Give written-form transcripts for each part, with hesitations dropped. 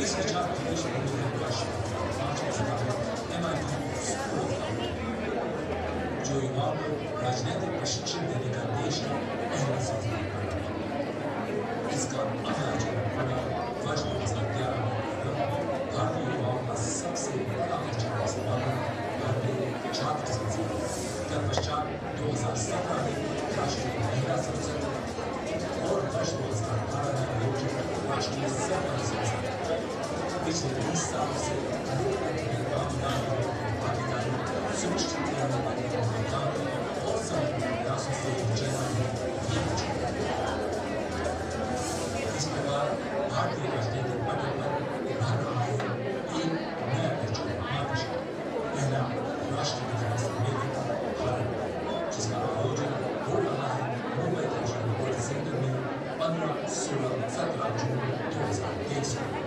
इस विचार प्रदेश में जो युवाओं को राजनीतिक प्रशिक्षण देने का देश का पहला संस्थान बना। इसका अगला चरण पूरा वर्ष 2011 में भारतीय युवाओं का सबसे बड़ा औपचारिक समारोह भारतीय छात्र संसद, तत्पश्चात 2017 में राष्ट्रीय महिला संसद और वर्ष 2018 में आयोजित राष्ट्रीय सहकारी संसद। पिछले 20 साल से भागीदारी सुनिश्चित करने वाले मतदान और संयुक्त प्रयासों से जीना है ये इस प्रकार भारतीय राजनीतिक पटल पर उभर रहा है एक नया मार्च, पहला राष्ट्रीय विधान सम्मेलन भारत, जिसका आयोजन हो रहा है मुंबई इंटरनेशनल सेंटर में 15, 16, 17 जून 2023 में।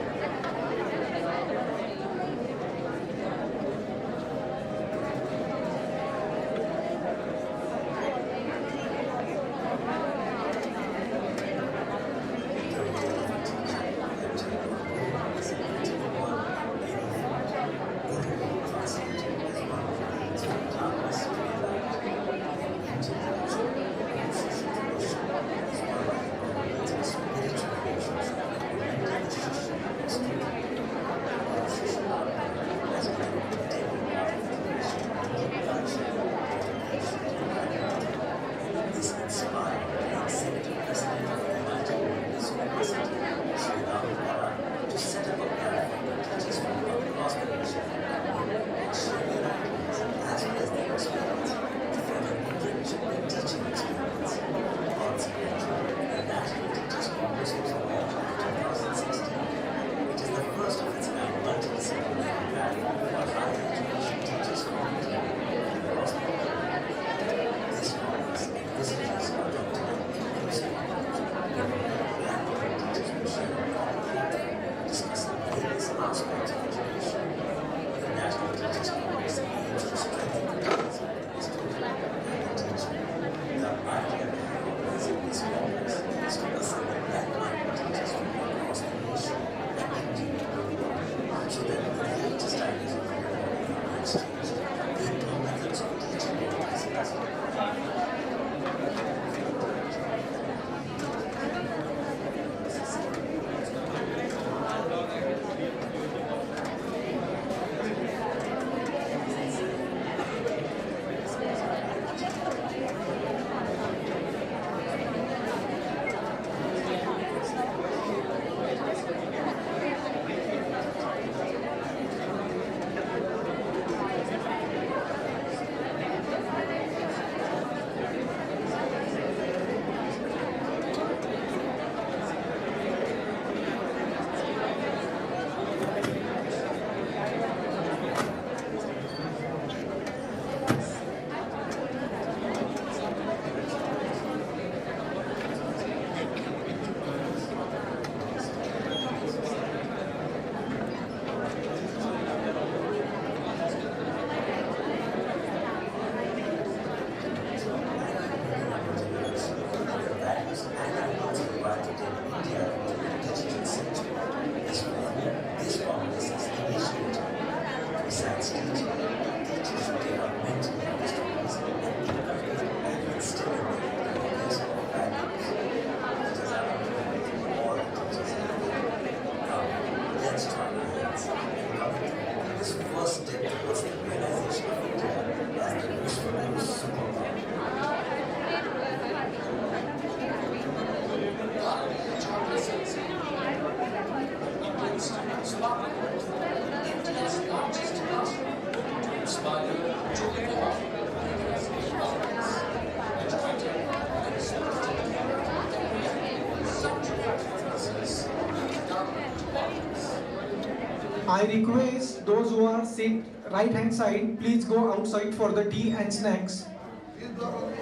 I request those who are sit right hand side, please go outside for the tea and snacks.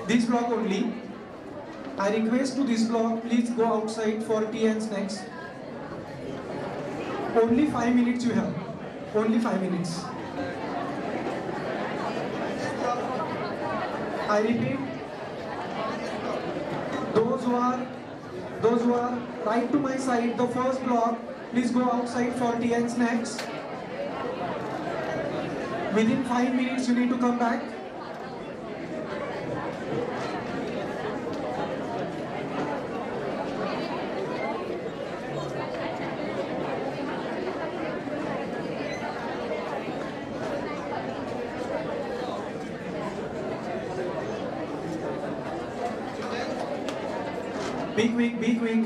This block only. I request to this block, please go outside for tea and snacks. Only 5 minutes you have. Only 5 minutes. I repeat, those who are right to my side, the first block, please go outside for tea and snacks. Within 5 minutes, you need to come back. Be quick, be quick.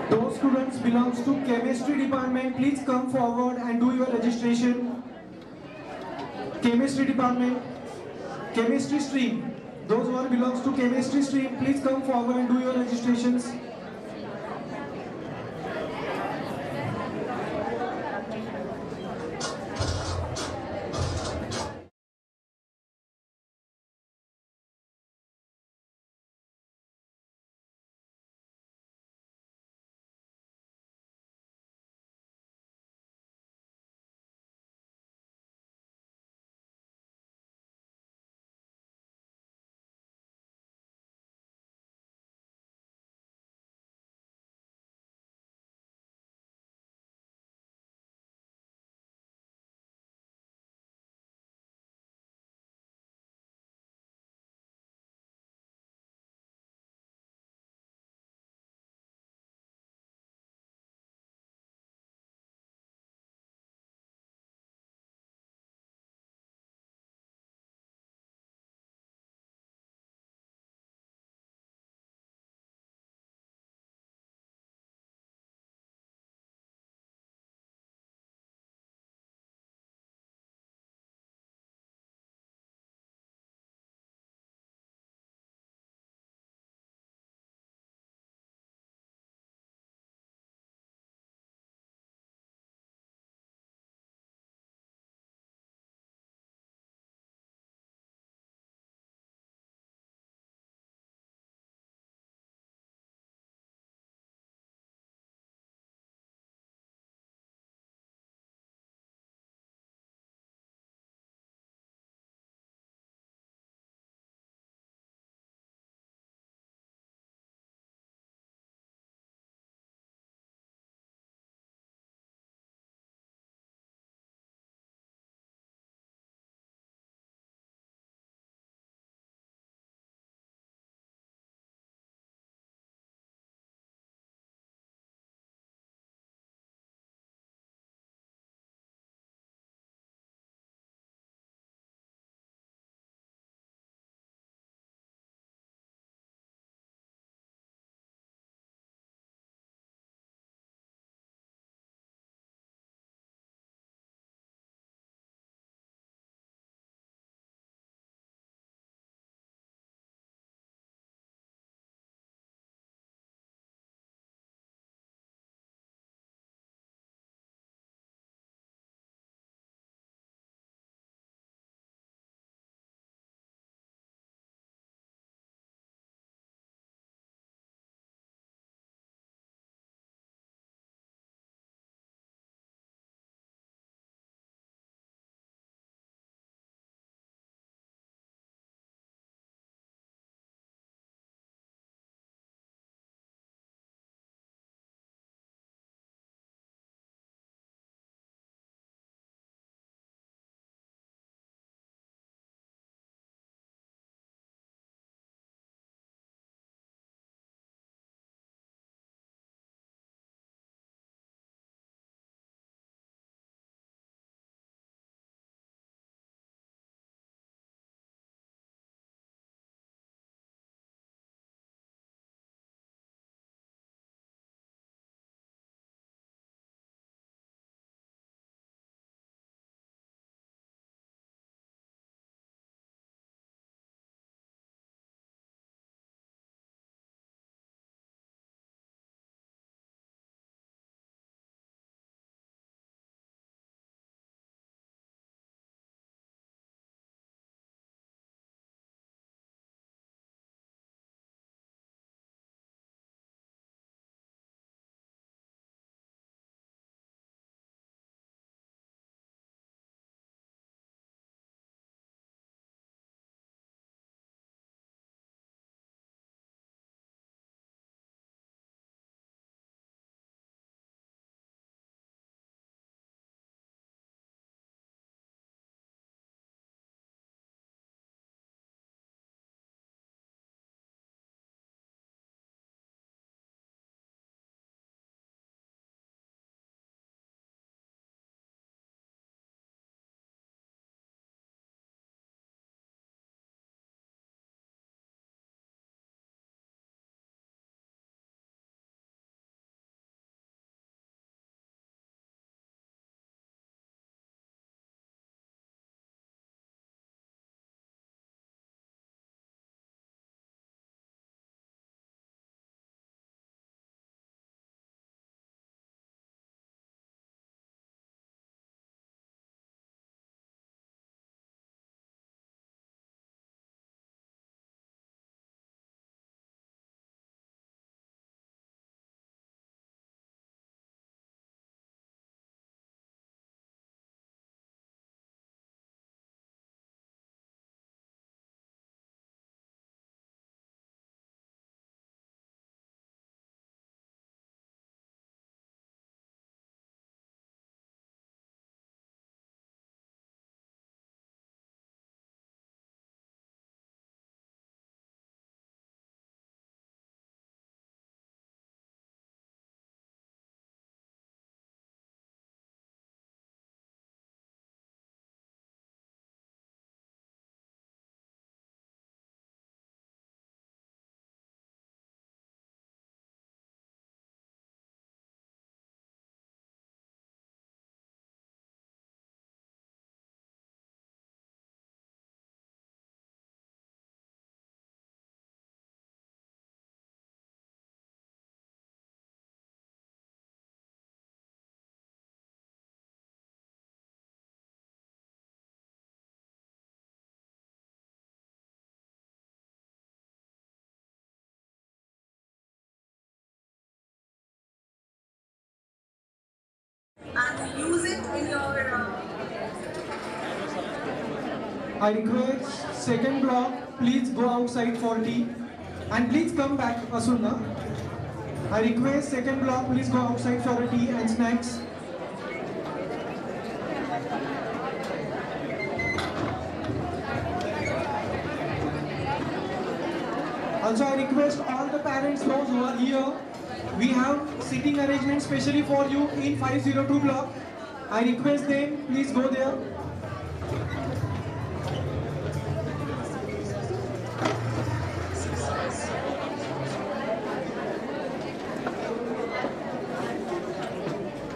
Those students belongs to chemistry department, please come forward and do your registration. Chemistry department, chemistry stream. Those who belongs to chemistry stream, please come forward and do your registrations. in your I request second block, please go outside for tea and please come back Asunna. I request second block, please go outside for a tea and snacks. Also, I request all the parents, those who are here, we have sitting arrangement specially for you in 502 block. I request them, please go there.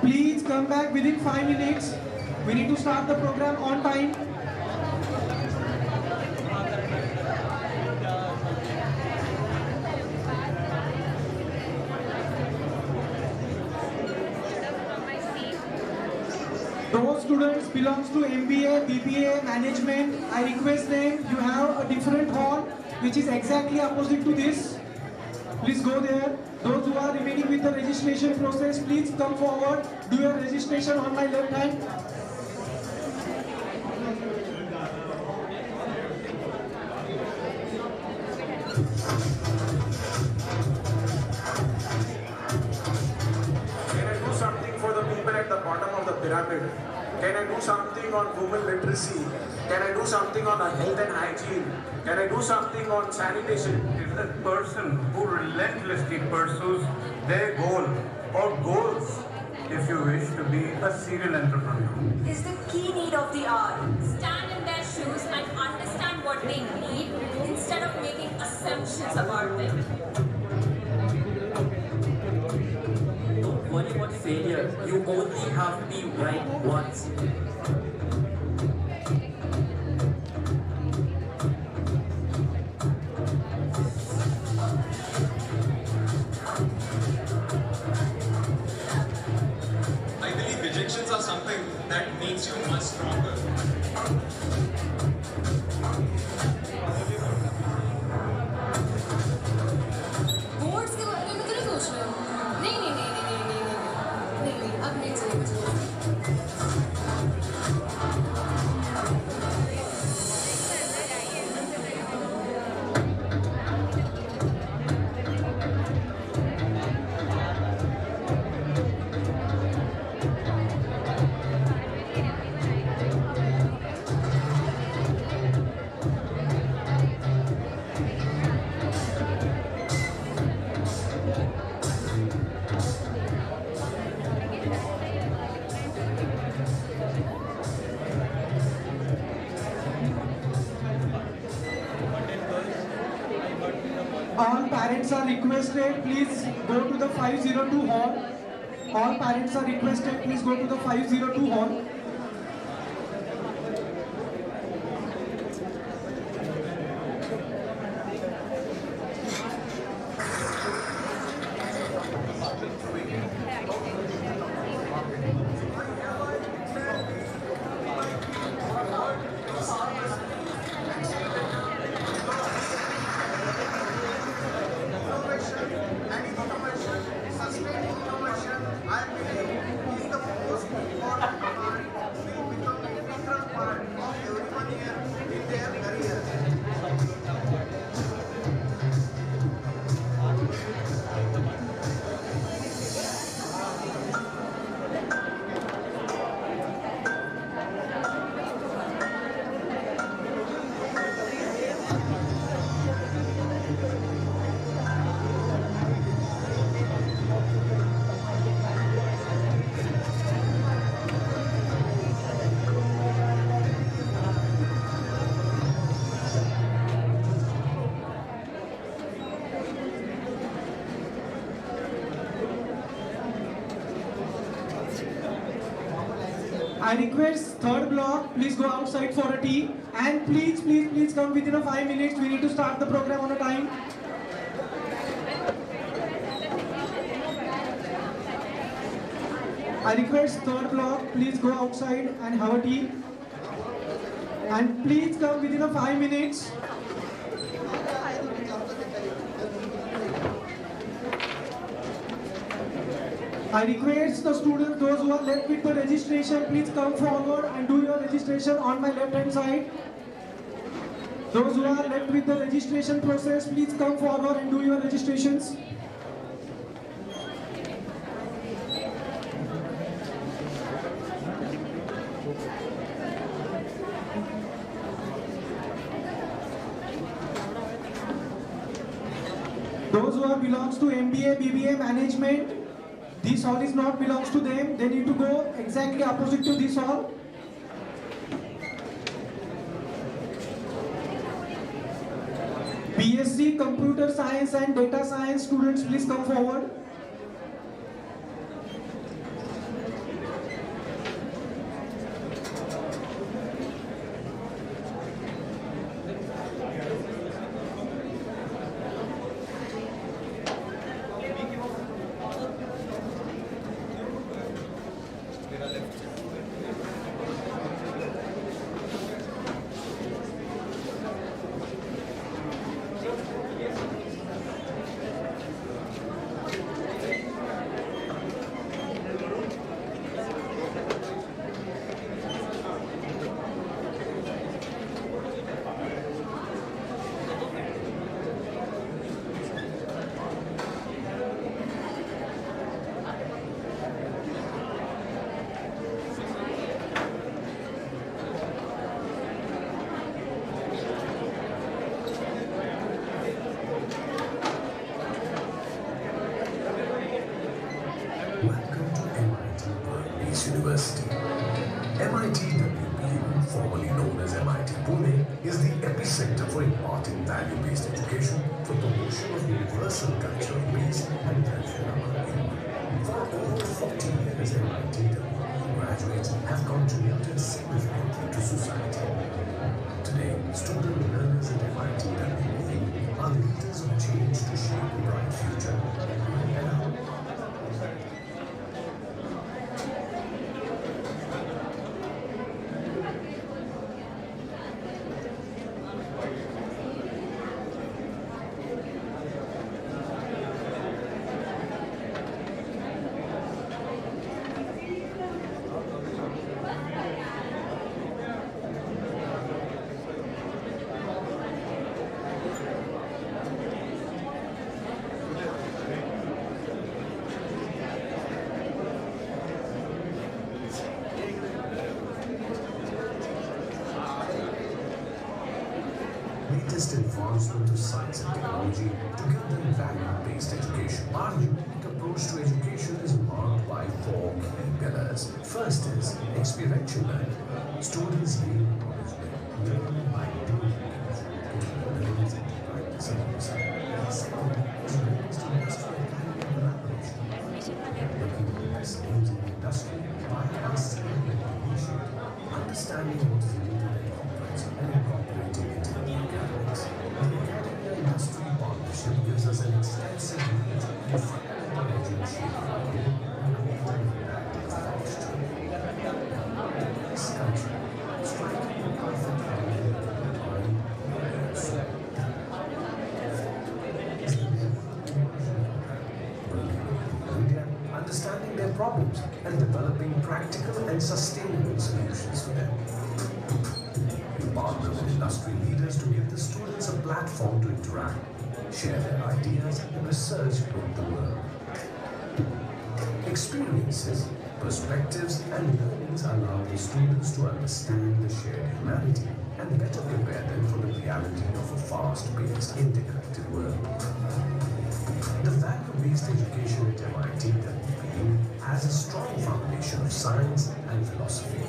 Please come back within 5 minutes. We need to start the program on time. Those students belongs to MBA, BBA, management. I request them, you have a different hall which is exactly opposite to this. Please go there. Those who are remaining with the registration process, please come forward. Do your registration on my left hand. Can I do something for the people at the bottom of the pyramid? Can I do something on women literacy? Can I do something on health and hygiene? Can I do something on sanitation? Is a person who relentlessly pursues their goal or goals, if you wish to be a serial entrepreneur. is the key need of the hour. Stand in their shoes and understand what they need instead of making assumptions about them. Don't worry about failure. You only have to be right once. I believe rejections are something that makes you much stronger. Boards के बारे में क्यों सोच रहे हो? नहीं, अब नहीं चलेगा। All parents are requested, please go to the 502 hall. All parents are requested, please go to the 502 hall. I request third block, please go outside for a tea and please come within a 5 minutes. We need to start the program on a time. I request third block, please go outside and have a tea. And please come within a 5 minutes. I request the students, those who are left with the registration, please come forward and do your registration on my left hand side. Those who are left with the registration process, please come forward and do your registrations. Those who belongs to MBA, BBA management, this hall is not belongs to them. They need to go exactly opposite to this hall. BSc Computer Science and Data Science students, please come forward. Welcome to MIT Workplace University. MIT WPU, formerly known as MIT Pune, is the epicenter for imparting value-based education for promotion of universal culture of peace and welfare among youth. For over 40 years, MIT WPU graduates have contributed significantly to society. Today, student learners at MIT WPU are leaders of change to shape a bright future. Latest advancement of science and technology together in value-based education. Our unique approach to education is marked by 4 key pillars. First is experiential learning. Students gain knowledge by learning by doing capabilities and practice and research. Second is related to industry academy collaboration. Working with the best names in the industry by us understanding what is needed and complex and incorporating it in the academics. The academia industry partnership gives us an extensive reach in fundamental education and creating effects. This country, striking the perfect harmony between mind and soul. India, understanding their problems and developing practical and sustainable solutions for them. We partner with industry leaders to give the students a platform to interact, share their ideas and research with the world. Experiences, perspectives and learnings allow the students to understand the shared humanity and better prepare them for the reality of a fast-paced, interconnected world. The value-based education at MIT WPU has a strong foundation of science and philosophy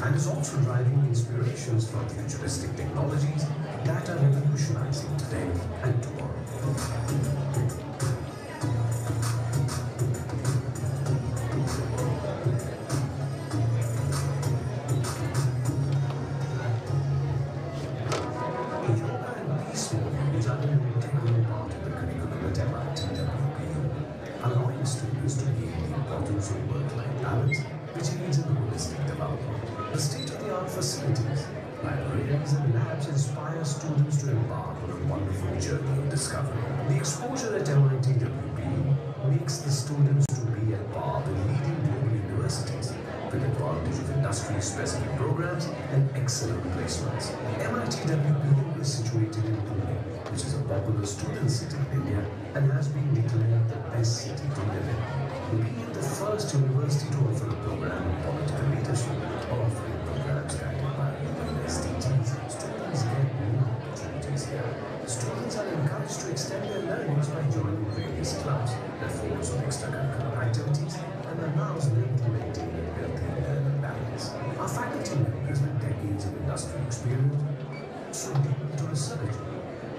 and is also driving inspirations from futuristic technologies that are revolutionizing today and tomorrow. Yoga and peace movements are an integral part of the curriculum at MIT WPU, allowing students to gain the importance of work-life balance, which aids in holistic development. The state-of-the-art facilities, libraries and labs inspire students to embark on a wonderful journey of discovery. The exposure at MIT WPU makes the students to be at par with leading global universities with advantage of industry-specific programs and excellent placements. MIT WPU is situated in Pune, which is a popular student city in India and has been declared the best city to live in. Being the first university to offer a program in political leadership, offering programs guided by SDGs, students get more opportunities here. Students are encouraged to extend their learnings by joining various clubs that focus on extracurricular activities and allows them to maintain a healthy learning balance. Our faculty members with decades of industry experience so deep into research,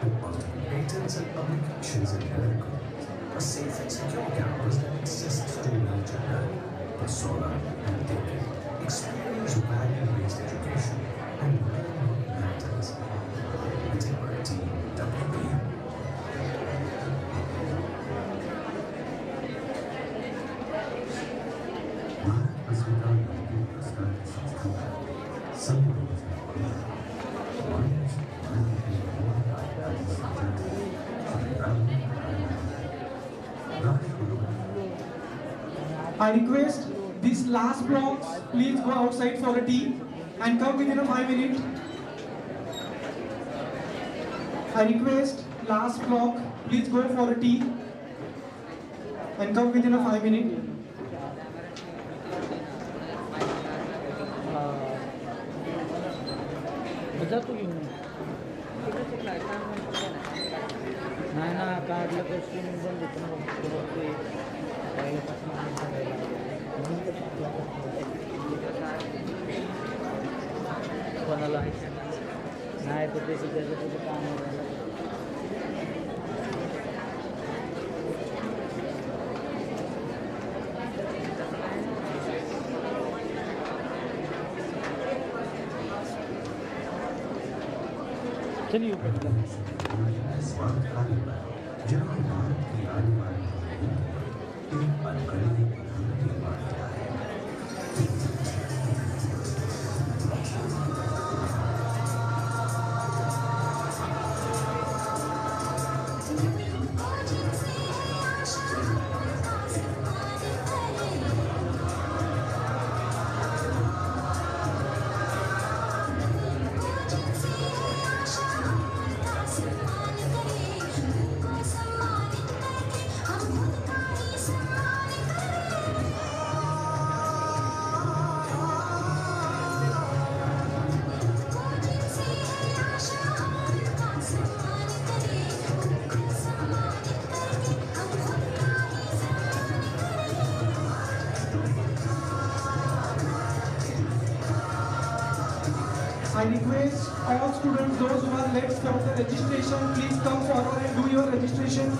with multiple patents and publications in their records. A safe and secure campus that assists to nurture learning, persona, and thinking, experience value-based education, and learn what matters. With MIT WPU. Bharat अस्पताल के पुरस्कार की संस्था सभी लोगों से I request these last blocks, please go outside for a tea and come within a 5 minute. I request last block, please go for a tea and come within a 5 minute. नाही ना काढलं तर स्विमिंग पण देतो कोणाला नाही तर त्याचं त्याचं काम चलिए जहाँ भारत की आने वाली एक अनकड़ी इमारत है। I request all students, those who are left for the registration, please come forward and do your registration.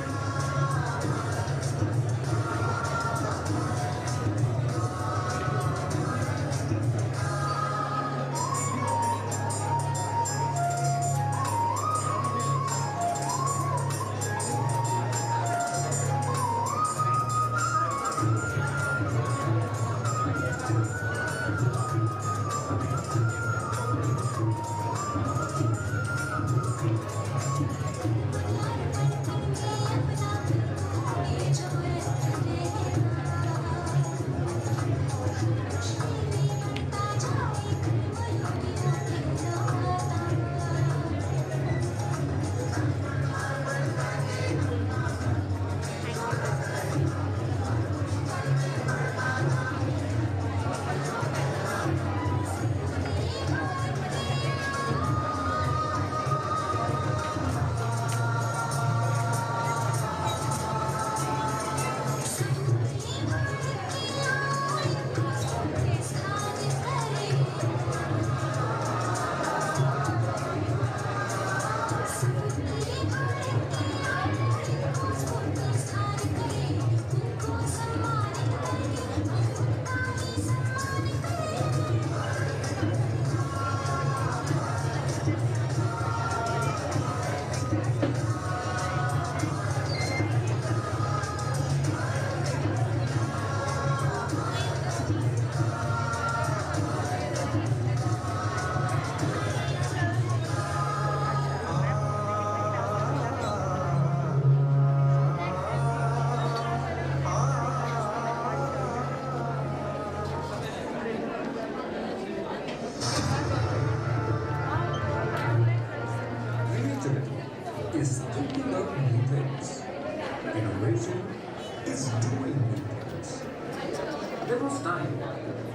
time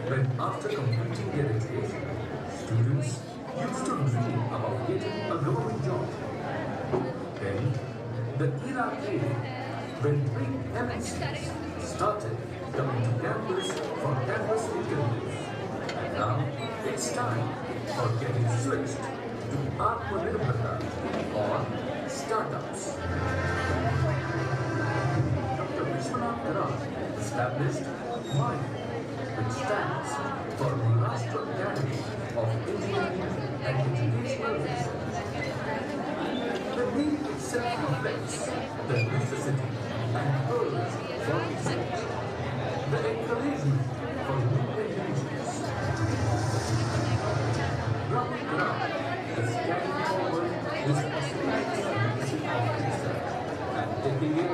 when, after completing their education, students used to dream about getting a government job. Then, the era came when big MNCs started coming to campus for campus interviews. And now, it's time for getting switched to Atmanirbharta or startups. Dr. Vishwashanti established MIND, which stands for Maharashtra Academy of Engineering and Educational Research. The name itself reflects the necessity and urge for research, the encouragement for new inventions. Rahul Karan is carrying forward his possibility leadership of research and taking it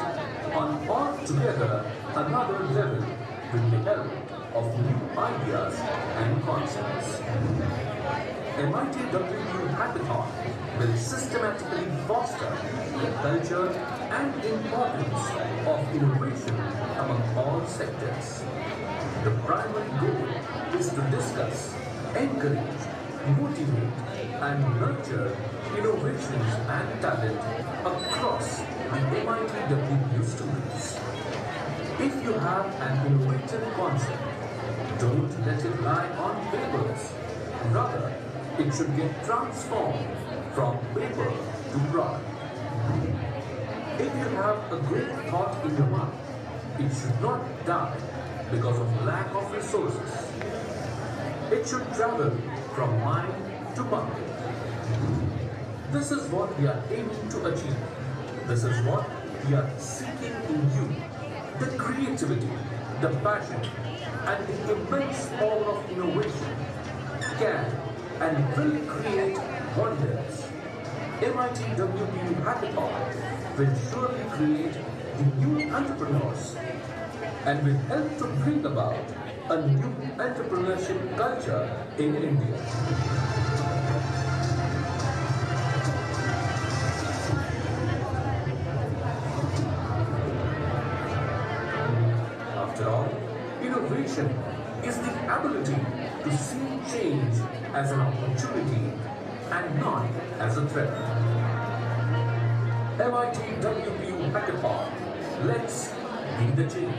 on altogether another level with the help of new ideas and concepts. MIT WPU Hackathon will systematically foster the culture and importance of innovation among all sectors. The primary goal is to discuss, encourage, motivate, and nurture innovations and talent across the MIT WPU students. If you have an innovative concept, don't let it lie on papers. Rather, it should get transformed from paper to product. If you have a great thought in your mind, it should not die because of lack of resources. It should travel from mind to market. This is what we are aiming to achieve. This is what we are seeking in you. The creativity, the passion, and the immense power of innovation can and will create wonders. MIT WPU Hackathon will surely create the new entrepreneurs and will help to bring about a new entrepreneurship culture in India. After all, innovation is the ability to see change as an opportunity and not as a threat. MIT WPU Hackathon, let's be the change.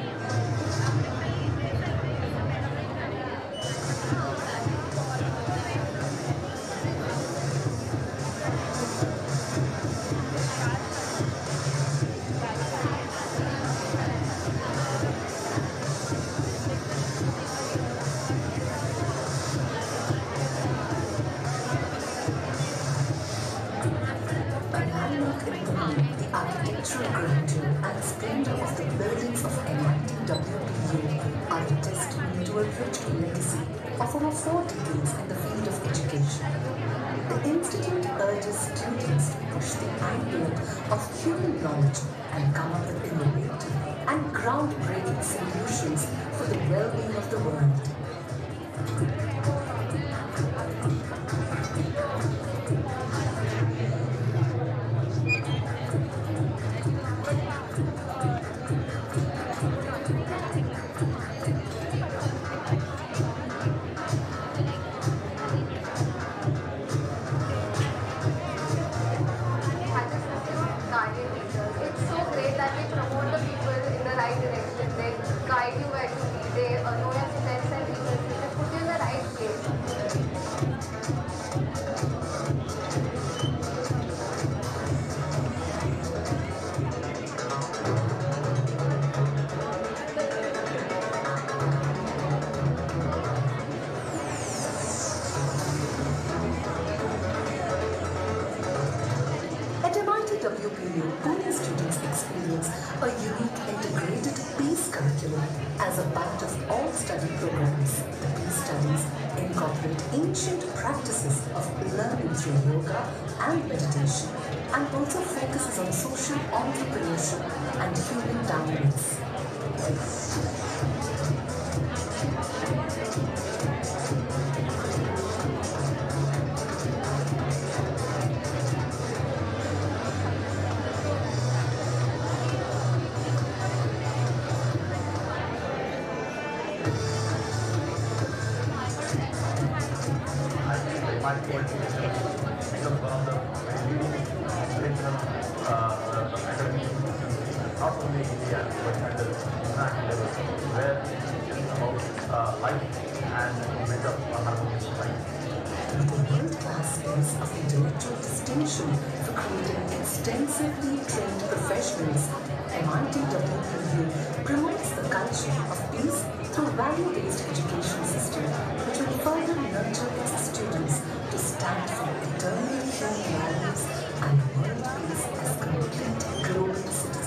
The architectural grandeur and splendor of the buildings of MIT WPU are a testimony to a rich legacy of over 4 decades in the field of education. The Institute urges students to push the envelope of human knowledge and come up with innovative and groundbreaking solutions for the well-being of the world. It's so great that they promote the people in the right direction. They guide you where to be. They know your strengths and weaknesses. They put you in the right place. At MIT WPU, Pune students experience a unique integrated peace curriculum as a part of all study programs. The peace studies incorporate ancient practices of learning through yoga and meditation and also focuses on social entrepreneurship and human dominance. multi-national becomes one of the very leading international academic institutions, not only in India but at the international level, where it's about life and build up a harmonious life. With a world-class space of intellectual distinction for creating extensively trained professionals, MIT WPU promotes the culture of peace through value-based education system, which will further nurture its students to stand for eternal human values and world peace as complete global citizens.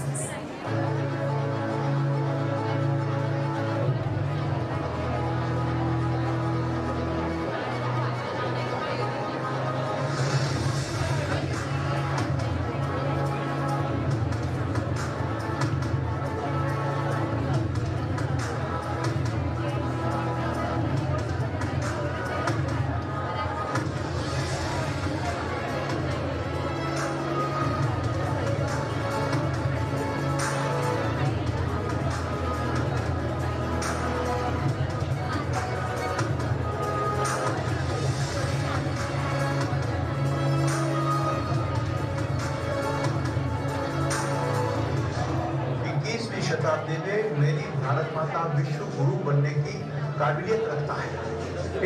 शताब्दी में मेरी भारत माता विश्व गुरु बनने की काबिलियत रखता है.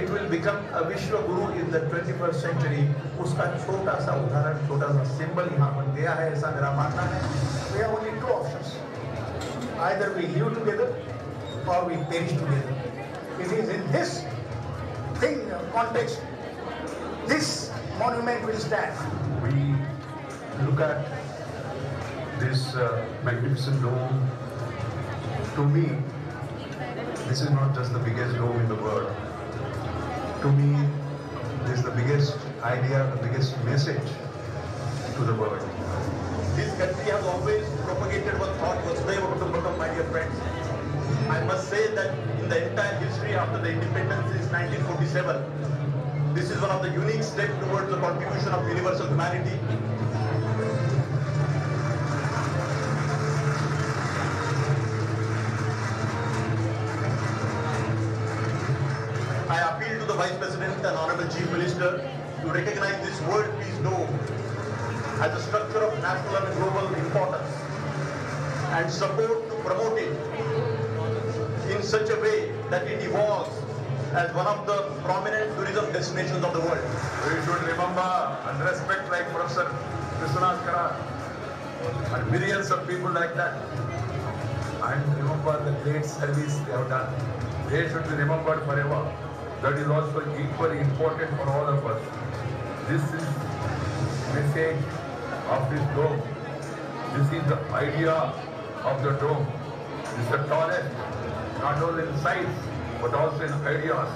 It will become a विश्व गुरु in the 21st century. उसका छोटा सा उदाहरण, छोटा सा सिंबल यहाँ बन गया है, ऐसा मेरा मानना है. We have only two options. Either we live together or we perish together. It is in this context this monument will stand. We look at this magnificent dome. To me, this is not just the biggest dome in the world. To me, this is the biggest idea, the biggest message to the world. This country has always propagated one thought, Vasudhaiva Kutumbakam, my dear friends. I must say that in the entire history after the independence since 1947, this is one of the unique steps towards the contribution of universal humanity. I appeal to the Vice President and Honorable Chief Minister to recognize this World Peace Dome as a structure of national and global importance and support to promote it in such a way that it evolves as one of the prominent tourism destinations of the world. We should remember and respect like Professor Vishwashanti and millions of people like that. And remember the great service they have done. They should be remembered forever. That is also equally important for all of us. This is message of this dome. This is the idea of the dome. This is the tallest, not only in size, but also in ideas.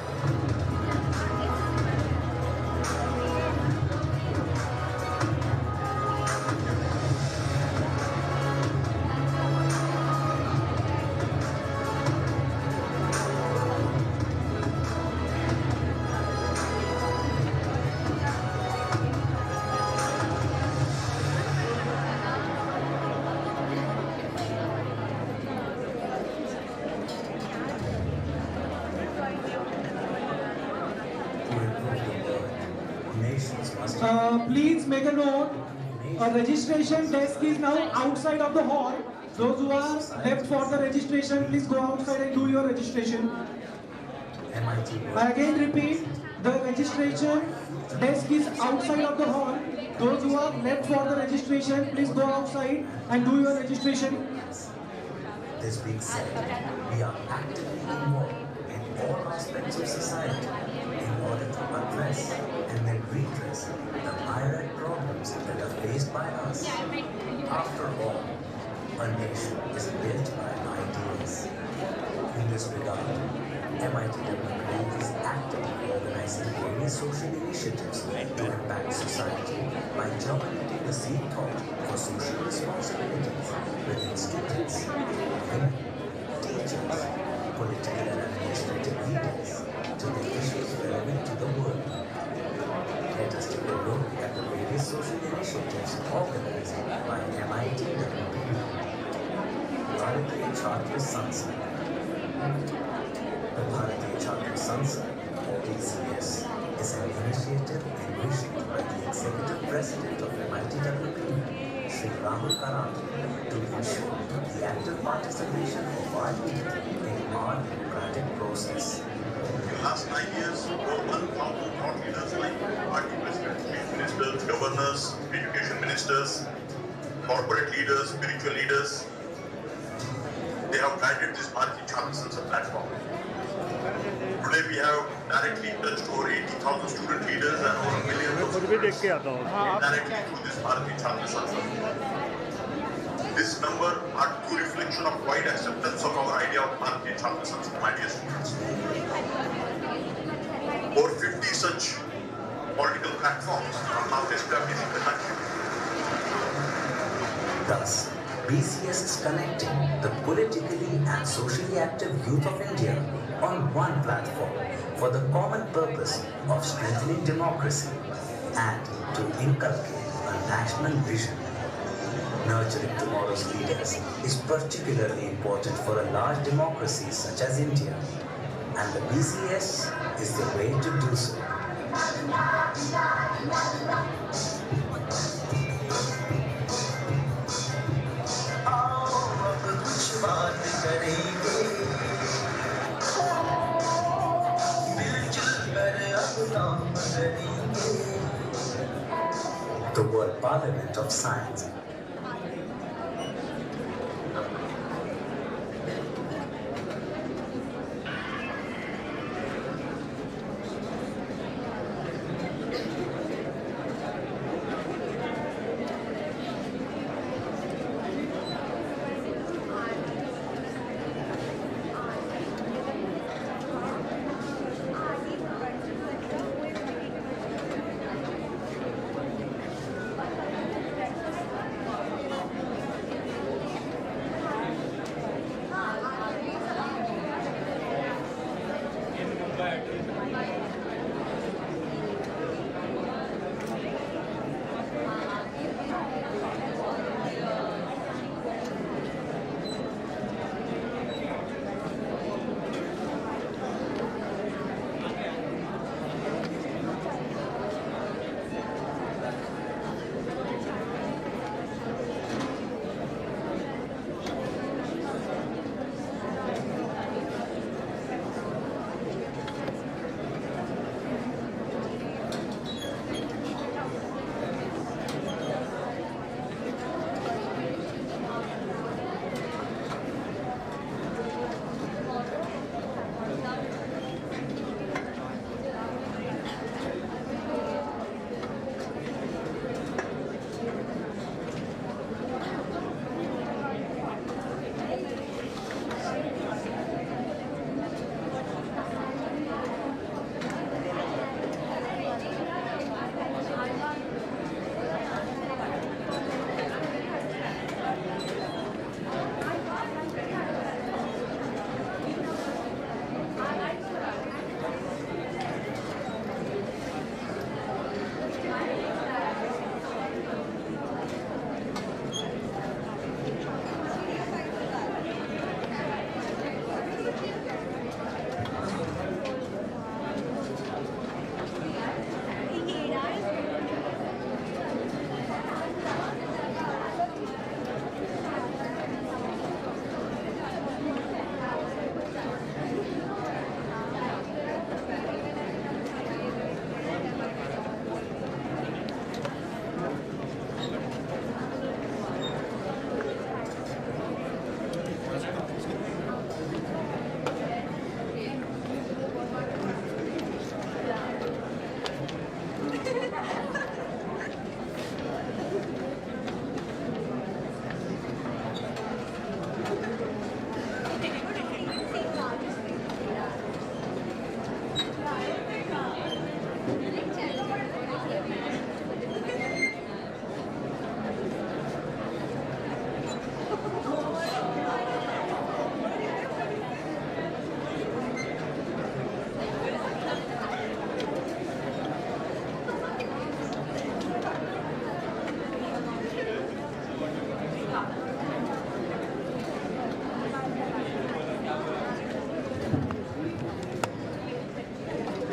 Please make a note. A registration desk is now outside of the hall. Those who are left for the registration, please go outside and do your registration. I again repeat, the registration desk is outside of the hall. Those who are left for the registration, please go outside and do your registration. This being said, we are actively involved in all aspects of society in order to address and then redress the myriad problems that are faced by us. After all, a nation is built by ideas. In this regard, MITWPU is actively organizing various social initiatives to impact society by germinating the seed thought for social responsibilities within students, women, teachers, political and administrative leaders, to the issues relevant to the world. Let us take a look at the various social initiatives organized by MITWPU. Bharatiya Chhatra Sansad. The Bharatiya Chhatra Sansad, or BCS, is an initiative envisioned by the Executive President of MIT WPU, Sri Rahul Karate, to ensure the active participation of our youth in our democratic process. In the last 9 years, over 1,000 thought leaders like party presidents, chief ministers, governors, education ministers, corporate leaders, spiritual leaders, they have guided this Bharati Chhatra Sanskrit platform. Today we have directly touched over 80,000 student leaders and over millions of students directly through this Bharati Chhatra Sanskrit. This number are true reflection of wide acceptance of our idea of Bharati Chhatra Sanskrit, my dear students. Over 50 such political platforms are now established in the country. Thus, BCS is connecting the politically and socially active youth of India on one platform for the common purpose of strengthening democracy and to inculcate a national vision. Nurturing tomorrow's leaders is particularly important for a large democracy such as India, and the BCS is the way to do so. The World Parliament of Science.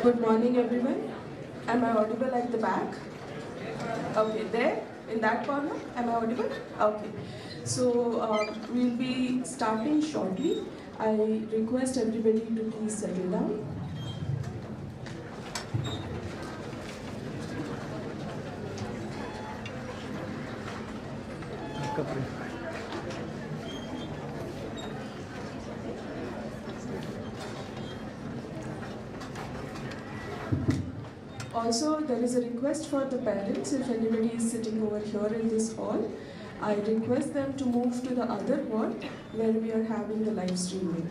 Good morning, everyone. Am I audible at the back? Okay, there, in that corner, am I audible? Okay. So we'll be starting shortly. I request everybody to please settle down. Also, there is a request for the parents. If anybody is sitting over here in this hall, I request them to move to the other hall where we are having the live streaming.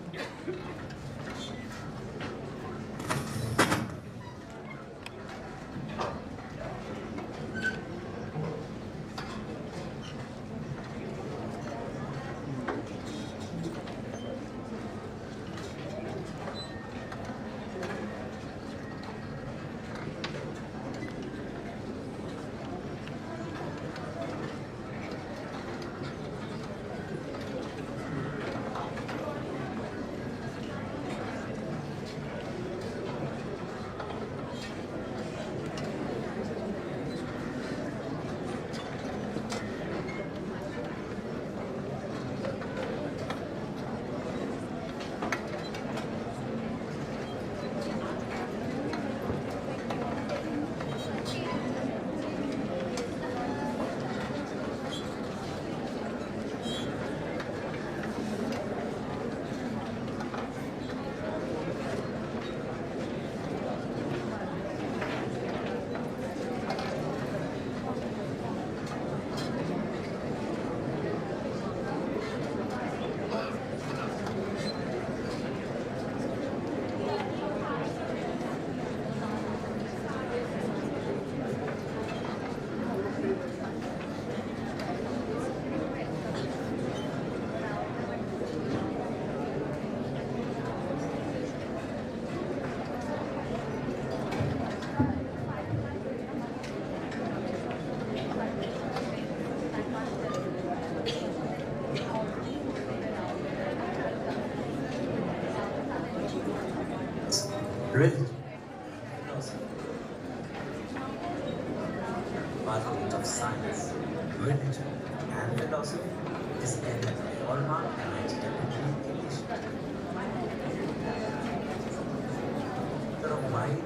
Religion, Department of Science, Religion and Philosophy is area of hallmark and education. There are wide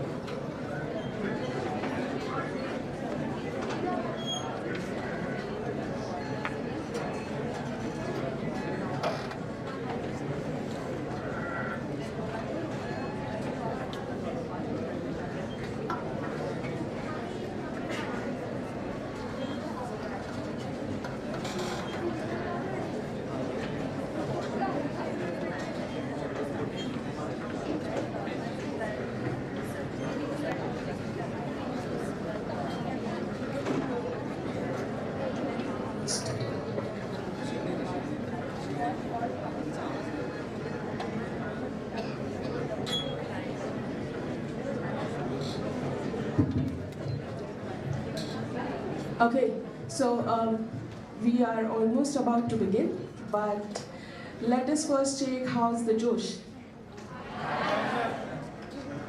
Okay, so we are almost about to begin, but let us first check how's the Josh.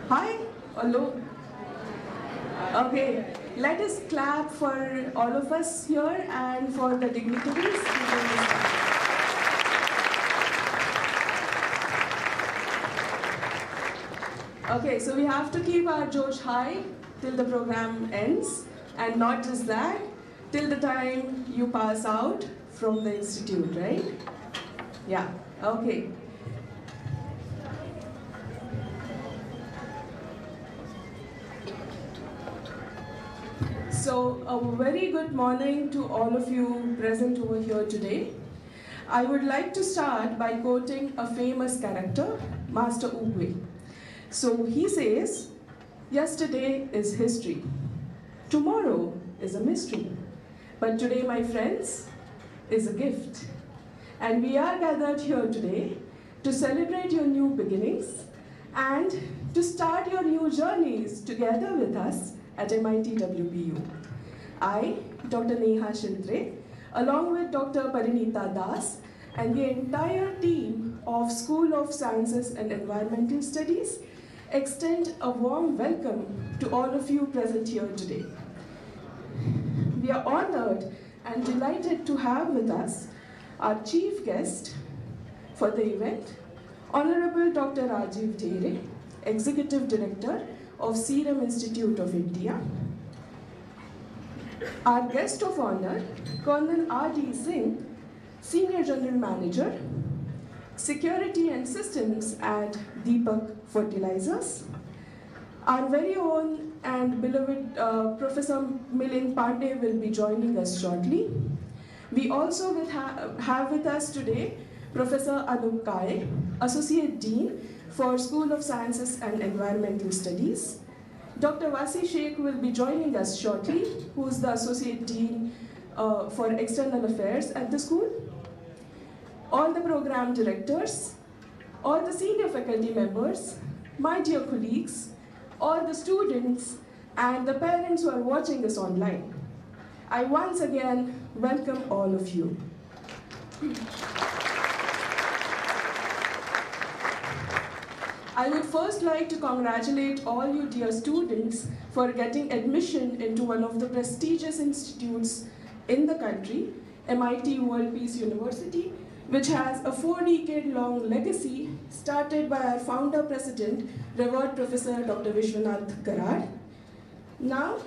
Hi, hello. Okay, let us clap for all of us here and for the dignitaries. Okay, so we have to keep our Josh high till the program ends. And not just that, till the time you pass out from the institute, right? Yeah, okay. So, a very good morning to all of you present over here today. I would like to start by quoting a famous character, Master Ugwe. So he says, "Yesterday is history. Tomorrow is a mystery. But today, my friends, is a gift. And we are gathered here today to celebrate your new beginnings and to start your new journeys together with us at MIT WPU. I, Dr. Neha Shintre, along with Dr. Parinita Das and the entire team of School of Sciences and Environmental Studies, extend a warm welcome to all of you present here today. We are honored and delighted to have with us our chief guest for the event, Honorable Dr. Rajiv Dhere, Executive Director of Serum Institute of India. Our guest of honor, Colonel R.D. Singh, Senior General Manager, Security and Systems at Deepak Fertilizers. Our very own and beloved Professor Milind Pandey will be joining us shortly. We also will have with us today Professor Anup Kale, Associate Dean for School of Sciences and Environmental Studies. Dr. Wasi Sheikh will be joining us shortly, who is the Associate Dean for External Affairs at the school. All the program directors, all the senior faculty members, my dear colleagues, all the students, and the parents who are watching us online. I once again welcome all of you. I would first like to congratulate all you dear students for getting admission into one of the prestigious institutes in the country, MIT World Peace University, which has a 4-decade-long legacy started by our founder president, Revered Professor Dr. Vishwashanti Karad. Now,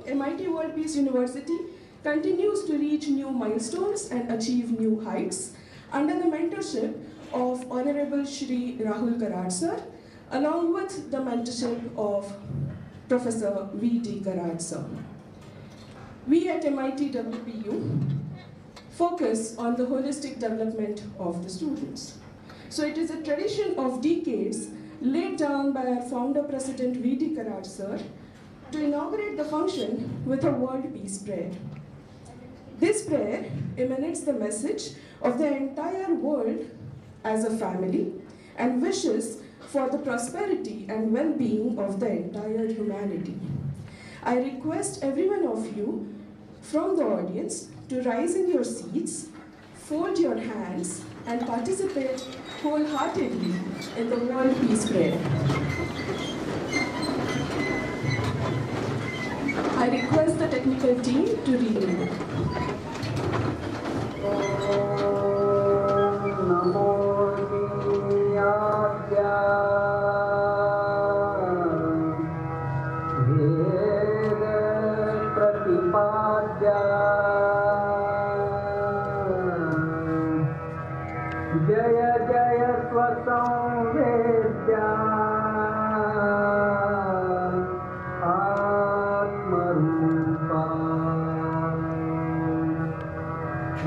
MIT World Peace University continues to reach new milestones and achieve new heights under the mentorship of Honorable Shri Rahul Karad sir, along with the mentorship of Professor V.D. Karad sir. We at MIT WPU focus on the holistic development of the students. So it is a tradition of decades laid down by our founder president V.D. Karad sir to inaugurate the function with a world peace prayer. This prayer emanates the message of the entire world as a family and wishes for the prosperity and well-being of the entire humanity. I request every one of you from the audience to rise in your seats, fold your hands, and participate wholeheartedly in the World Peace Prayer. I request the technical team to read it. Jaya Jaya Swasamvedya Atmarupa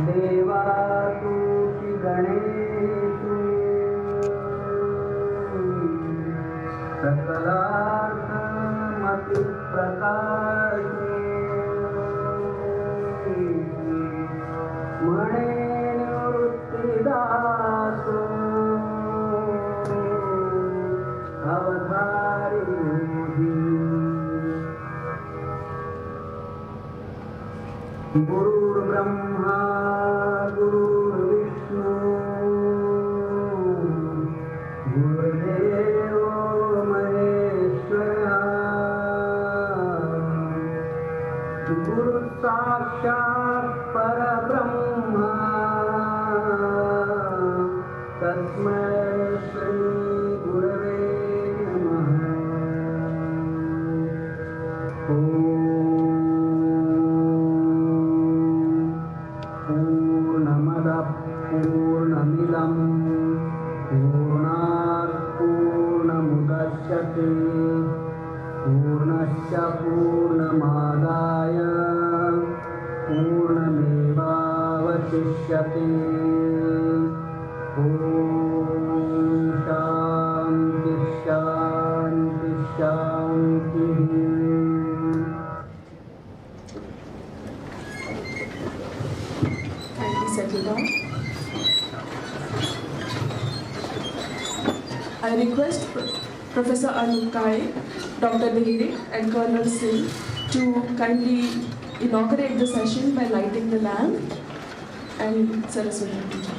Devasuti Ganeshu Sakalartha Mati Prakashu Mane Daso Avadhari Guru Brahma Guru Vishnu Guru Deva Maheshwara Guru Sakshat Parabrahma Tasmai Shri Gurave Namaha. Purnamada Purnamidam Purnat Purnamudachyate Purnasya Purnamadaya Purnamevavashishyate. Om Shanti Shanti Shanti. Kindly settle down. I request Professor Anup Kale, Dr. Dhere, and Colonel Singh to kindly inaugurate the session by lighting the lamp and Saraswati Puja.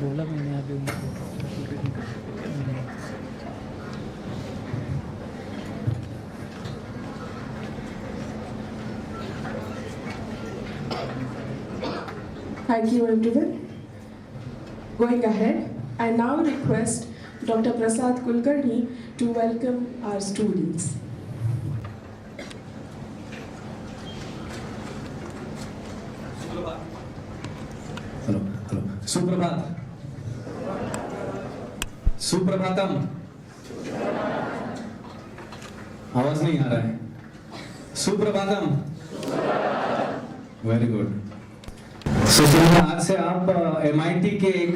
बोला मैंने अभी उनको। Thank you, everyone. Going ahead, I now request Dr. Prasad Kulkarni to welcome our students. Hello hello सुप्रभात सुप्रभातम आवाज नहीं आ रहा है Suprabhatam very good आज से आप MIT के एक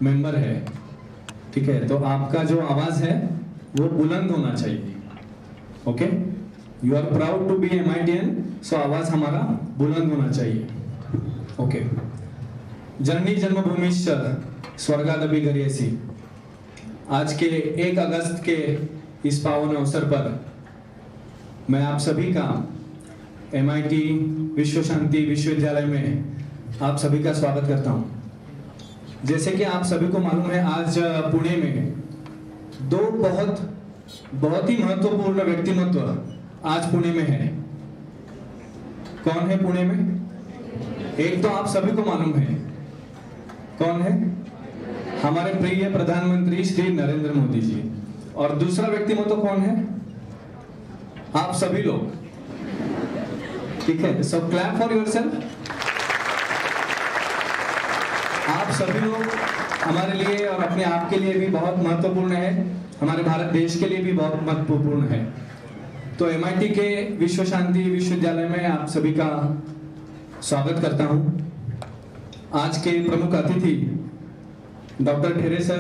मेंबर है ठीक है तो आपका जो आवाज है वो बुलंद होना चाहिए okay you are proud to be MITian so आवाज हमारा बुलंद होना चाहिए ओके जननी जन्मभूमिश्च स्वर्गादपि गरीयसी आज के 1 अगस्त के इस पावन अवसर पर मैं आप सभी का MIT विश्वशांति विश्वविद्यालय में आप सभी का स्वागत करता हूं। जैसे कि आप सभी को मालूम है आज पुणे में 2 बहुत ही महत्वपूर्ण व्यक्तिमत्व आज पुणे में है। कौन है पुणे में? एक तो आप सभी को मालूम है कौन है, हमारे प्रिय प्रधानमंत्री श्री नरेंद्र मोदी जी। और दूसरा व्यक्तिमत्व कौन है? आप सभी लोग ठीक है सो क्लैप फॉर योरसेल्फ। आप सभी लोग हमारे लिए और अपने आप के लिए भी बहुत महत्वपूर्ण है, हमारे भारत देश के लिए भी बहुत महत्वपूर्ण है। तो MIT के विश्व शांति विश्वविद्यालय में आप सभी का स्वागत करता हूं। आज के प्रमुख अतिथि डॉक्टर ठेरे सर,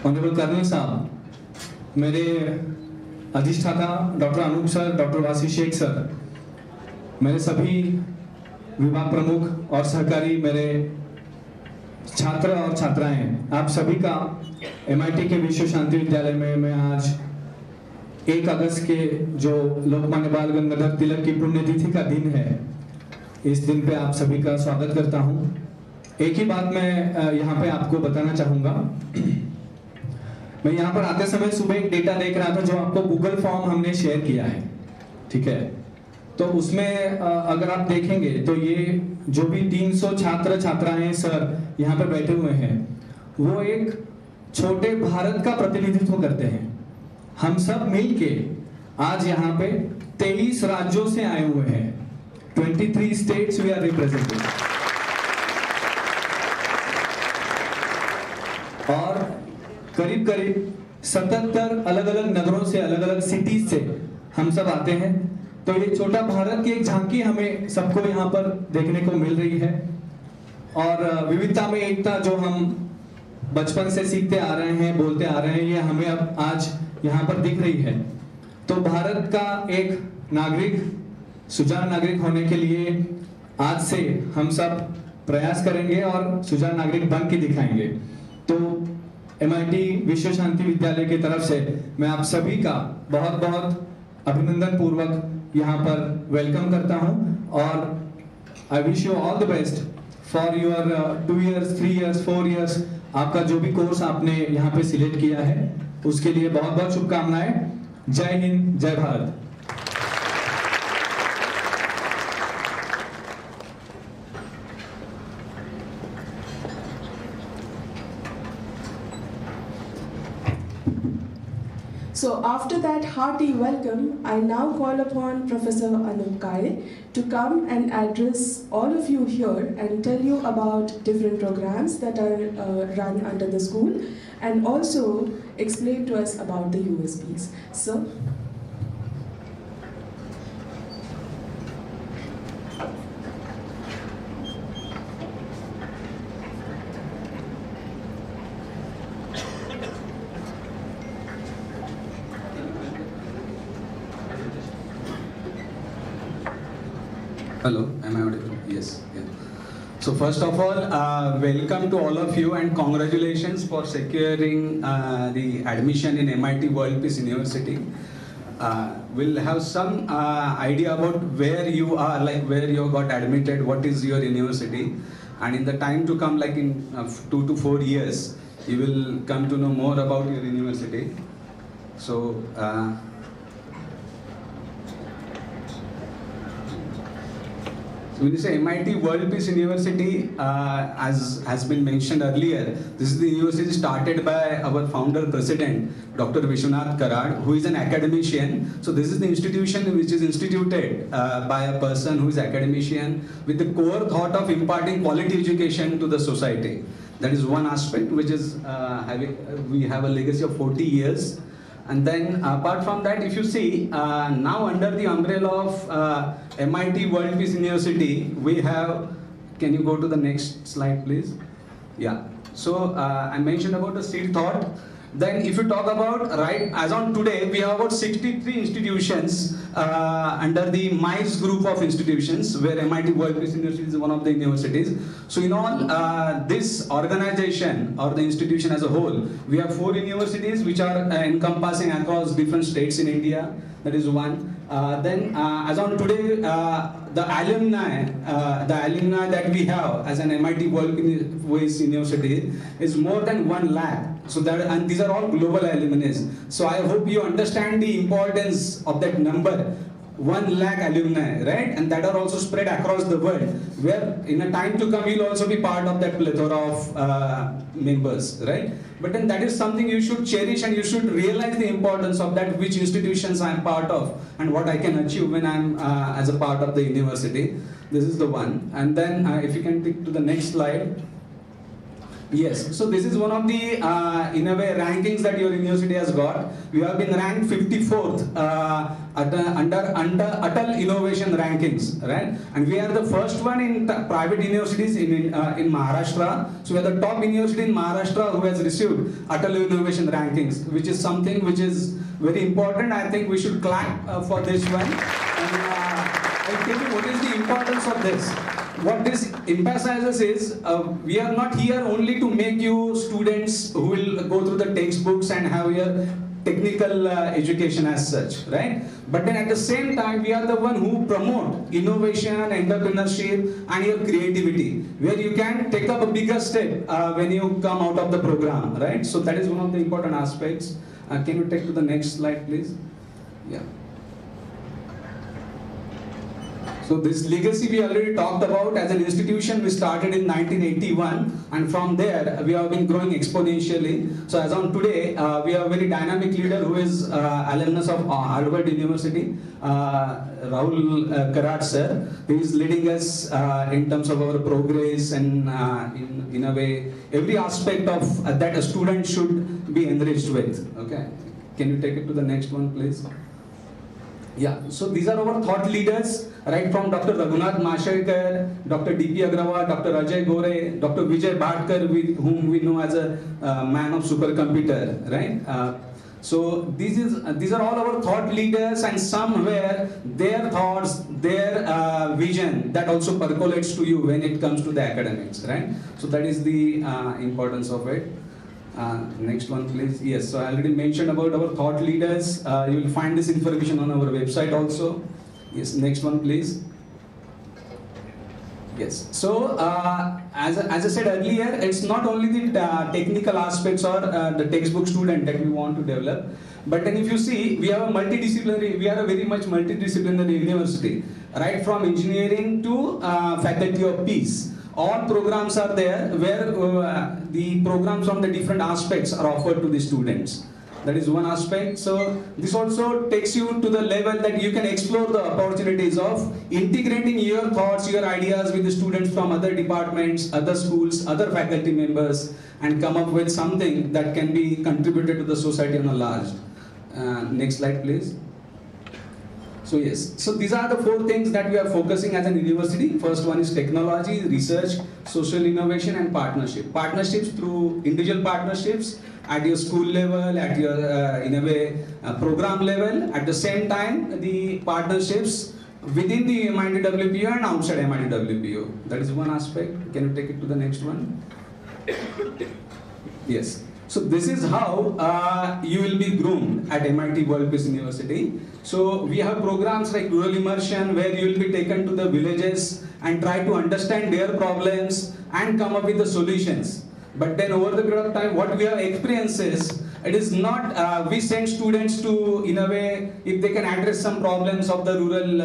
ऑनरेबल कर्नल साहब, मेरे अधिष्ठाता डॉक्टर अनूप सर, डॉक्टर वासी शेख सर, मेरे सभी विभाग प्रमुख और सहकारी, मेरे छात्र और छात्राएं, आप सभी का MIT के विश्व शांति विद्यालय में मैं आज 1 अगस्त के जो लोकमान्य बाल गंगाधर तिलक की पुण्यतिथि का दिन है, इस दिन पे आप सभी का स्वागत करता हूं। एक ही बात मैं यहाँ पे आपको बताना चाहूंगा मैं यहाँ पर आते समय सुबह एक डेटा देख रहा था जो आपको गूगल फॉर्म हमने शेयर किया है, ठीक है। तो उसमें अगर आप देखेंगे तो ये जो भी 300 छात्र छात्राएं सर यहाँ पर बैठे हुए हैं, वो एक छोटे भारत का प्रतिनिधित्व करते हैं। हम सब मिलके आज यहाँ पे 23 राज्यों से आए हुए हैं। 23 स्टेट्स वी आर रिप्रेजेंटिंग। और करीब करीब 77 अलग अलग नगरों से, अलग अलग सिटीज से हम सब आते हैं। तो ये छोटा भारत की एक झांकी हमें सबको यहाँ पर देखने को मिल रही है। और विविधता में एकता जो हम बचपन से सीखते आ रहे हैं, बोलते आ रहे हैं, ये हमें अब आज यहाँ पर दिख रही है। तो भारत का एक नागरिक, सुजान नागरिक होने के लिए आज से हम सब प्रयास करेंगे और सुजान नागरिक बन के दिखाएंगे। तो MIT विश्व शांति विद्यालय की तरफ से मैं आप सभी का बहुत बहुत अभिनंदन पूर्वक यहाँ पर वेलकम करता हूँ और I wish you all the best for your 2 years, 3 years, 4 years, आपका जो भी कोर्स आपने यहाँ पे सिलेक्ट किया है उसके लिए बहुत बहुत शुभकामनाएं। जय हिंद, जय Bharat. So after that hearty welcome, I now call upon Professor Anup Kale to come and address all of you here and tell you about different programs that are run under the school and also explain to us about the USPs. Sir. Hello, am I audible? Yes. Yeah. So first of all, welcome to all of you and congratulations for securing the admission in MIT World Peace University. We'll have some idea about where you are, like where you got admitted, what is your university, and in the time to come, like in 2 to 4 years, you will come to know more about your university. So. When you say MIT World Peace University, as has been mentioned earlier, this is the university started by our founder president, Dr. Vishwashanti, who is an academician. So this is the institution which is instituted by a person who is academician with the core thought of imparting quality education to the society. That is one aspect which is we have a legacy of 40 years. And then apart from that, if you see, now under the umbrella of MIT World Peace University, we have, can you go to the next slide please? Yeah, so I mentioned about the seed thought. Then if you talk about, right, as on today, we have about 63 institutions under the MICE group of institutions, where MIT World Peace University is one of the universities. So in all, this organization or the institution as a whole, we have 4 universities which are encompassing across different states in India. That is one. Then as on today, the alumni that we have as an MIT World Peace University is more than 1 lakh. So that, and these are all global alumni. So I hope you understand the importance of that number, 1 lakh alumni, right? And that are also spread across the world, where in a time to come you'll also be part of that plethora of members, right? But then that is something you should cherish and you should realize the importance of that, which institutions I'm part of and what I can achieve when I'm as a part of the university. This is the one. And then if you can click to the next slide. Yes, so this is one of the, in a way, rankings that your university has got. We have been ranked 54th under Atal Innovation Rankings, right? And we are the first one in private universities in Maharashtra. So we are the top university in Maharashtra who has received Atal Innovation Rankings, which is something which is very important. I think we should clap for this one. And I'll tell you what is the importance of this. What this emphasizes is, we are not here only to make you students who will go through the textbooks and have your technical education as such, right? But then at the same time, we are the one who promote innovation, entrepreneurship, and your creativity, where you can take up a bigger step when you come out of the program, right? So that is one of the important aspects. Can you take to the next slide, please? Yeah. So this legacy we already talked about. As an institution, we started in 1981, and from there we have been growing exponentially. So as on today, we have a very dynamic leader who is alumnus of Harvard University, Rahul Karad sir. He is leading us in terms of our progress and in a way every aspect of that a student should be enriched with. Okay, can you take it to the next one, please? Yeah, so these are our thought leaders, right from Dr. Raghunath Mashaykar, Dr. D.P. Agrawal, Dr. Ajay Gore, Dr. Vijay Bhatkar, whom we know as a man of supercomputer, right? So these are all our thought leaders, and somewhere their thoughts, their vision, that also percolates to you when it comes to the academics, right? So that is the importance of it. Next one, please. Yes, so I already mentioned about our thought leaders. You will find this information on our website also. Yes, next one, please. Yes, so as I said earlier, it's not only the technical aspects or the textbook student that we want to develop, but then if you see, we are a very much multidisciplinary university, right from engineering to faculty of peace. All programs are there where the programs from the different aspects are offered to the students. That is one aspect. So this also takes you to the level that you can explore the opportunities of integrating your thoughts, your ideas with the students from other departments, other schools, other faculty members, and come up with something that can be contributed to the society on a large. Next slide, please. So yes, so these are the 4 things that we are focusing as an university. First one is technology, research, social innovation, and partnership. Partnerships through individual partnerships at your school level, at your in a way program level. At the same time, the partnerships within the MIT WPU and outside MIT WPU. That is one aspect. Can you take it to the next one? Yes. So this is how you will be groomed at MIT World Peace University. So we have programs like rural immersion, where you will be taken to the villages and try to understand their problems and come up with the solutions. But then over the period of time, what we have experienced is, it is not, we send students to, in a way, if they can address some problems of the rural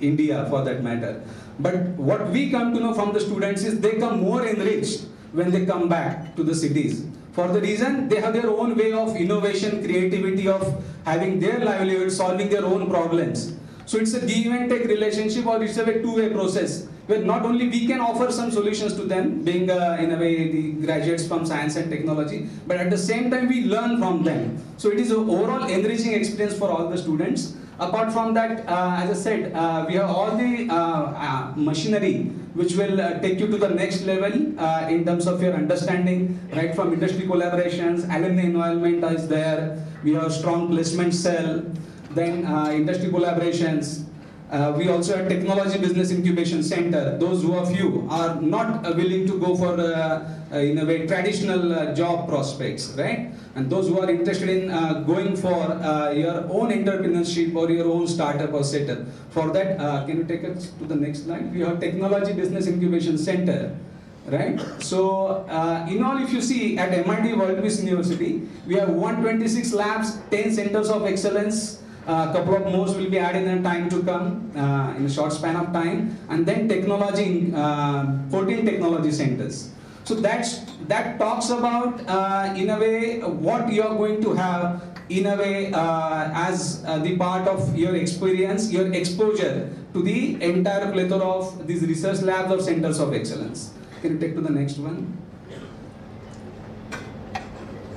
India for that matter. But what we come to know from the students is they come more enriched when they come back to the cities. For the reason, they have their own way of innovation, creativity, of having their livelihood, solving their own problems. So it's a give and take relationship, or it's a two-way process, where not only we can offer some solutions to them, being in a way the graduates from science and technology, but at the same time we learn from them. So it is an overall enriching experience for all the students. Apart from that, as I said, we have all the machinery which will take you to the next level in terms of your understanding, right from industry collaborations, alumni involvement is there, we have strong placement cell, then industry collaborations. We also have technology business incubation center. Those of you are not willing to go for in a way traditional job prospects, right? And those who are interested in going for your own entrepreneurship or your own startup or setup. For that, can you take us to the next slide? We have technology business incubation center. Right? So, in all, if you see at MIT World Peace University, we have 126 labs, 10 centers of excellence. A couple of more will be added in time to come in a short span of time, and then technology, 14 technology centers. So that talks about in a way what you are going to have in a way as the part of your experience, your exposure to the entire plethora of these research labs or centers of excellence. Can you take to the next one?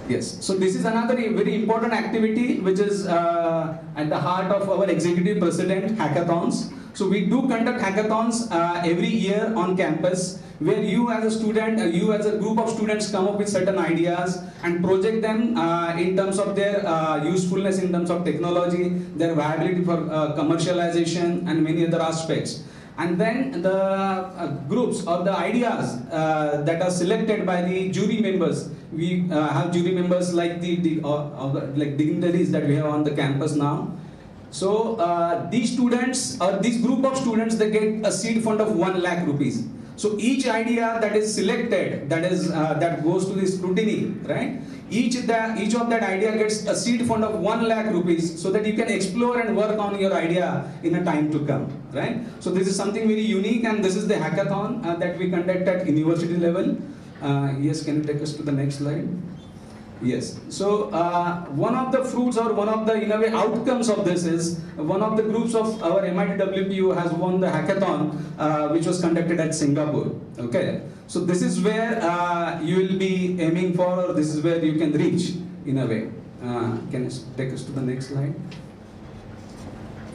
Yes, so this is another very important activity which is at the heart of our executive president, hackathons. So we do conduct hackathons every year on campus, where you as a student, you as a group of students come up with certain ideas and project them in terms of their usefulness in terms of technology, their viability for commercialization and many other aspects. And then the groups or the ideas that are selected by the jury members. We have jury members like like dignitaries that we have on the campus now. So these students or this group of students, they get a seed fund of 1 lakh rupees. So each idea that is selected, that goes to the scrutiny, right? Each of that idea gets a seed fund of 1 lakh rupees, so that you can explore and work on your idea in a time to come, right? So this is something very unique, and this is the hackathon that we conduct at university level. Yes, can you take us to the next slide? Yes. So one of the fruits or one of the in a way outcomes of this is one of the groups of our MIT WPU has won the hackathon which was conducted at Singapore. Okay. So this is where you will be aiming for, or this is where you can reach in a way. Can you take us to the next slide?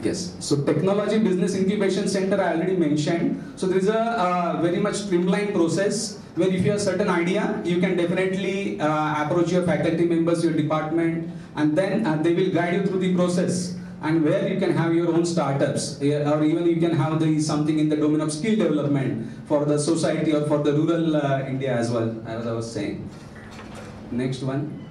Yes. So Technology Business Incubation Center I already mentioned. So there is a very much streamlined process where if you have a certain idea, you can definitely approach your faculty members, your department, and then they will guide you through the process, and where you can have your own startups, or even you can have something in the domain of skill development for the society or for the rural India as well, as I was saying. Next one.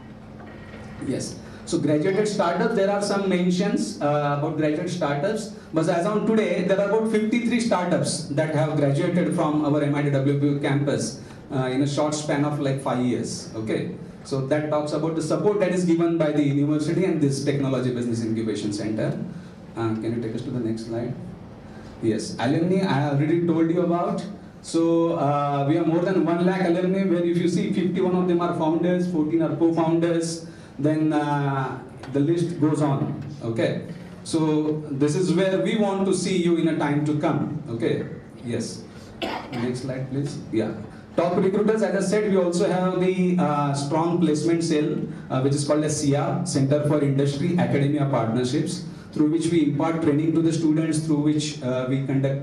Yes. So graduated startups, there are some mentions about graduate startups, but as on today, there are about 53 startups that have graduated from our MIT WPU campus in a short span of like 5 years. Okay, so that talks about the support that is given by the university and this Technology Business Incubation Center. Can you take us to the next slide? Yes, alumni I already told you about. So we have more than 1 lakh alumni, where if you see 51 of them are founders, 14 are co-founders, then the list goes on. Okay, so this is where we want to see you in a time to come. Okay, yes. Next slide, please. Yeah. Top recruiters, as I said, we also have the strong placement cell, which is called as CIA, Center for Industry Academia Partnerships, through which we impart training to the students, through which we conduct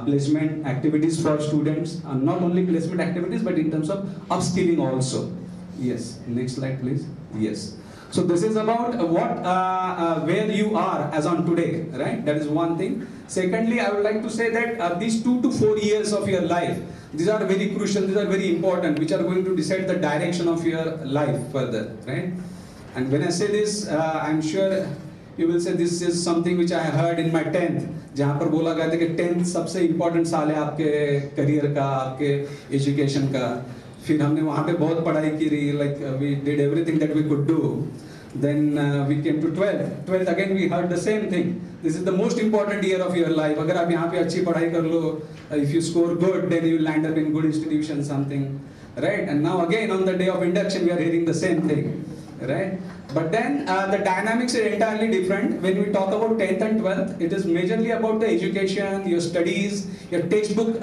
placement activities for students, not only placement activities, but in terms of upskilling also. Yes, next slide, please. Yes. So this is about where you are as on today, right? That is one thing. Secondly, I would like to say that these 2 to 4 years of your life, these are very crucial, these are very important, which are going to decide the direction of your life further, right? And when I say this, I'm sure you will say this is something which I heard in my 10th, जहाँ पर बोला गया था कि 10th सबसे important साल है आपके career का, आपके education का. फिर हमने वहाँ पे बहुत पढ़ाई की रही, like we did everything that we could do. Then we came to 12th. 12th again we heard the same thing. This is the most important year of your life. अगर आप यहाँ पे अच्छी पढ़ाई कर लो, if you score good, then you land up in good institution, something, right? And now again on the day of induction we are hearing the same thing, right? But then the dynamics are entirely different. When we talk about 10th and 12th, it is majorly about the education, your studies, your textbook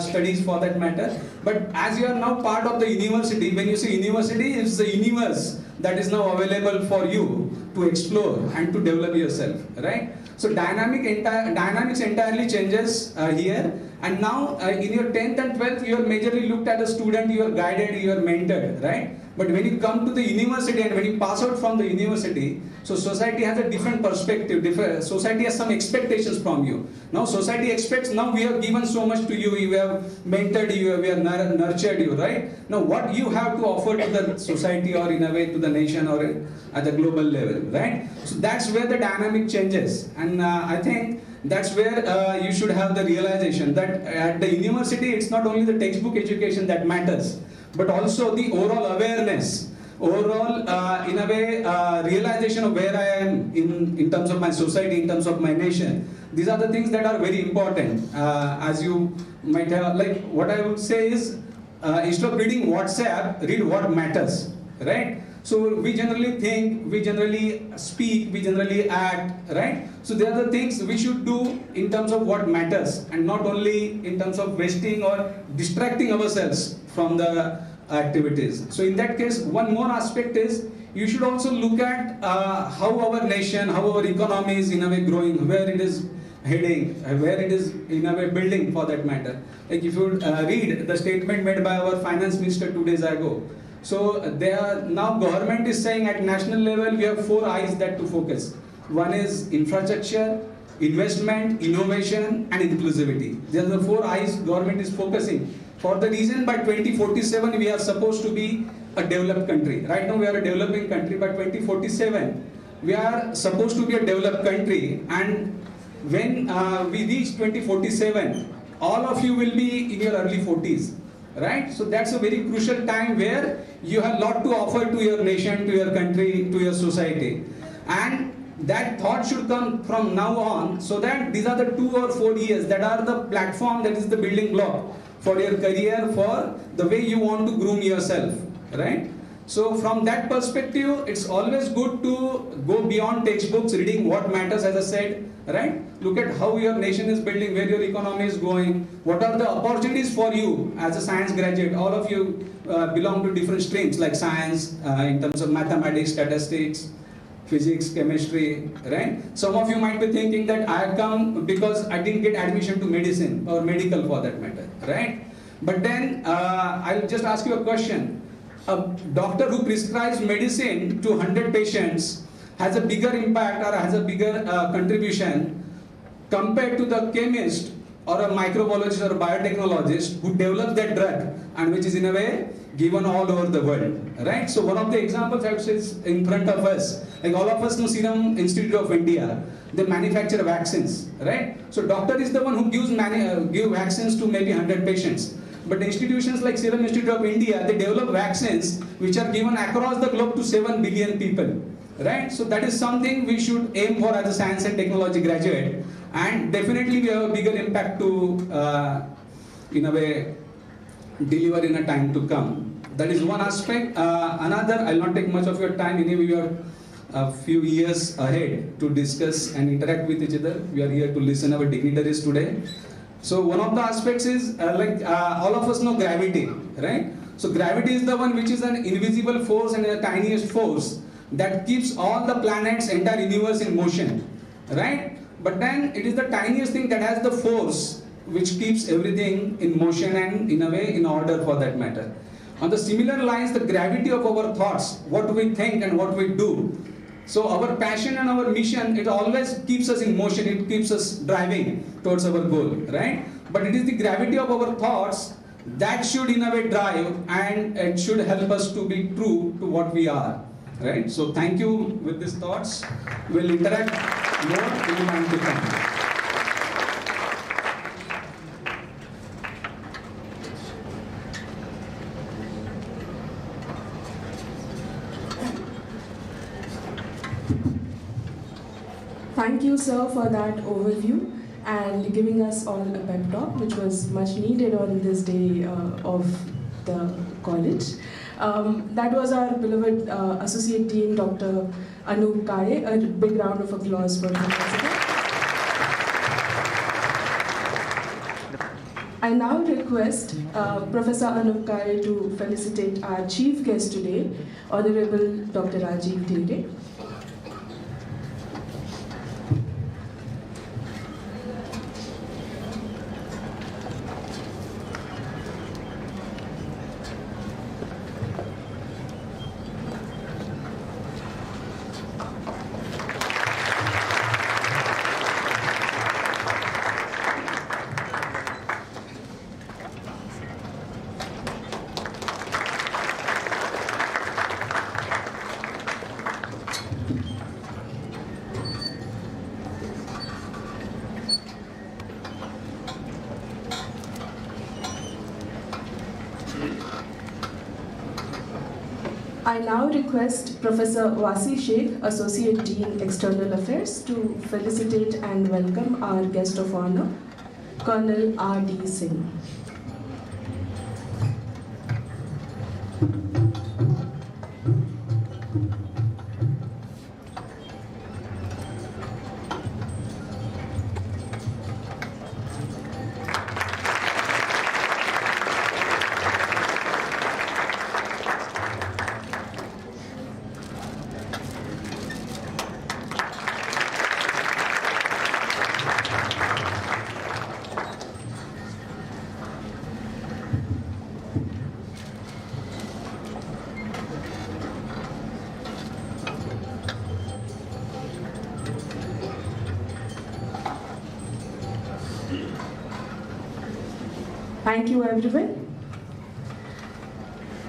studies for that matter. But as you are now part of the university, when you say university, it's the universe that is now available for you to explore and to develop yourself, right? So dynamics entirely changes here. And now in your 10th and 12th, you are majorly looked at a student, you are guided, you are mentored, right? But when you come to the university and when you pass out from the university, so society has a different perspective. Society has some expectations from you. Now society expects, now we have given so much to you, we have mentored you, we have nurtured you, right? Now what you have to offer to the society, or in a way to the nation, or at the global level, right? So that's where the dynamic changes. And I think that's where you should have the realization that at the university, it's not only the textbook education that matters, but also the overall awareness, overall, in a way, realization of where I am in terms of my society, in terms of my nation. These are the things that are very important. As you might have, like, what I would say is, instead of reading WhatsApp, read what matters, right? So we generally think, we generally speak, we generally act, right? So they are the things we should do in terms of what matters, and not only in terms of wasting or distracting ourselves from the activities. So in that case, one more aspect is, you should also look at how our nation, how our economy is in a way growing, where it is heading, where it is in a way building for that matter. Like if you read the statement made by our finance minister 2 days ago, so now government is saying at national level we have 4 I's that to focus. One is infrastructure, investment, innovation, and inclusivity. These are the 4 I's government is focusing. For the reason by 2047 we are supposed to be a developed country. Right now we are a developing country. By 2047 we are supposed to be a developed country, and when we reach 2047, all of you will be in your early 40s. Right? So that's a very crucial time where you have a lot to offer to your nation, to your country, to your society. And that thought should come from now on, so that these are the 2 or 4 years that are the platform, that is the building block for your career, for the way you want to groom yourself. Right? So from that perspective, it's always good to go beyond textbooks, reading what matters, as I said, right? Look at how your nation is building, where your economy is going, what are the opportunities for you as a science graduate. All of you belong to different streams like science, in terms of mathematics, statistics, physics, chemistry, right? Some of you might be thinking that I have come because I didn't get admission to medicine or medical for that matter, right? But then I'll just ask you a question. A doctor who prescribes medicine to 100 patients has a bigger impact or has a bigger contribution compared to the chemist or a microbiologist or a biotechnologist who develops that drug and which is in a way given all over the world, right? So one of the examples I would say is in front of us, like all of us know Serum Institute of India, they manufacture vaccines, right? So doctor is the one who gives vaccines to maybe 100 patients. But institutions like Serum Institute of India, they develop vaccines which are given across the globe to 7 billion people, right? So that is something we should aim for as a science and technology graduate, and definitely we have a bigger impact to, in a way, deliver in a time to come. That is one aspect. Another, I'll not take much of your time, anyway we are a few years ahead to discuss and interact with each other. We are here to listen our dignitaries today. So one of the aspects is all of us know gravity, right? So gravity is the one which is an invisible force and the tiniest force that keeps all the planets, entire universe in motion, right? But then it is the tiniest thing that has the force which keeps everything in motion and in a way in order for that matter. On the similar lines, the gravity of our thoughts, what we think and what we do. So our passion and our mission, it always keeps us in motion, it keeps us driving towards our goal, right? But it is the gravity of our thoughts that should in a way drive, and it should help us to be true to what we are, right? So thank you with these thoughts. We'll interact more in the time to come. Thank you, sir, for that overview and giving us all a pep talk, which was much needed on this day of the college. That was our beloved Associate Dean, Dr. Anup Kare. A big round of applause for him. I now request Professor Anup Kare to felicitate our chief guest today, Honorable Dr. Rajiv Dede. I now request Professor Wasi Sheikh, Associate Dean, External Affairs, to felicitate and welcome our guest of honor, Colonel R.D. Singh. Thank you, everyone.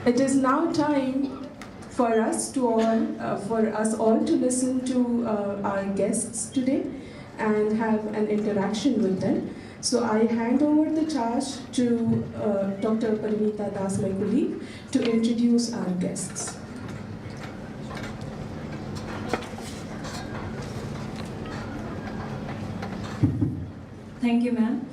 It is now time for us all to listen to our guests today and have an interaction with them. So I hand over the charge to Dr. Parinita Das, my colleague, to introduce our guests. Thank you, ma'am.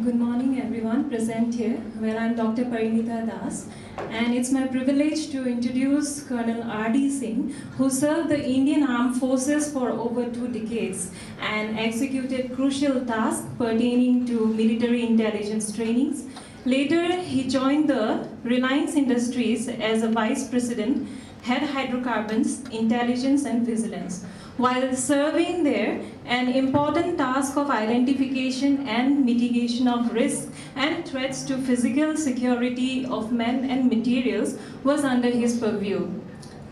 Good morning, everyone present here. Well, I'm Dr. Parinita Das, and it's my privilege to introduce Colonel R.D. Singh, who served the Indian Armed Forces for over 2 decades and executed crucial tasks pertaining to military intelligence trainings. Later, he joined the Reliance Industries as a vice president, head hydrocarbons, intelligence and vigilance. While serving there, an important task of identification and mitigation of risks and threats to physical security of men and materials was under his purview.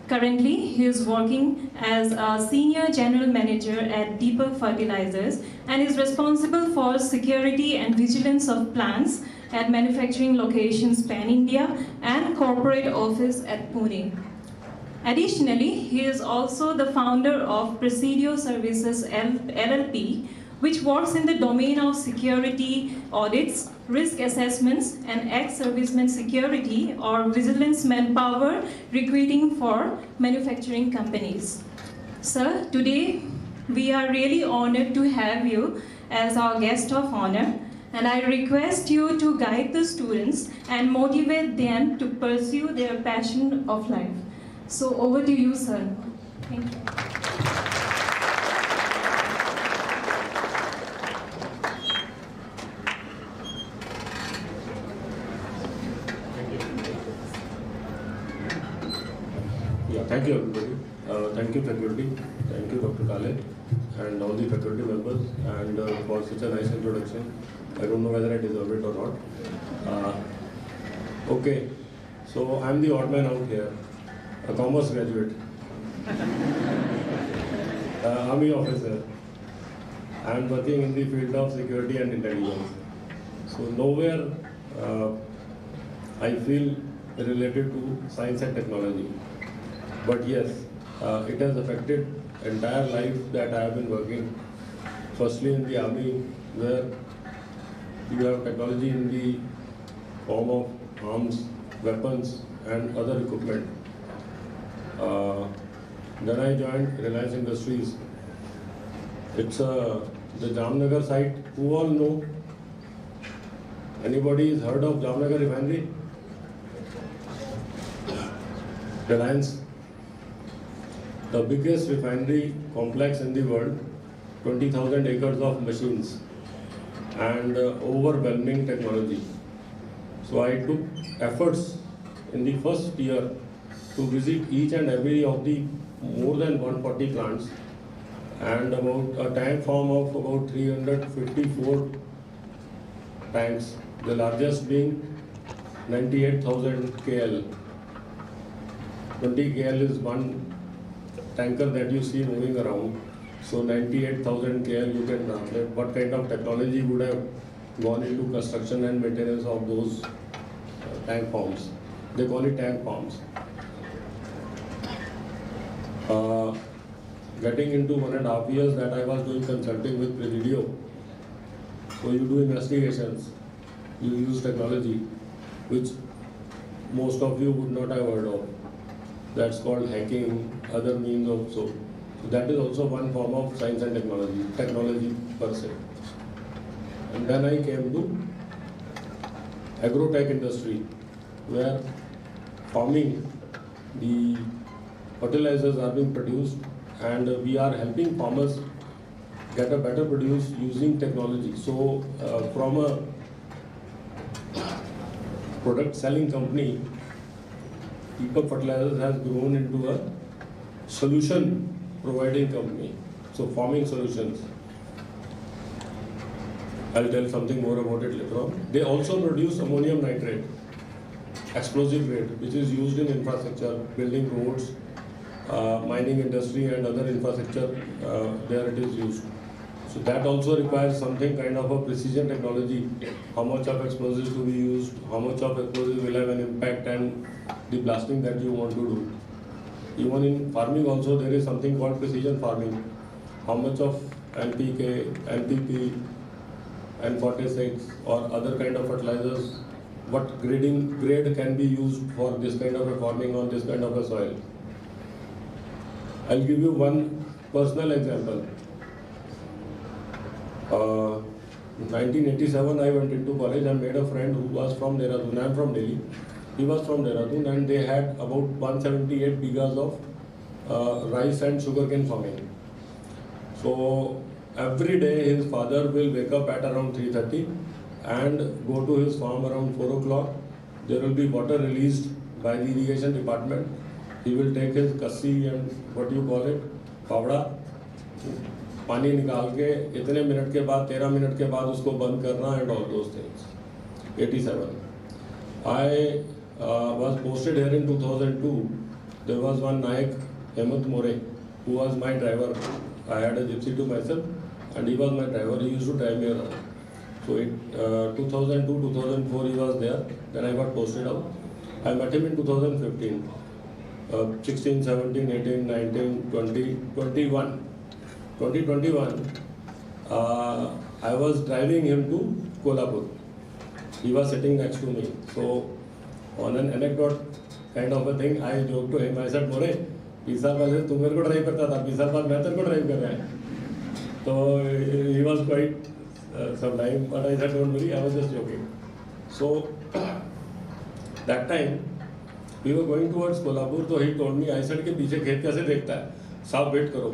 Currently, he is working as a senior general manager at Deepak Fertilizers and is responsible for security and vigilance of plants at manufacturing locations pan-India and corporate office at Pune. Additionally, he is also the founder of Presidio Services LLP, which works in the domain of security audits, risk assessments, and ex-servicemen security or vigilance manpower recruiting for manufacturing companies. Sir, today we are really honored to have you as our guest of honor, and I request you to guide the students and motivate them to pursue their passion of life. So over to you, sir. Thank you. Yeah, thank you everybody. Thank you faculty. Thank you Dr. Kale and all the faculty members and for such a nice introduction. I don't know whether I deserve it or not. Okay, so I'm the odd man out here. A commerce graduate, army officer. I am working in the field of security and intelligence. So nowhere I feel related to science and technology. But yes, it has affected entire life that I have been working. Firstly in the army, where you have technology in the form of arms, weapons and other equipment. Then I joined Reliance Industries. It's the Jamnagar site. Who all know? Anybody has heard of Jamnagar refinery? Reliance, the biggest refinery complex in the world, 20,000 acres of machines and overwhelming technology. So I took efforts in the first year to visit each and every of the more than 140 plants and about a tank farm of about 354 tanks, the largest being 98,000 KL. 20 KL is one tanker that you see moving around. So 98,000 KL, you can translate what kind of technology would have gone into construction and maintenance of those tank farms. They call it tank farms. Getting into 1.5 years that I was doing consulting with Presidio. So you do investigations, you use technology, which most of you would not have heard of. That's called hacking, other means also. So that is also one form of science and technology per se. And then I came to agrotech industry, where farming, the fertilizers are being produced and we are helping farmers get a better produce using technology. So from a product selling company, Deepak Fertilizers has grown into a solution providing company. So farming solutions. I'll tell something more about it later on. They also produce ammonium nitrate, explosive grade, which is used in infrastructure, building roads, mining industry and other infrastructure, there it is used. So that also requires something kind of a precision technology. How much of explosives to be used, how much of explosives will have an impact, and the blasting that you want to do. Even in farming also there is something called precision farming. How much of NPK, NPP, N46 or other kind of fertilizers, what grade can be used for this kind of a farming on this kind of a soil. I'll give you one personal example. 1987 I went into college. I made a friend who was from Dehradun. I am from Delhi. He was from Dehradun, and they had about 178 bighas of rice and sugarcane farming. So every day his father will wake up at around 3:30 and go to his farm around 4 o'clock. There will be water released by the irrigation department. He will take his kassi and what do you call it, pavda, पानी निकाल के इतने minute के बाद 13 minute के बाद उसको बंद करना and all those things. 87. I was posted here in 2002. There was one Nayak, Hemant More, who was my driver. I had a gypsy to myself and he was my driver. He used to drive me around. So 2002, 2004 he was there. Then I got posted out. I met him in 2015. 16, 17, 18, 19, 20, 21. 2021, I was driving him to Kolhapur. He was sitting next to me. So, on an anecdote kind of a thing, I joked to him. I said, "More, 20 साल पहले तू मेरे को drive करता था, 20 साल बाद मैं तेरे को ड्राइव कर रहा है." So he was quite sublime, but I said, "Don't worry, I was just joking." So that time we were going towards Kolhapur. So he told me, I said कि पीछे खेत कैसे देखता है? साहब वेट करो.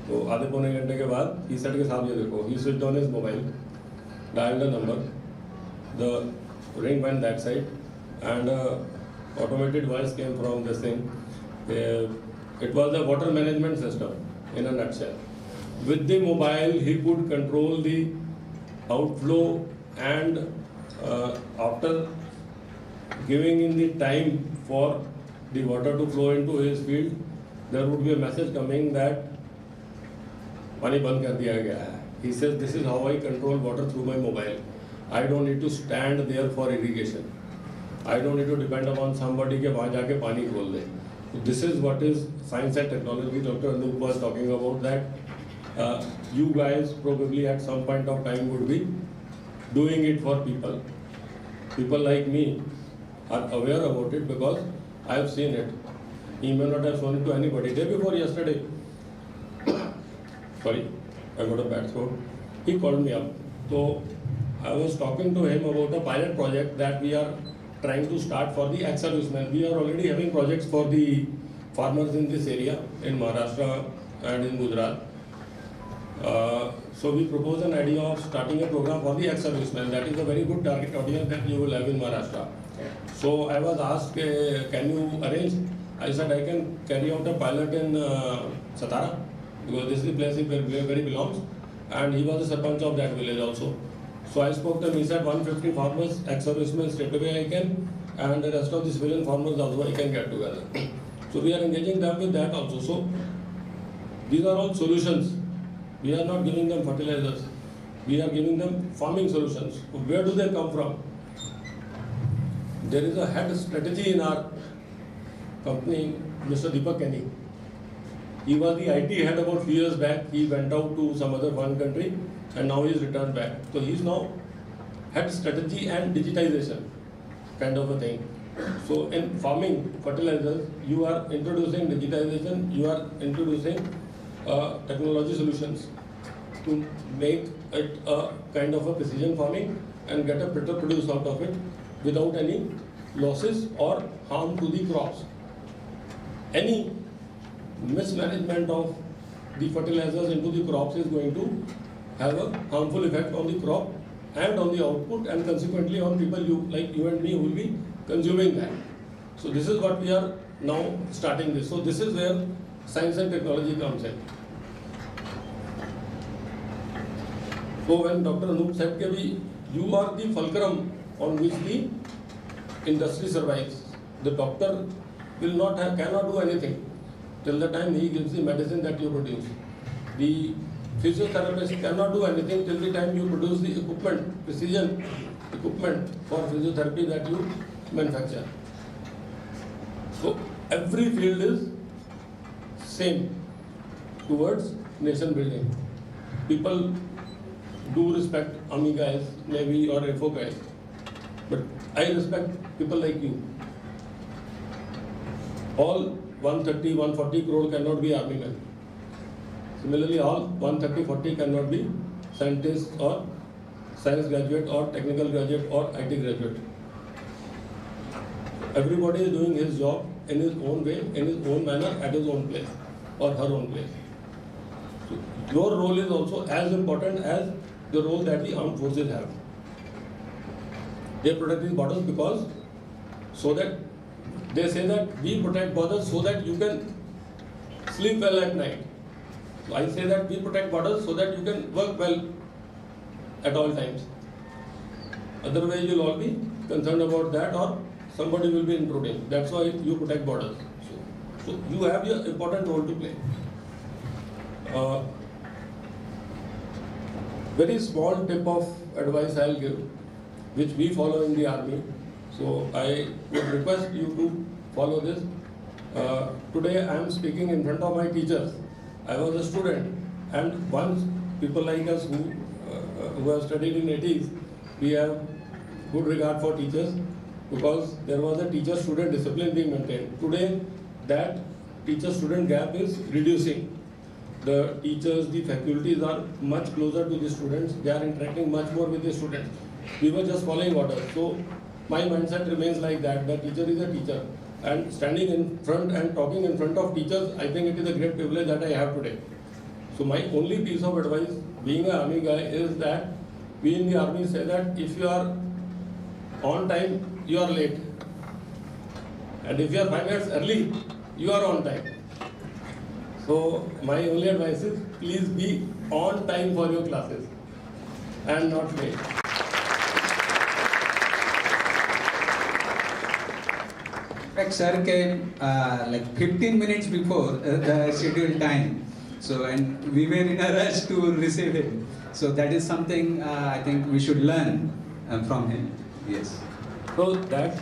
तो आधे पौने घंटे के बाद he said के साहब ये देखो. He switched on his mobile, dialed a number, the ring went that side, and automated voice came from this thing. It was a water management system in a nutshell. With the mobile, he could control the outflow, and after giving in the time for the water to flow into his field, there would be a message coming that पानी बंद कर दिया गया है. He says, this is how I control water through my mobile. I don't need to stand there for irrigation. I don't need to depend upon somebody के वहाँ जाके पानी खोल दे. So this is what is science and technology. Dr. Anup was talking about that. You guys probably at some point of time would be doing it for people. People like me are aware about it because I have seen it. He may not have shown it to anybody. Day before yesterday, sorry, I got a bad throat. He called me up. So I was talking to him about a pilot project that we are trying to start for the ex-servicemen. We are already having projects for the farmers in this area, in Maharashtra and in Gujarat. So we propose an idea of starting a program for the ex-servicemen. That is a very good target audience that you will have in Maharashtra. So I was asked, can you arrange? I said I can carry out a pilot in Satara, because this is the place where he belongs, and he was the sarpanch of that village also. So I spoke to him. He said 150 farmers, ex-servicemen straight away I can, and the rest of the civilian farmers also I can get together. So we are engaging them with that also. So these are all solutions. We are not giving them fertilizers. We are giving them farming solutions. Where do they come from? There is a head strategy in our company, Mr. Deepak Kenny. He was the IT head about a few years back. He went out to some other foreign country and now he is returned back. So he is now head strategy and digitization kind of a thing. So in farming fertilizers, you are introducing digitization, you are introducing technology solutions to make it a kind of a precision farming and get a better produce out of it without any losses or harm to the crops. Any mismanagement of the fertilizers into the crops is going to have a harmful effect on the crop and on the output, and consequently on people like you and me who will be consuming that. So this is what we are now starting this. So this is where science and technology comes in. So when Dr. Anup said that you are the fulcrum on which the industry survives, the doctor cannot do anything till the time he gives the medicine that you produce. The Physiotherapist cannot do anything till the time you produce the equipment, precision equipment for physiotherapy that you manufacture. So every field is same towards nation building. People do respect Army guys, Navy or Air Force guys, but I respect people like you. All 130, 140 crore cannot be army men. Similarly, all 130, 40 cannot be scientists or science graduate or technical graduate or IT graduate. Everybody is doing his job in his own way, in his own manner, at his own place or her own place. So your role is also as important as the role that the armed forces have. They protect these borders because so that they say that we protect borders so that you can sleep well at night. So I say that we protect borders so that you can work well at all times. Otherwise you'll all be concerned about that or somebody will be intruding. That's why you protect borders. So you have your important role to play. Very small tip of advice I'll give, which we follow in the army. So I would request you to follow this. Today I am speaking in front of my teachers. I was a student, and once people like us who have studied in 80s, we have good regard for teachers because there was a teacher-student discipline being maintained. Today, that teacher-student gap is reducing. The teachers, the faculties are much closer to the students. They are interacting much more with the students. We were just following orders. So my mindset remains like that. The teacher is a teacher. And standing in front and talking in front of teachers, I think it is a great privilege that I have today. So my only piece of advice, being an army guy, is that we in the army say that if you are on time, you are late. And if you are 5 minutes early, you are on time. So my only advice is please be on time for your classes and not late. In fact, sir came like 15 minutes before the scheduled time. So, and we were in a rush to receive him. So that is something I think we should learn from him. Yes. So that,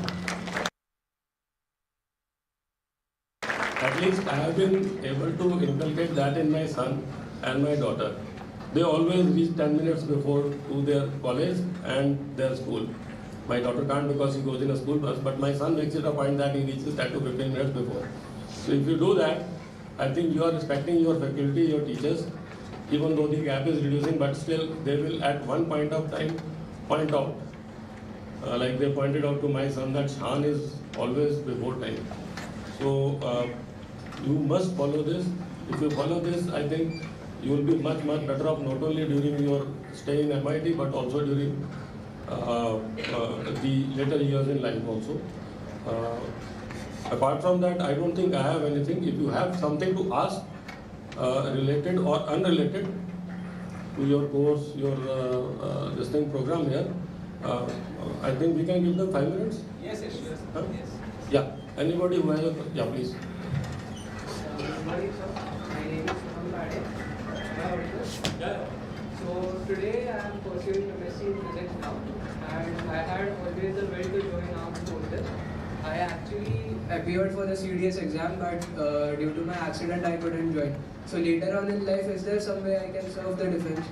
at least I have been able to inculcate that in my son and my daughter. They always reach 10 minutes before to their college and their school. My daughter can't because she goes in a school bus, but my son makes it a point that he reaches 10 to 15 minutes before. So if you do that, I think you are respecting your faculty, your teachers, even though the gap is reducing, but still they will at one point of time point out. Like they pointed out to my son that Shan is always before time. So you must follow this. If you follow this, I think you will be much better off not only during your stay in MIT but also during the later years in life also. Apart from that, I don't think I have anything. If you have something to ask related or unrelated to your course, your this thing program here, I think we can give them 5 minutes. Yes, yes, yes. Huh? Yes. Yeah. Anybody who has a, yeah, please. Good morning, sir. My name is Mohammed. Yeah. So today I am pursuing MSc in physics now, and I had always the will to join armed forces. I actually appeared for the CDS exam, but due to my accident I couldn't join. So later on in life, is there some way I can serve the defense?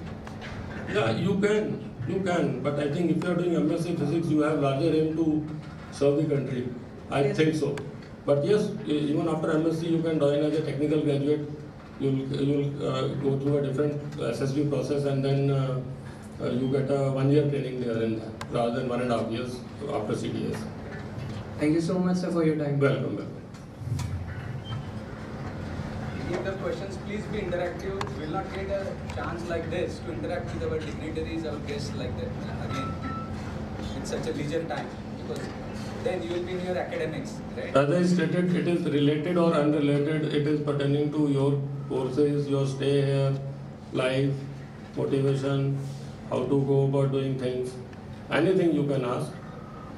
Yeah, you can, but I think if you are doing MSc Physics, you have larger aim to serve the country. I think so. But yes, even after MSc, you can join as a technical graduate. You'll go through a different SSB process, and then you get a 1 year training there in that, rather than 1.5 years after CDS. Thank you so much, sir, for your time. Welcome. If the questions please be interactive. We'll not get a chance like this to interact with our dignitaries, our guests like that. Again, it's such a leisure time because then you will be in your academics, right? As I stated, it is related or unrelated. It is pertaining to your courses, your stay here, life, motivation, how to go about doing things. Anything you can ask.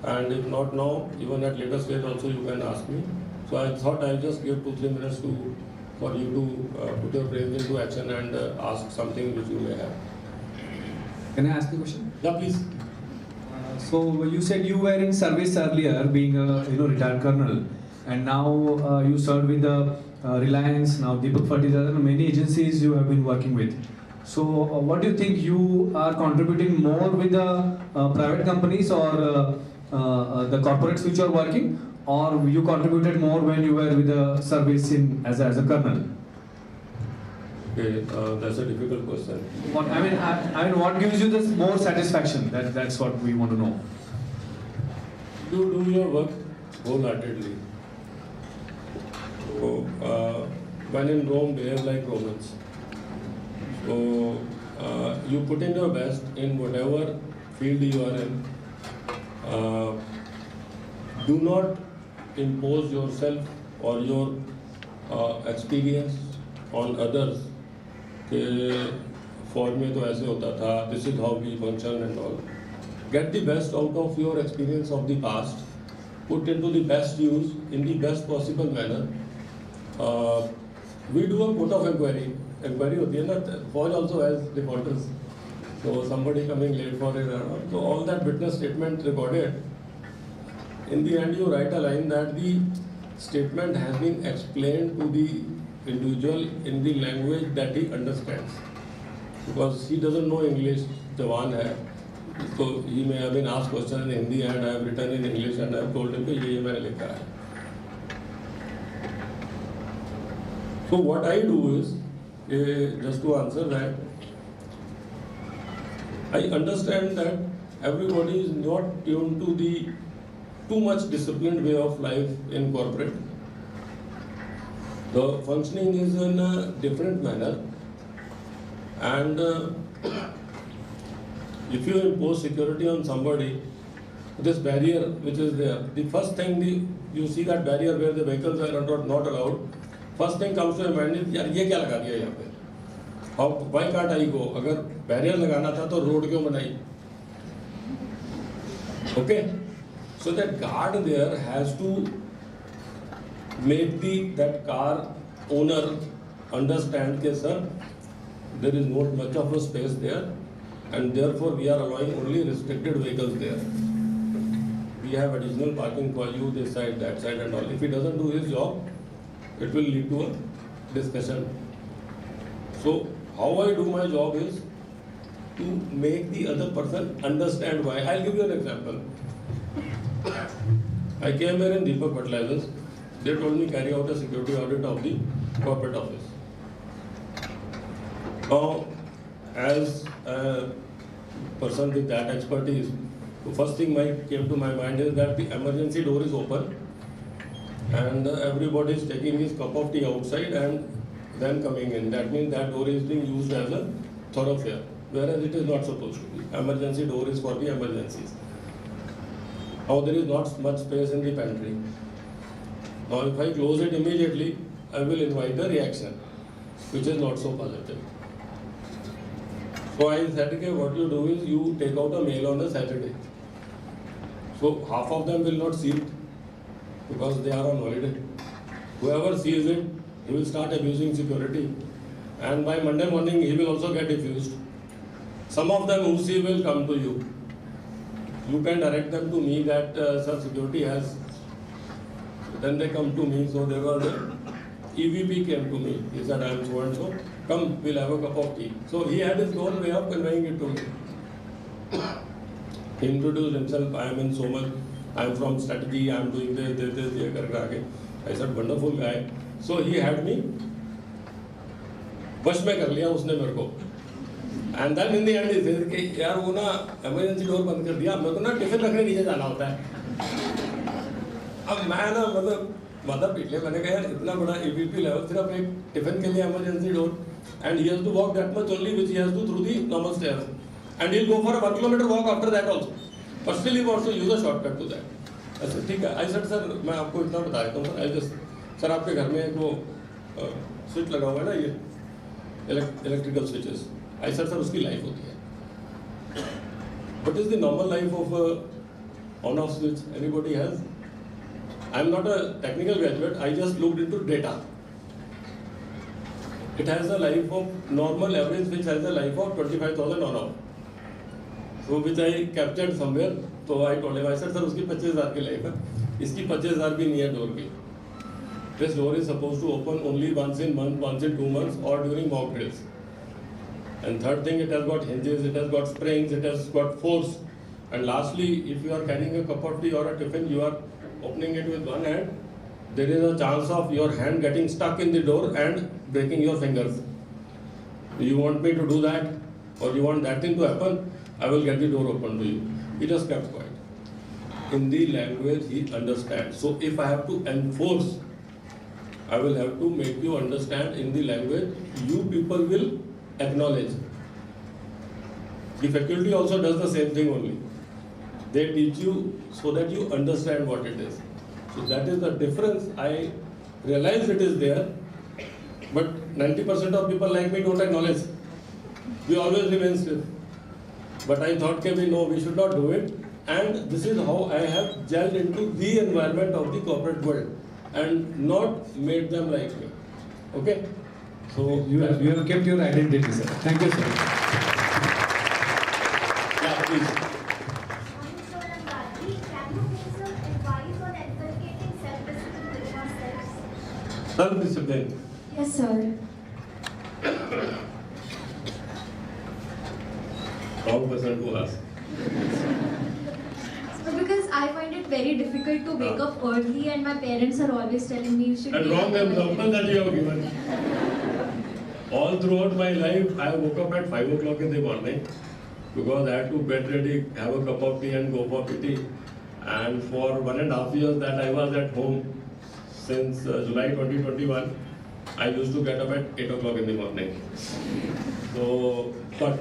And if not now, even at later stage also you can ask me. So I thought I'll just give 2-3 minutes to for you to put your brains into action and ask something which you may have. Can I ask you a question? Yeah, please. So you said you were in service earlier, being a retired colonel, and now you served with the Reliance, now Deepak Fertilizer, and many agencies you have been working with. So what do you think, you are contributing more with the private companies or the corporates which you are working, or you contributed more when you were with the service as a colonel? Okay, that's a difficult question. What, I mean, what gives you this more satisfaction? That's what we want to know. You do your work wholeheartedly. So, when in Rome, behave like Romans. So, you put in your best in whatever field you are in. Do not impose yourself or your experience on others. फौज में तो ऐसे होता था, this is how we function and all. Get the best out of your experience of the past, put into the best use in the best possible manner. We do a court of inquiry. Inquiry होती है ना, फौज also has defaulters. So somebody coming late for it, so all that witness statement recorded. In the end, you write a line that the statement has been explained to the individual in the language that he understands, because he doesn't know English, Jawan hai, so he may have been asked question in Hindi and I have written in English and I have told him that ये मैंने लिखा है. So what I do is, just to answer that, I understand that everybody is not tuned to the too much disciplined way of life in corporate. The functioning is in a different manner, and if you impose security on somebody, this barrier which is there, the first thing you see that barrier where the vehicles are not allowed, first thing comes to your mind is, यार ये क्या लगा दिया यहाँ पे? How, why can't I go? अगर barrier लगाना था तो road क्यों बनाई? Okay, so that guard there has to make that car owner understand that, sir, there is not much of a space there, and therefore we are allowing only restricted vehicles there. We have additional parking for you, this side, that side and all. If he doesn't do his job, it will lead to a discussion. So how I do my job is to make the other person understand why. I'll give you an example. I came here in Deepak Fertilizers. They told me carry out a security audit of the corporate office. Now, as a person with that expertise, the first thing came to my mind is that the emergency door is open and everybody is taking his cup of tea outside and then coming in. That means that door is being used as a thoroughfare, whereas it is not supposed to be. Emergency door is for the emergencies. Now there is not much space in the pantry. Now if I close it immediately, I will invite the reaction, which is not so positive. So I said, okay, what you do is you take out a mail on a Saturday. So half of them will not see it because they are on holiday. Whoever sees it, he will start abusing security. And by Monday morning, he will also get diffused. Some of them who see will come to you. You can direct them to me that, sir, security has. Then they come to me. So there was EVP came to me. He said, I am so and so. Come, we'll have a cup of tea. So he had his own way of conveying it to me. He introduced himself. I am in so much. I am from strategy. I am doing this. I said, wonderful guy. So he had me. वश में कर लिया उसने मेरे को. And then in the end he said कि यार वो ना emergency door बंद कर दिया. मेरे को ना टिफिन रखने नीचे जाना होता है. अब मैं ना मतलब पीट लिया. मैंने कहा यार इतना बड़ा EVP लेवल सिर्फ एक टिफिन के लिए emergency door, and he has to walk that much only, which he has to through the normal stairs, and he'll go for a 1 kilometer walk after that also. But still he wants to use a shortcut to that. I said ठीक है. I said sir मैं आपको इतना बता देता हूँ sir. I just sir आपके घर में एक वो स्विच लगा हुआ है ना ये electrical switches. I said, sir, उसकी life होती है. What is the normal life of on-off switch anybody has? I am not a technical graduate. I just looked into data. it has a life of normal average which has a life of 25,000 on off. So which I captured somewhere. So I told him, I said, sir, उसकी 25,000 की life है, इसकी 25,000 भी नहीं है door की. This door is supposed to open only once in month, once in 2 months, or during mock drills. And third thing, it has got hinges, it has got springs, it has got force. And lastly, if you are carrying a cup of tea or a tiffin, you are opening it with one hand, there is a chance of your hand getting stuck in the door and breaking your fingers. You want me to do that, or you want that thing to happen, I will get the door open to you. He just kept quiet. In the language he understands. So if I have to enforce, I will have to make you understand in the language you people will acknowledge. The faculty also does the same thing only. They teach you so that you understand what it is. So that is the difference. I realize it is there, but 90% of people like me don't acknowledge. We always remain still. But I thought, no, we should not do it. And this is how I have gelled into the environment of the corporate world and not made them like me. Okay? So you have kept your identity, sir. Thank you, sir. Yeah, please. Self-discipline. Yes, sir. Wrong person to ask. Because I find it very difficult to wake up early, and my parents are always telling me you should. And wrong example that you have given. All throughout my life, I woke up at 5 o'clock in the morning because I had to get ready, have a cup of tea and go for PT. And for 1.5 years that I was at home, since July 2021, I used to get up at 8 o'clock in the morning. So, but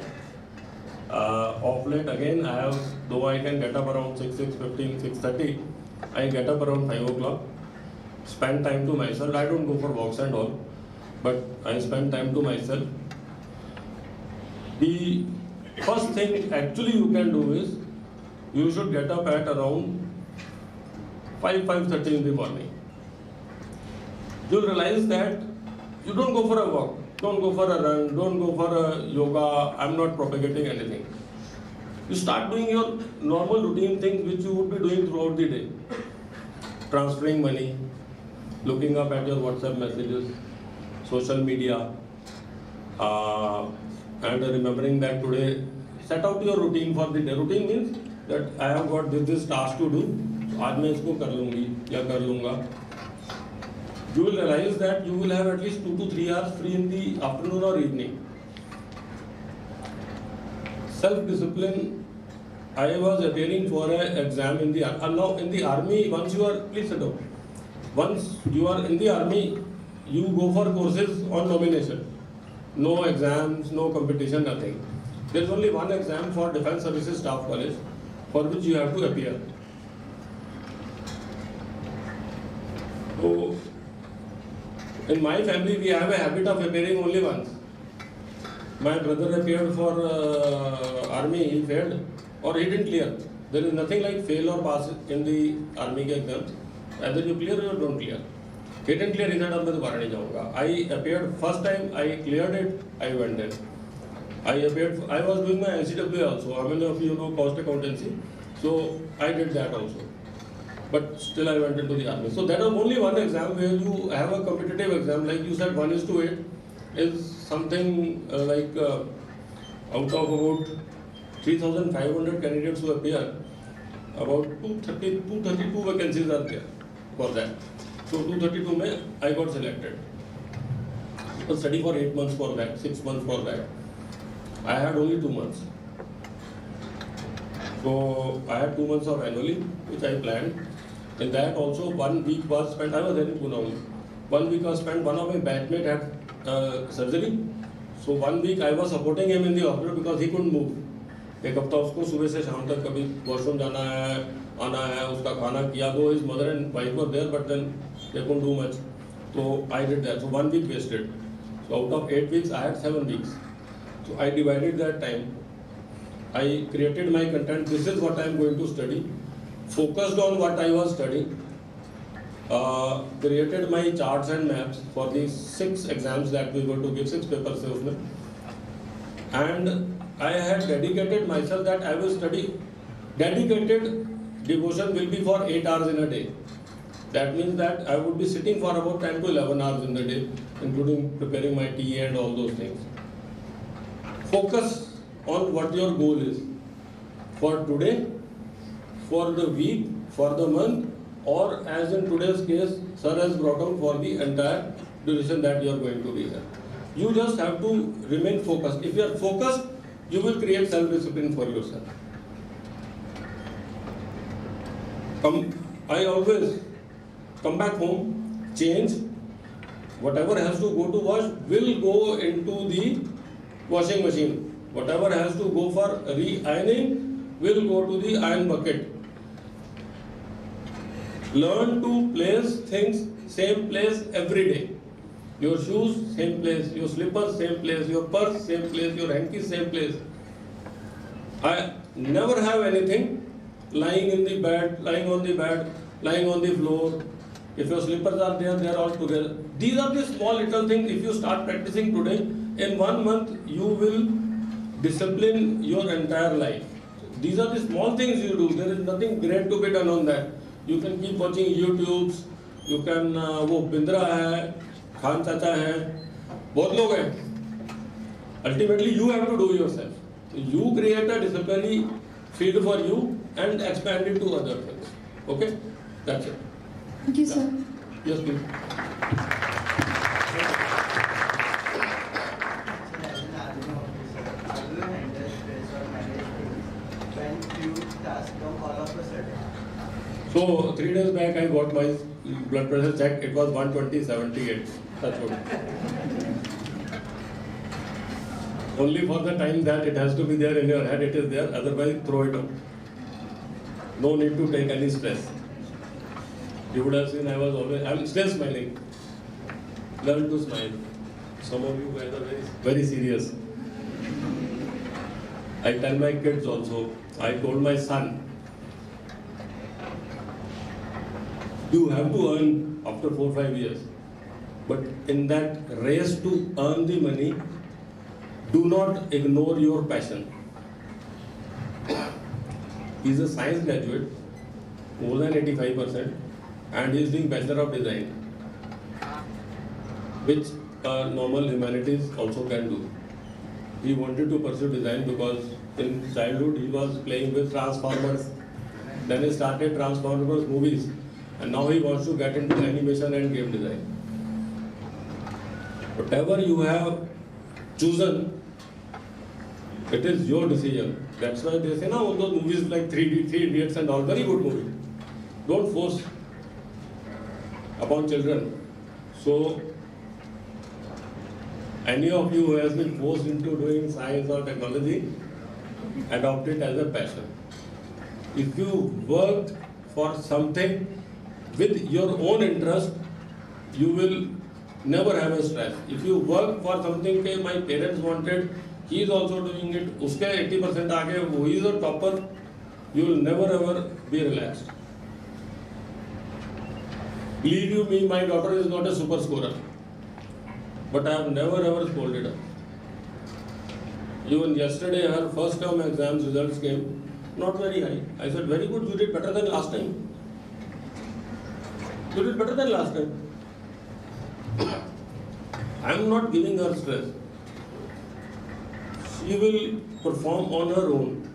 off late again, I have, though I can get up around 6, 6:15, 6:30, I get up around 5 o'clock, spend time to myself. I don't go for walks and all, but I spend time to myself. The first thing actually you can do is, you should get up at around 5:30 in the morning. You'll realize that you don't go for a walk, don't go for a run, don't go for a yoga. I'm not propagating anything. You start doing your normal routine things which you would be doing throughout the day. Transferring money, looking up at your WhatsApp messages, social media, and remembering that today, set out your routine for the day. Routine means that I have got this task to do, so आज मैं इसको कर लूँगी या कर लूँगा. You will realize that you will have at least 2 to 3 hours free in the afternoon or evening. Self-discipline. I was appearing for an exam in the now in the army. Once you are, please sit down. Once you are in the army, you go for courses on nomination. No exams, no competition, nothing. There is only one exam for Defence Services Staff College, for which you have to appear. So, in my family, we have a habit of appearing only once. My brother appeared for army, he failed, or he didn't clear. There is nothing like fail or pass in the army exams. Either you clear or you don't clear. He didn't clear, he said, अब मैं दोबारा नहीं जाऊँगा. I appeared first time, I cleared it, I went in. I appeared, I was doing my NCWA also. How many of you know cost accountancy? So I did that also. But still I went into the army. So that was only one exam where you have a competitive exam. Like you said, 1:8 is something like out of about 3,500 candidates who appear, about 232 vacancies are there for that. So 232 mein I got selected. I studied for 8 months for that, 6 months for that. I had only 2 months. So I had 2 months of annually, which I planned. In that also 1 week was spent, I was there in Pune only. 1 week was spent, one of my batchmates had surgery. So 1 week I was supporting him in the hospital because he couldn't move. एक हफ्ता उसको सुबह से शाम तक कभी washroom जाना है, आना है, उसका खाना किया. Though his mother and wife were there, but then they couldn't do much. So I did that. So 1 week wasted. So out of 8 weeks, I had 7 weeks. So I divided that time. I created my content. This is what I am going to study. Focused on what I was studying. created my charts and maps for the 6 exams that we were to give, 6 papers से उसमें, and I had dedicated myself that I will study. Dedicated devotion will be for 8 hours in a day. That means that I would be sitting for about 10 to 11 hours in the day, including preparing my tea and all those things. Focus on what your goal is for today, for the week, for the month, or as in today's case, sir has brought out for the entire duration that you are going to be here. You just have to remain focused. If you are focused, you will create self-discipline for yourself. I always come back home, change, whatever has to go to wash will go into the washing machine. Whatever has to go for re-ironing will go to the iron bucket. Learn to place things same place every day. Your shoes, same place. Your slippers, same place. Your purse, same place. Your hanky, same place. I never have anything lying in the bed, lying on the bed, lying on the floor. If your slippers are there, they are all together. These are the small little things. If you start practicing today, in 1 month, you will discipline your entire life. These are the small things you do. There is nothing great to be done on that. You can keep watching YouTubes. You can, वो बिंद्रा है, खान चाचा है, बहुत लोग हैं. Ultimately, you have to do yourself. You create a disciplinary field for you and expand it to other things. Okay? That's it. Thank you, sir. Yes, please. So 3 days back I got my blood pressure checked. It was 120/78. That's what. Only for the time that it has to be there in your head, it is there. Otherwise, throw it out. No need to take any stress. You would have seen I'm still smiling. Learn to smile. Some of you guys are very serious. I tell my kids also. I told my son, you have to earn after 4-5 years. But in that race to earn the money, do not ignore your passion. He is a science graduate, more than 85%, and he is doing Bachelor of Design, which normal humanities also can do. He wanted to pursue design because in childhood he was playing with Transformers. Then he started Transformers movies, and now he wants to get into animation and game design. Whatever you have chosen, it is your decision. That's why they say, all those movies like 3 Idiots and all, very good movie. Don't force upon children. So, any of you who has been forced into doing science or technology, adopt it as a passion. If you work for something with your own interest, you will never have a stress. If you work for something that my parents wanted, he is also doing it, uske 80% aage, he is a topper, you will never ever be relaxed. Believe you me, my daughter is not a super scorer, but I have never ever scolded her. Even yesterday, her first term exams results came not very high. I said, very good, you did better than last time. You did better than last time. I am not giving her stress. She will perform on her own.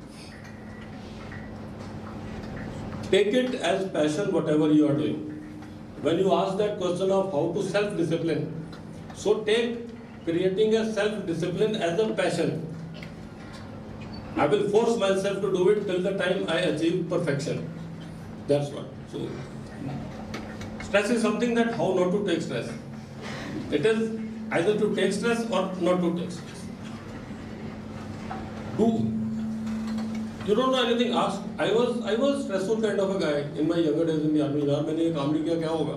Take it as passion, whatever you are doing. When you ask that question of how to self-discipline, so take creating a self-discipline as a passion. I will force myself to do it till the time I achieve perfection. That's what. So, stress is something that how not to take stress. It is either to take stress or not to take stress. You don't know anything, ask. I was stressful kind of a guy in my younger days in the army. यार मैंने ये काम नहीं किया क्या होगा?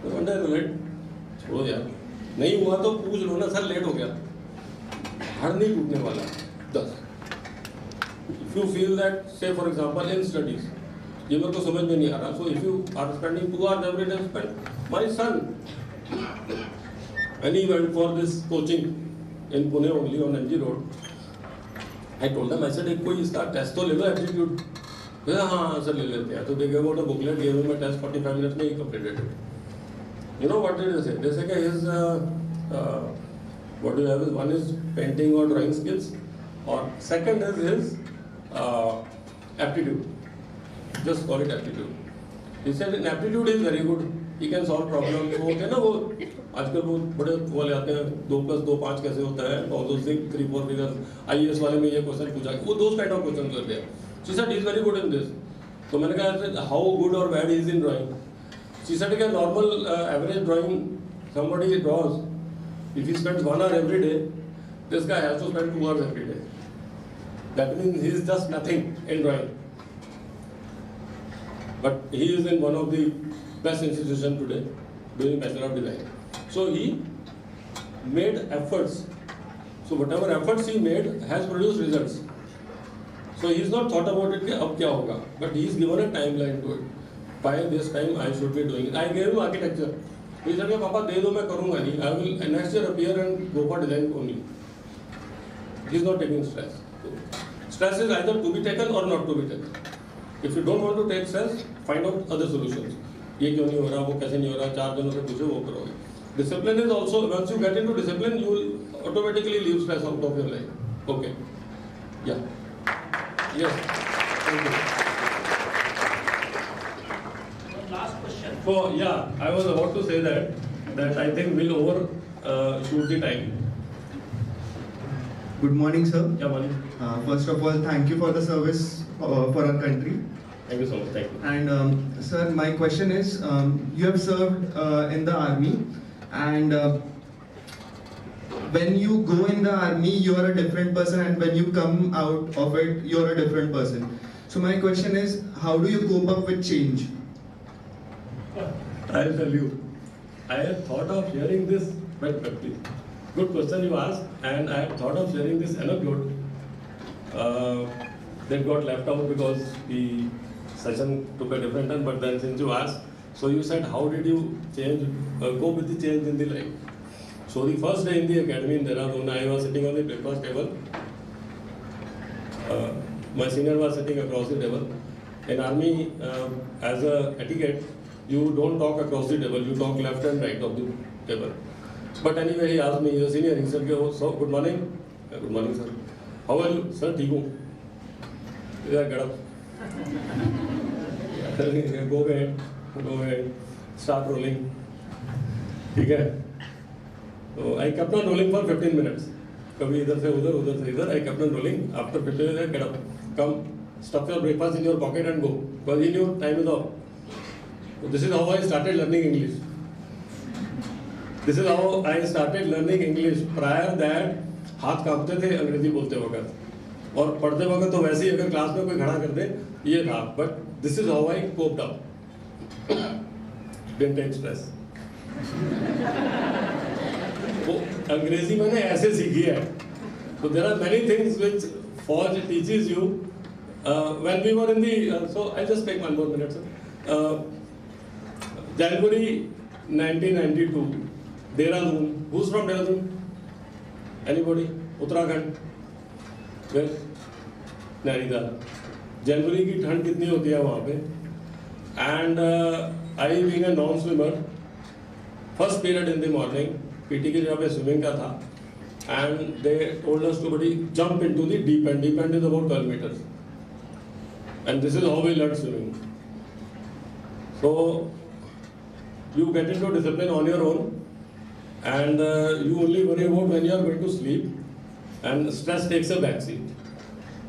तो one day I relate. छोड़ो यार. नहीं हुआ तो पूछ लो ना सर लेट हो गया. हार नहीं टूटने वाला. 10. If you feel that, say for example in studies, ये मेरे को समझ में नहीं आ रहा. So if you are spending 2 hours every day, spend. My son, when he went for this coaching in Pune only on MG Road, I told them, I said, एक कोई इसका टेस्ट तो ले लो एप्टीट्यूड. हाँ सर ले लेते हैं. तो they gave out a booklet, gave him a test, 45 minutes में he completed it. You know what did they say? They say that his what do you have is one is painting or drawing skills, or second is his aptitude. Just call it aptitude. He said in aptitude he is very good. He can solve problems. वो होते हैं ना वो आजकल वो बड़े वो ले आते हैं 2+2=5 कैसे होता है, all those things 3-4 figures. IAS वाले में ये क्वेश्चन पूछा वो those kind of questions होते हैं. She said he is very good in this. तो मैंने कहा how good or bad he is in drawing. She said a normal average drawing somebody draws. If he spends 1 hour every day, this guy has to spend 2 hours every day. That means he is just nothing in drawing. But he is in one of the best institutions today, doing Bachelor of Design. So he made efforts. So whatever efforts he made has produced results. So he is not thought about it कि अब क्या होगा, but he is given a timeline to it. By this time I should be doing it. I gave him architecture. He said, "Papa, दे दो मैं करूँगा नहीं. I will next year appear and go for design only." He is not taking stress. Stress is either to be taken or not to be taken. If you don't want to take stress, find out other solutions. ये क्यों नहीं हो रहा, वो कैसे नहीं हो रहा, 4 जनों से पूछो वो करोगे. Discipline is also, once you get into discipline, you will automatically leave stress out of your life. Okay. Yeah. Yes. Thank you. Last question. So yeah, I was about to say that I think we'll shoot the time. Good morning, sir. Yeah, morning. First of all, thank you for the service for our country. Thank you so much. Thank you. And sir, my question is, you have served in the army, and when you go in the army, you are a different person, and when you come out of it, you are a different person. So my question is, how do you cope up with change? I'll tell you. I have thought of sharing this, but please. Good question you asked, and I have thought of sharing this anecdote. That got left out because the session took a different turn. But then since you asked, so you said, how did you cope with the change in the life? So the first day in the academy in Dehradun, I was sitting on the breakfast table. My senior was sitting across the table. In army, as a etiquette, you don't talk across the table, you talk left and right of the table. But anyway, he asked me, he's a senior, he said, so good morning. Good morning, sir. How are you? Sir, ठीक हूँ. Yeah, get up. Go ahead. Start rolling. ठीक है. So I kept on rolling for 15 minutes. कभी इधर से उधर, उधर से इधर. I kept on rolling. After 15 minutes, get up. Come, stuff your breakfast in your pocket and go. Because he knew time is up. So this is how I started learning English. This is how I started learning English. Prior that, हाथ कांपते थे अंग्रेजी बोलते वक्त और पढ़ते वक्त तो वैसे ही अगर क्लास में कोई खड़ा कर दे ये था. But this is how I coped up. Didn't take stress. वो अंग्रेजी मैंने ऐसे सीखी है. So there are many things which Forge teaches you. When we were in the so I'll just take 1 more minute, sir. January 1992, Dehradun. Who's from Dehradun? Anybody? Uttarakhand? Where? Nainital. जनवरी की ठंड कितनी होती है वहाँ पे? And I being a non-swimmer, first period in the morning, PT की जगह पे swimming का था, and they told us to jump into the deep end. Deep end is about 12 meters, and this is how we learned swimming. So you get into discipline on your own, and you only worry about when you are going to sleep, and stress takes a backseat.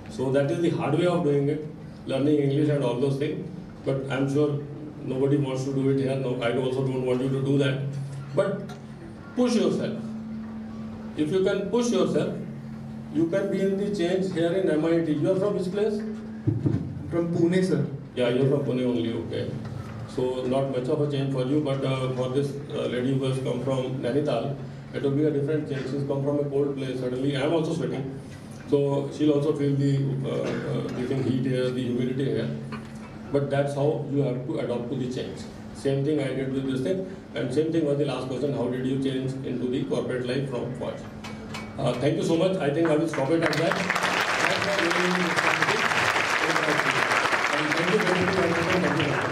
So that is the hard way of doing it, learning English and all those things. But I'm sure nobody wants to do it here. No, I also don't want you to do that. But push yourself. If you can push yourself, you can be in the change here in MIT. You are from which place? From Pune, sir. Yeah, you're from Pune only, okay. So not much of a change for you, but for this lady who has come from Nainital, it will be a different change. She's come from a cold place. Suddenly, I am also sweating. So she'll also feel the thing heat here, the humidity here. but that's how you have to adopt to the change. Same thing I did with this thing, and same thing was the last question, how did you change into the corporate life from Forge? Thank you so much. I think I will stop it at that. And thank you very much.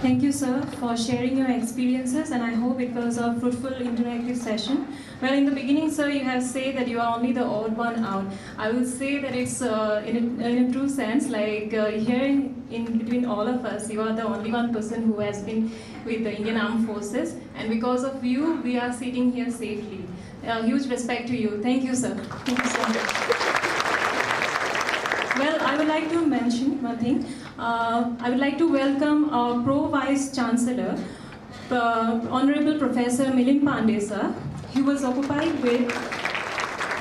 Thank you, sir, for sharing your experiences, and I hope it was a fruitful interactive session. Well, in the beginning, sir, you have said that you are only the odd one out. I will say that it's in a true sense, like here in between all of us, you are the only one person who has been with the Indian Armed Forces, and because of you, we are sitting here safely. Huge respect to you. Thank you, sir. Thank you so much. Well, I would like to mention one thing. I would like to welcome our Pro Vice Chancellor, Honorable Professor Milind Pandey, sir. He was occupied with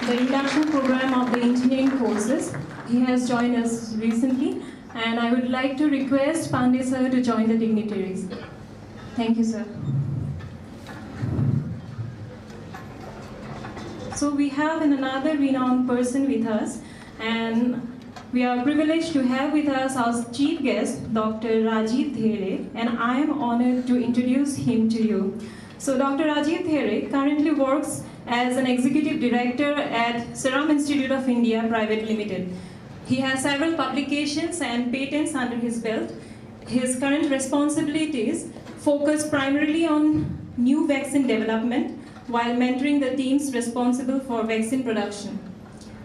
the induction program of the engineering courses. He has joined us recently, and I would like to request Pandey, sir, to join the dignitaries. Thank you, sir. So we have another renowned person with us, and we are privileged to have with us our chief guest, Dr. Rajiv There, and I am honored to introduce him to you. So Dr. Rajiv There currently works as an executive director at Serum Institute of India Private Limited. He has several publications and patents under his belt. His current responsibilities focus primarily on new vaccine development while mentoring the teams responsible for vaccine production.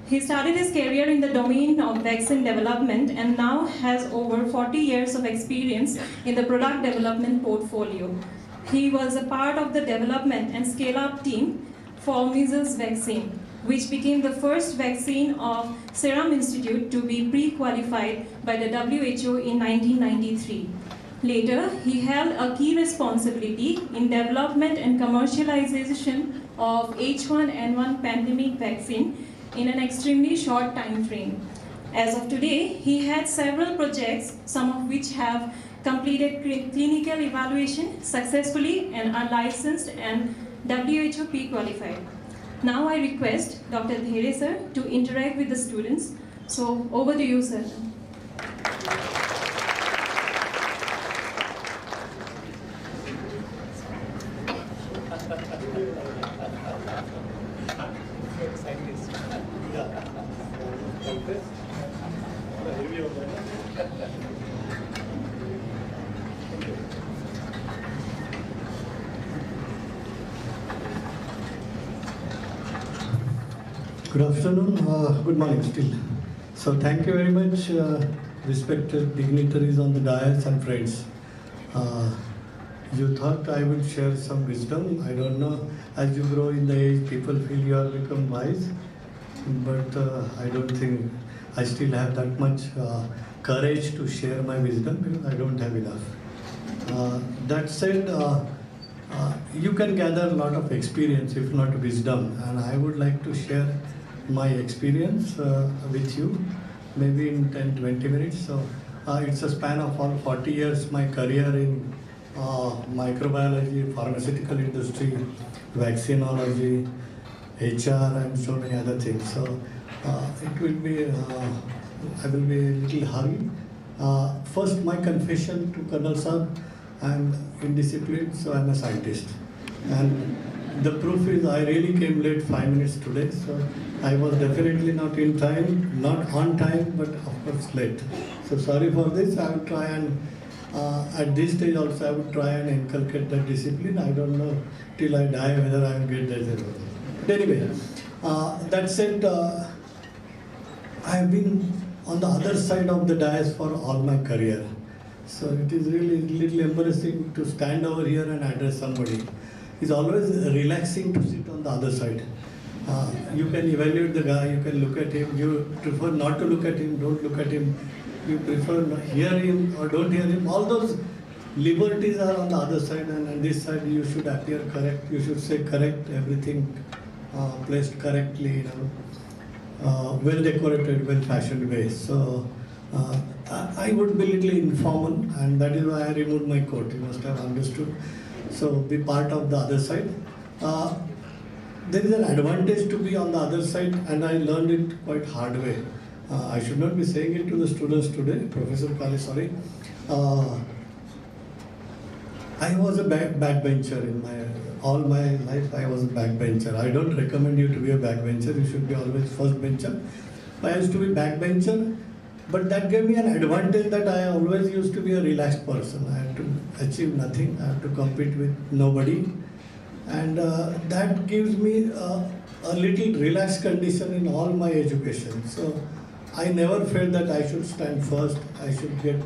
He started his career in the domain of vaccine development and now has over 40 years of experience in the product development portfolio. He was a part of the development and scale-up team for measles vaccine, which became the first vaccine of Serum Institute to be pre-qualified by the WHO in 1993. Later, he held a key responsibility in development and commercialization of H1N1 pandemic vaccine in an extremely short time frame. As of today, he had several projects, some of which have completed clinical evaluation successfully and are licensed and WHO pre-qualified. Now I request Dr. There, sir, to interact with the students. So over to you, sir. Good afternoon, good morning still. So thank you very much, respected dignitaries on the dais and friends. You thought I would share some wisdom. I don't know, as you grow in the age, people feel you have become wise. But I don't think I still have that much courage to share my wisdom because I don't have enough. That said, you can gather a lot of experience, if not wisdom, and I would like to share my experience with you, maybe in 10-20 minutes. So it's a span of all 40 years, my career in microbiology, pharmaceutical industry, vaccinology, HR, and so many other things. So it will be, I will be a little hurried. First, my confession to Colonel Sir, I'm indisciplined, so I'm a scientist. And the proof is I really came late 5 minutes today, so I was definitely not in time, not on time, but of course late. So sorry for this. I will try and, at this stage also, I would try and inculcate that discipline. I don't know till I die whether I will get there. But anyway, that said, I have been on the other side of the dais for all my career. So it is really a little embarrassing to stand over here and address somebody. It's always relaxing to sit on the other side. You can evaluate the guy, you can look at him, you prefer not to look at him, don't look at him, you prefer hear him or don't hear him. All those liberties are on the other side, and on this side you should appear correct, you should say correct, everything placed correctly, well decorated, well fashioned way. So I would be a little informal, and that is why I removed my coat, you must have understood. So be part of the other side. there is an advantage to be on the other side, and I learned it quite hard way. I should not be saying it to the students today, Professor Kali, sorry. I was a backbencher all my life. I was a backbencher. I don't recommend you to be a backbencher. You should be always first bencher. I used to be backbencher, but that gave me an advantage that I always used to be a relaxed person. I had to achieve nothing. I had to compete with nobody, and that gives me a little relaxed condition in all my education. So I never felt that I should stand first. I should get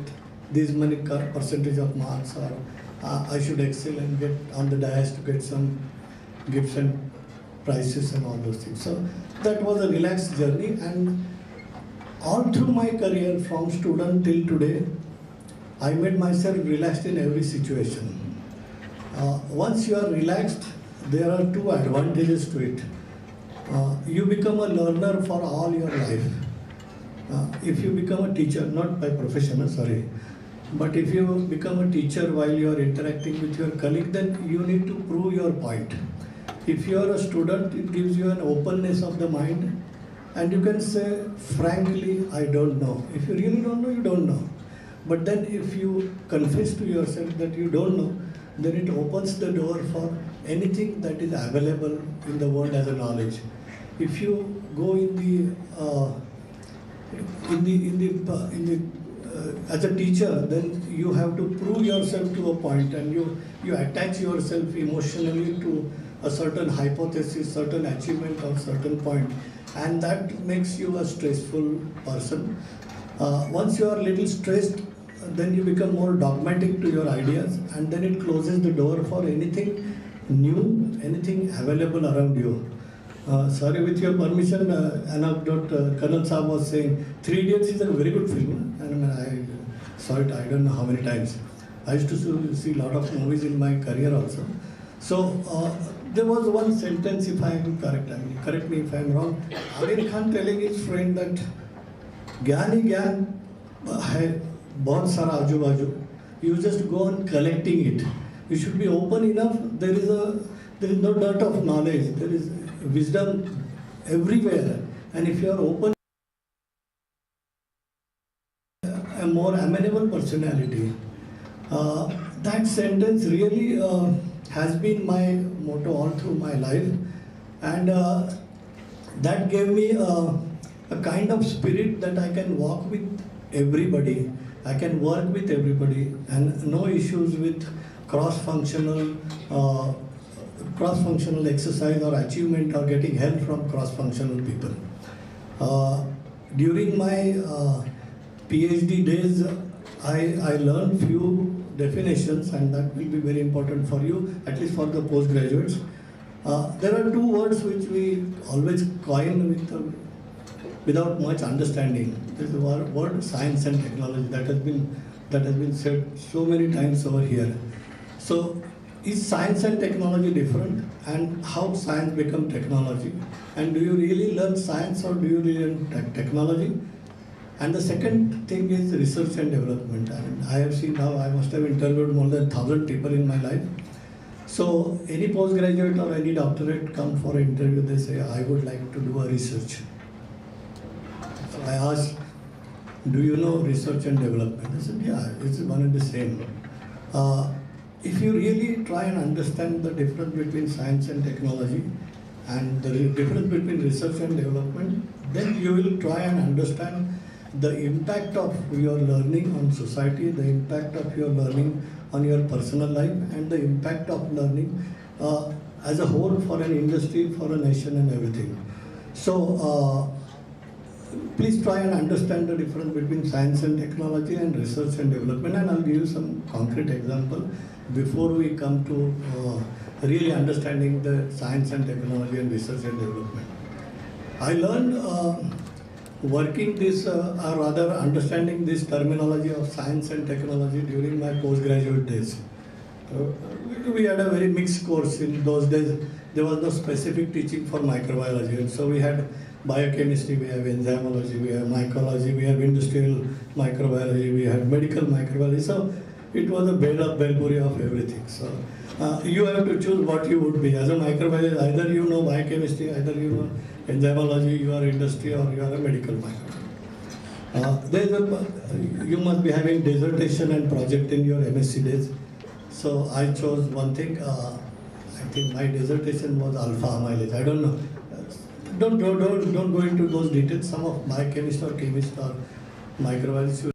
this many percentage of marks, or I should excel and get on the dais to get some gifts and prizes and all those things. So that was a relaxed journey, and all through my career from student till today, I made myself relaxed in every situation. Once you are relaxed, there are two advantages to it. You become a learner for all your life. If you become a teacher, not by profession, sorry, but if you become a teacher while you are interacting with your colleague, then you need to prove your point. If you are a student, it gives you an openness of the mind, and you can say, frankly, I don't know. If you really don't know, you don't know. But then if you confess to yourself that you don't know, then it opens the door for anything that is available in the world as a knowledge. If you go as a teacher, then you have to prove yourself to a point, and you attach yourself emotionally to a certain hypothesis, certain achievement or certain point, and that makes you a stressful person. Once you are a little stressed, then you become more dogmatic to your ideas, and then it closes the door for anything new, anything available around you. Sorry, with your permission, anecdote, Colonel Saab was saying, 3 Idiots is a very good film, and I saw it I don't know how many times. I used to see a lot of movies in my career also. So there was one sentence, if I am correct, correct me if I am wrong, Amir Khan telling his friend that ज्ञान ही ज्ञान है बहुत सारा आजू बाजू. You just go on collecting it. You should be open enough. There is no dearth of knowledge. There is wisdom everywhere, and if you are open, a more amenable personality. That sentence really has been my motto all through my life, and that gave me a kind of spirit that I can walk with everybody, I can work with everybody, and no issues with cross-functional exercise or achievement or getting help from cross-functional people. During my PhD days, I learned few definitions, and that will be very important for you, at least for the postgraduates. There are two words which we always coin without much understanding. There is the word science and technology that has been said so many times over here. So, is science and technology different, and how science become technology? And do you really learn science, or do you really learn technology? And the second thing is research and development. I have seen now, I must have interviewed more than 1,000 people in my life. So any postgraduate or any doctorate come for an interview, they say, I would like to do a research. So I asked, do you know research and development? They said, yeah, it's one and the same. If you really try and understand the difference between science and technology, and the difference between research and development, then you will try and understand the impact of your learning on society, the impact of your learning on your personal life, and the impact of learning as a whole for an industry, for a nation and everything. So please try and understand the difference between science and technology and research and development, and I'll give you some concrete example before we come to really understanding the science and technology and research and development. I learned working this, or rather understanding this terminology of science and technology during my postgraduate days. We had a very mixed course in those days. There was no specific teaching for microbiology, and so we had biochemistry, we have enzymology, we have mycology, we have industrial microbiology, we have medical microbiology. So it was a belpuri of everything. So you have to choose what you would be. As a microbiologist, either you know biochemistry, either you know enzymology, you are industry, or you are a medical microbiologist. You must be having dissertation and project in your MSc days. So I chose one thing. I think my dissertation was alpha amylase. I don't know. Don't go into those details. Some of biochemists or chemists or microbiologists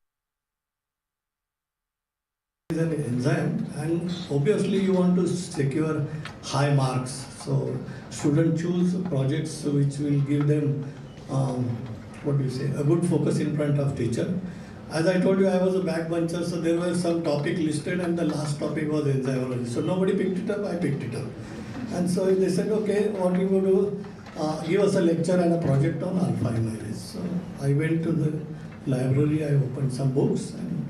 is an enzyme, and obviously you want to secure high marks. So students choose projects which will give them a good focus in front of teacher. As I told you, I was a backbencher, so there were some topic listed and the last topic was enzymology. So nobody picked it up, I picked it up. And so they said, okay, what you will do, give us a lecture and a project on alpha amylase. So I went to the library, I opened some books, and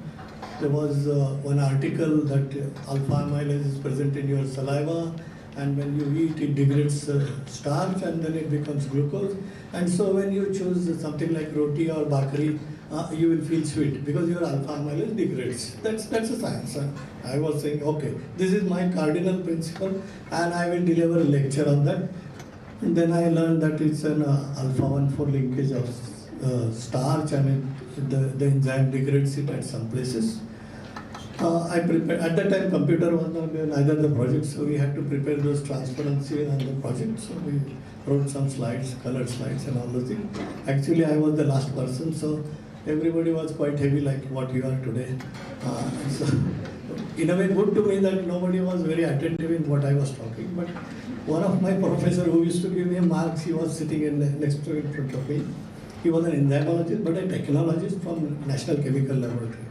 there was one article that alpha amylase is present in your saliva, and when you eat it degrades starch and then it becomes glucose. And so when you choose something like roti or bakri, you will feel sweet because your alpha amylase degrades. That's a science. I was saying, okay, this is my cardinal principle and I will deliver a lecture on that. And then I learned that it's an alpha-1,4 linkage of starch, and the enzyme degrades it at some places. I prepared, at that time computer was not neither the project, so we had to prepare those transparency on the project. So we wrote some slides, colored slides and all those things. Actually I was the last person, so everybody was quite heavy like what you are today. So in a way good to me that nobody was very attentive in what I was talking, but one of my professor who used to give me marks, he was sitting next to in front of me. He was an enzymologist but a technologist from National Chemical Laboratory.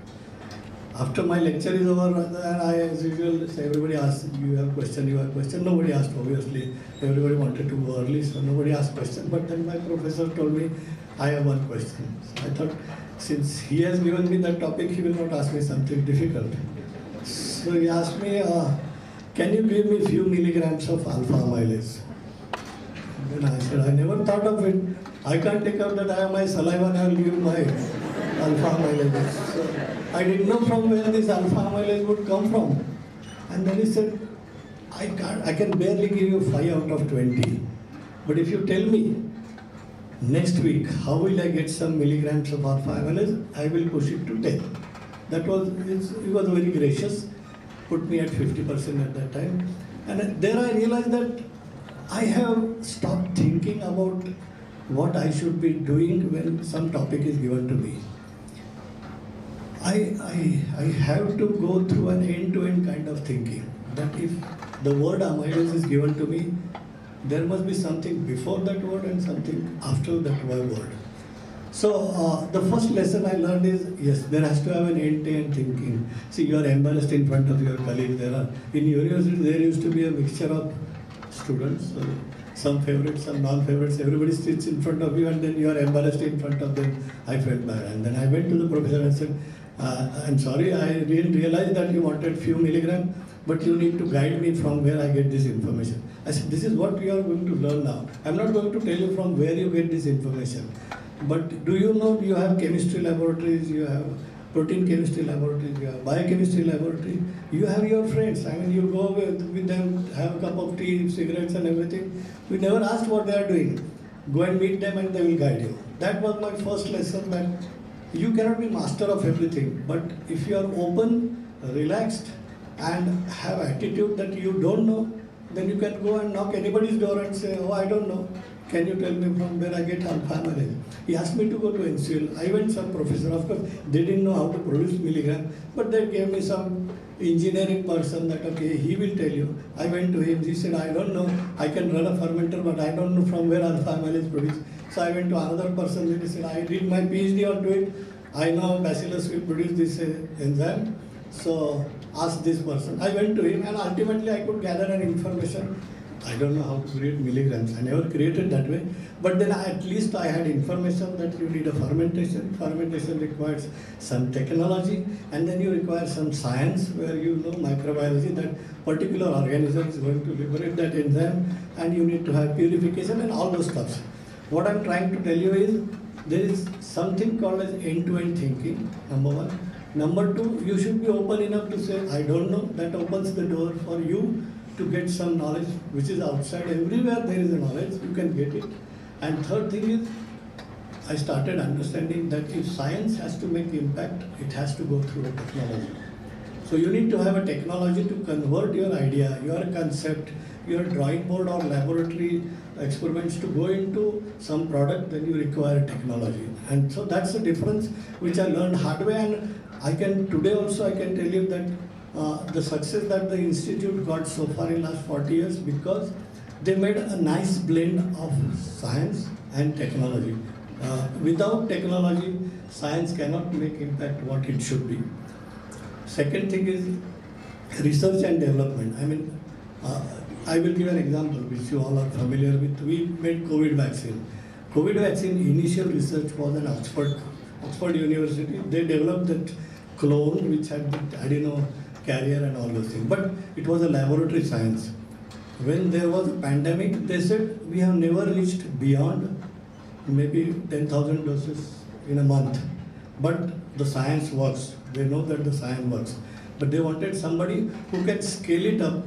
After my lecture is over, and I, as usual, everybody asked, you have question, you have question. Nobody asked, obviously. Everybody wanted to go early, so nobody asked question. But then my professor told me, I have one question. So I thought, since he has given me that topic, he will not ask me something difficult. So he asked me, can you give me few milligrams of alpha amylase? And then I said, I never thought of it. I can't take out that I have my saliva and I will give my alpha amylase. So I didn't know from where this alpha amylase would come from. And then he said, I can barely give you 5 out of 20. But if you tell me next week how will I get some milligrams of alpha amylase, I will push it to 10. That was, he was very gracious, put me at 50% at that time. And there I realized that I have stopped thinking about what I should be doing when some topic is given to me. I have to go through an end-to-end kind of thinking, that if the word amylase is given to me, there must be something before that word and something after that word. So the first lesson I learned is, yes, there has to have an end-to-end thinking. See, you are embarrassed in front of your colleagues. In university, there used to be a mixture of students, some favorites, some non-favorites. Everybody sits in front of you and then you are embarrassed in front of them. I felt bad. And then I went to the professor and said, I'm sorry, I didn't realize that you wanted few milligrams, but you need to guide me from where I get this information. I said, this is what you are going to learn now. I'm not going to tell you from where you get this information. But do you know you have chemistry laboratories, you have protein chemistry laboratories, you have biochemistry laboratory, you have your friends. I mean, you go with them, have a cup of tea, cigarettes and everything. We never asked what they are doing. Go and meet them and they will guide you. That was my first lesson, that you cannot be master of everything. But if you are open, relaxed and have attitude that you don't know, then you can go and knock anybody's door and say, oh, I don't know. Can you tell me from where I get alpha amylase? He asked me to go to NCL. I went some professor. Of course, they didn't know how to produce milligram, but they gave me some engineering person that, okay, he will tell you. I went to him. He said, I don't know. I can run a fermenter, but I don't know from where alpha amylase is produced. So I went to another person. He said, I did my PhD onto it. I know bacillus will produce this enzyme. So ask this person. I went to him and ultimately I could gather an information. I don't know how to create milligrams. I never created that way. But then at least I had information that you need a fermentation. Fermentation requires some technology. And then you require some science where you know microbiology, that particular organism is going to liberate that enzyme. And you need to have purification and all those stuff. What I'm trying to tell you is, there is something called as end-to-end thinking, number one. Number two, you should be open enough to say, I don't know. That opens the door for you to get some knowledge which is outside. Everywhere there is a knowledge, you can get it. And third thing is, I started understanding that if science has to make impact, it has to go through a technology. So you need to have a technology to convert your idea, your concept, your drawing board or laboratory experiments to go into some product, then you require technology. And so that's the difference which I learned hard way. And today also I can tell you that the success that the institute got so far in last 40 years because they made a nice blend of science and technology. Without technology, science cannot make impact what it should be. Second thing is research and development. I will give an example which you all are familiar with. We made COVID vaccine. COVID vaccine initial research was in Oxford University. They developed that clone which had the adeno carrier and all those things. But it was a laboratory science. When there was a pandemic, they said we have never reached beyond maybe 10,000 doses in a month. But the science works. They know that the science works. But they wanted somebody who can scale it up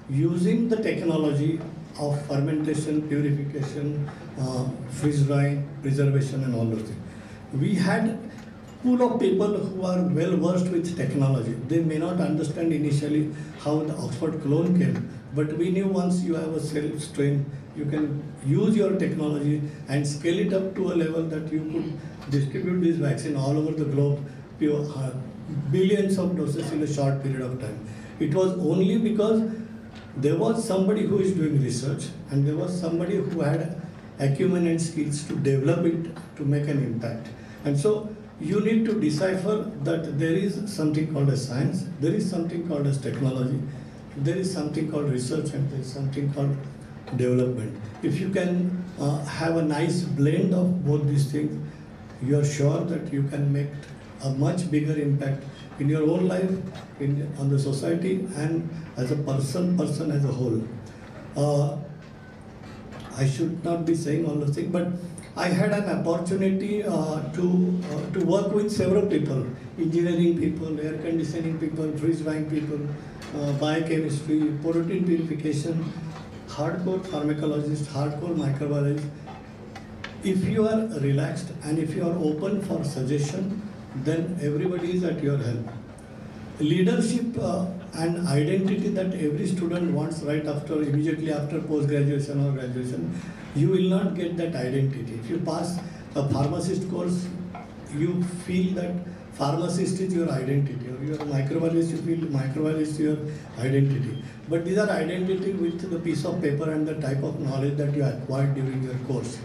using the technology of fermentation, purification, freeze drying, preservation and all those things. We had pool of people who are well versed with technology. They may not understand initially how the Oxford clone came, but we knew once you have a cell strain, you can use your technology and scale it up to a level that you could distribute this vaccine all over the globe, billions of doses in a short period of time. It was only because there was somebody who is doing research and there was somebody who had acumen and skills to develop it to make an impact. And so you need to decipher that there is something called as science, there is something called as technology, there is something called research, and there is something called development. If you can have a nice blend of both these things, you are sure that you can make a much bigger impact in your own life, on the society, and as a person as a whole. I should not be saying all those things, but I had an opportunity to work with several people, engineering people, air conditioning people, freeze drying people, biochemistry, protein purification, hardcore pharmacologists, hardcore microbiologists. If you are relaxed and if you are open for suggestion, then everybody is at your help. Leadership and identity that every student wants immediately after post-graduation or graduation, you will not get that identity. If you pass a pharmacist course, you feel that pharmacist is your identity, or you are a microbiologist, you feel microbiologist is your identity. But these are identity with the piece of paper and the type of knowledge that you acquired during your course.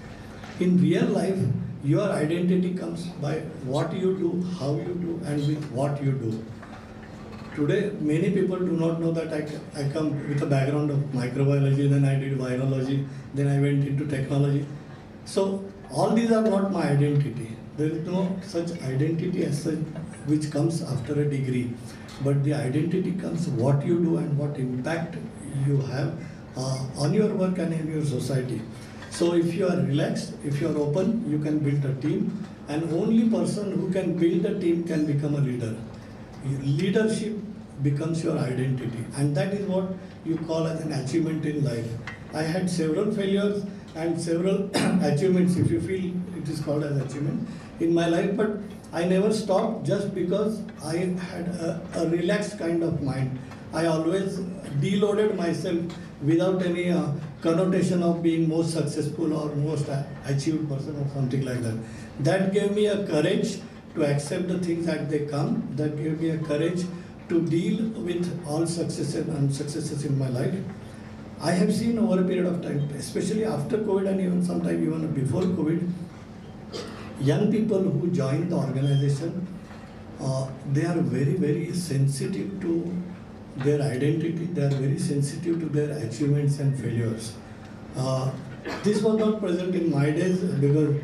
In real life, your identity comes by what you do, how you do, and with what you do. Today, many people do not know that I come with a background of microbiology, then I did virology, then I went into technology. So all these are not my identity. There is no such identity as such which comes after a degree. But the identity comes what you do and what impact you have on your work and in your society. So if you are relaxed, if you are open, you can build a team, and only person who can build a team can become a leader. Leadership becomes your identity, and that is what you call as an achievement in life. I had several failures and several achievements, if you feel it is called as achievement, in my life, but I never stopped just because I had a relaxed kind of mind. I always deloaded myself without any connotation of being most successful or most achieved person or something like that. That gave me a courage to accept the things as they come. That gave me a courage to deal with all successes and unsuccesses in my life. I have seen over a period of time, especially after COVID and even sometime even before COVID, young people who join the organization, they are very, very sensitive to their identity, they are very sensitive to their achievements and failures. This was not present in my days because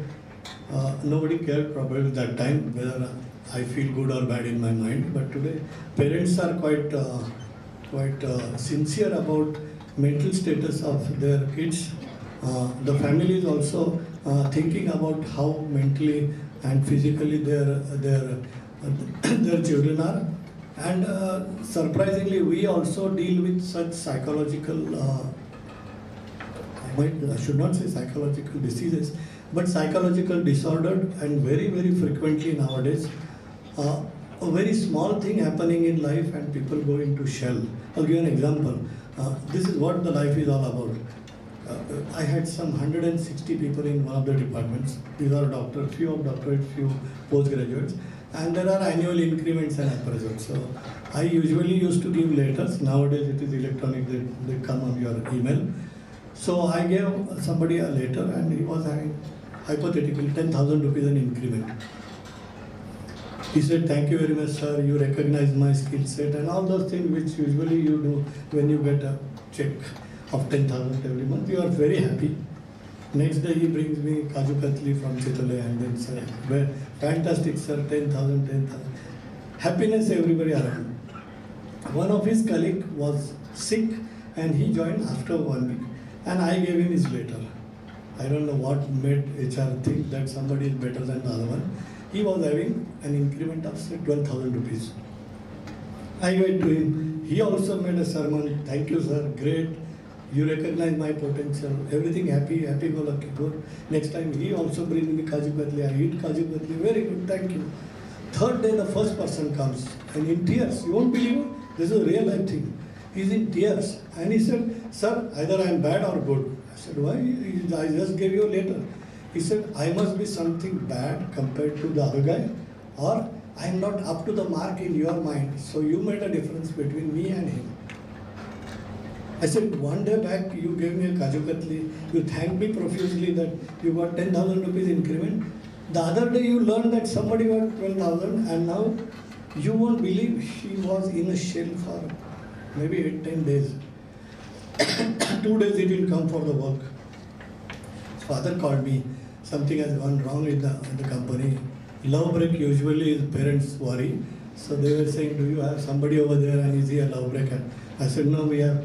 nobody cared probably at that time whether I feel good or bad in my mind. But today, parents are quite sincere about mental status of their kids. The family is also thinking about how mentally and physically their their children are. And surprisingly, we also deal with such psychological, I should not say psychological diseases, but psychological disorder, and very, very frequently nowadays, a very small thing happening in life and people go into shell. I'll give you an example. This is what the life is all about. I had some 160 people in one of the departments. These are doctors, few of doctorates, few postgraduates, and there are annual increments and appraisals. So I usually used to give letters. Nowadays it is electronic, they come on your email. So I gave somebody a letter and he was having hypothetically 10,000 rupees an increment. He said, "Thank you very much, sir. You recognize my skill set," and all those things which usually you do when you get a check of 10,000 every month. You are very happy. Next day he brings me Kaju Katli from Chitale and then says, "Well, fantastic, sir, 10,000, 10,000. Happiness everybody around. One of his colleague was sick and he joined after 1 week. And I gave him his letter. I don't know what made HR think that somebody is better than the other one. He was having an increment of say 12,000 rupees. I went to him. He also made a sermon. "Thank you, sir. Great. You recognize my potential. Everything happy, happy go lucky, good." Next time he also brings me Kaju Katli. I eat Kaju Katli. Very good. Thank you. Third day the first person comes and in tears. You won't believe it. This is a real life thing. He's in tears and he said, "Sir, either I am bad or good." I said, "Why? I just gave you a letter." He said, "I must be something bad compared to the other guy, or I am not up to the mark in your mind. So you made a difference between me and him." I said, "One day back you gave me a Kaju Katli, you thanked me profusely that you got 10,000 rupees increment. The other day you learned that somebody got 12,000 and now you won't believe she was in a shell for maybe 8-10 days. 2 days he didn't come for the work. His father called me. Something has gone wrong in the company. Love break usually is parents worry. So they were saying, "Do you have somebody over there and is he a love breaker?" I said, "No, we have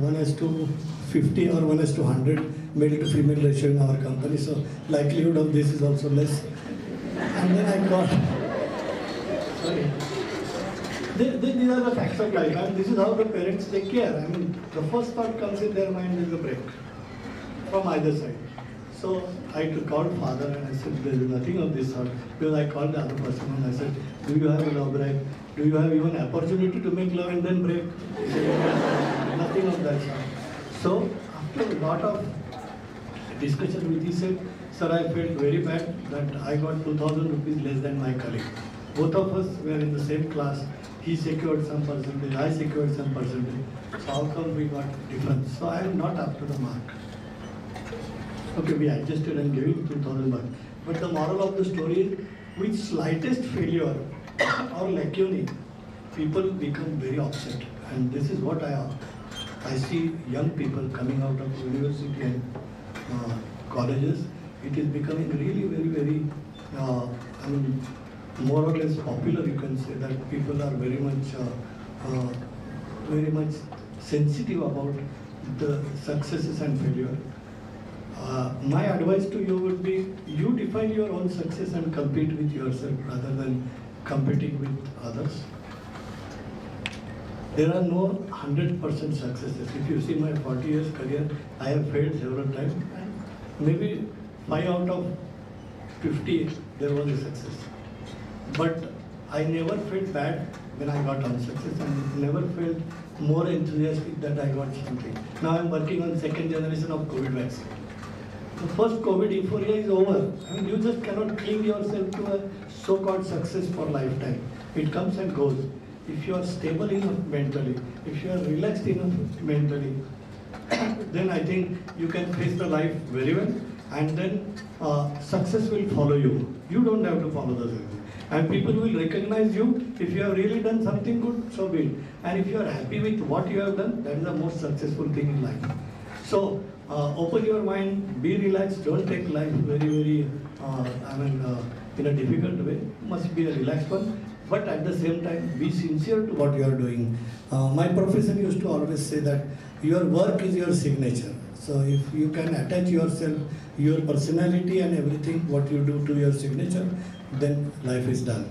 1:50 or 1:100 male to female ratio in our company. So likelihood of this is also less." And then I called. Sorry. These are the facts of life, and this is how the parents take care. I mean, the first thought comes in their mind is a break from either side. So I called father and I said, "There is nothing of this sort." Because I called the other person and I said, "Do you have a love break? Do you have even opportunity to make love and then break?" He said, "Nothing of that sort." So after a lot of discussion with, he said, "Sir, I felt very bad that I got 2,000 rupees less than my colleague. Both of us were in the same class. He secured some percentage, I secured some percentage. So how come we got difference? So I am not up to the mark." Okay, we adjusted and gave him 2,000 bucks. But the moral of the story is, with slightest failure or lacunae, people become very upset. And this is what I see young people coming out of university and colleges. It is becoming really very, very, more or less popular, you can say, that people are very much sensitive about the successes and failure. My advice to you would be, you define your own success and compete with yourself rather than competing with others. There are no 100% successes. If you see my 40 years career, I have failed several times. And maybe 5 out of 50 there was a success. But I never felt bad when I got on success and never felt more enthusiastic that I got something. Now I'm working on second generation of COVID vaccine. The first COVID euphoria is over. I mean, you just cannot cling yourself to a so-called success for lifetime. It comes and goes. If you are stable enough mentally, if you are relaxed enough mentally, then I think you can face the life very well, and then success will follow you. You don't have to follow the success. And people will recognize you if you have really done something good, so be it. And if you are happy with what you have done, that is the most successful thing in life. So open your mind, be relaxed, don't take life very, very, in a difficult way. Must be a relaxed one, but at the same time, be sincere to what you are doing. My professor used to always say that your work is your signature. So if you can attach yourself, your personality and everything, what you do to your signature, then life is done.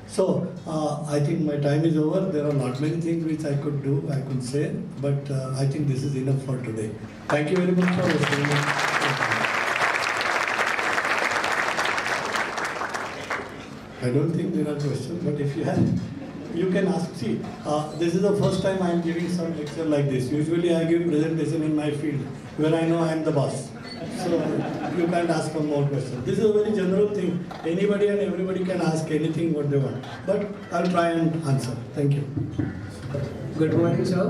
So I think my time is over. There are not many things which I could do, I could say, but I think this is enough for today. Thank you very much for listening. I don't think there are questions, but if you have, you can ask. See, this is the first time I am giving some lecture like this. Usually I give presentation in my field where I know I am the boss. So you can't ask for more questions. This is a very general thing. Anybody and everybody can ask anything what they want. But I'll try and answer. Thank you. Good morning, sir.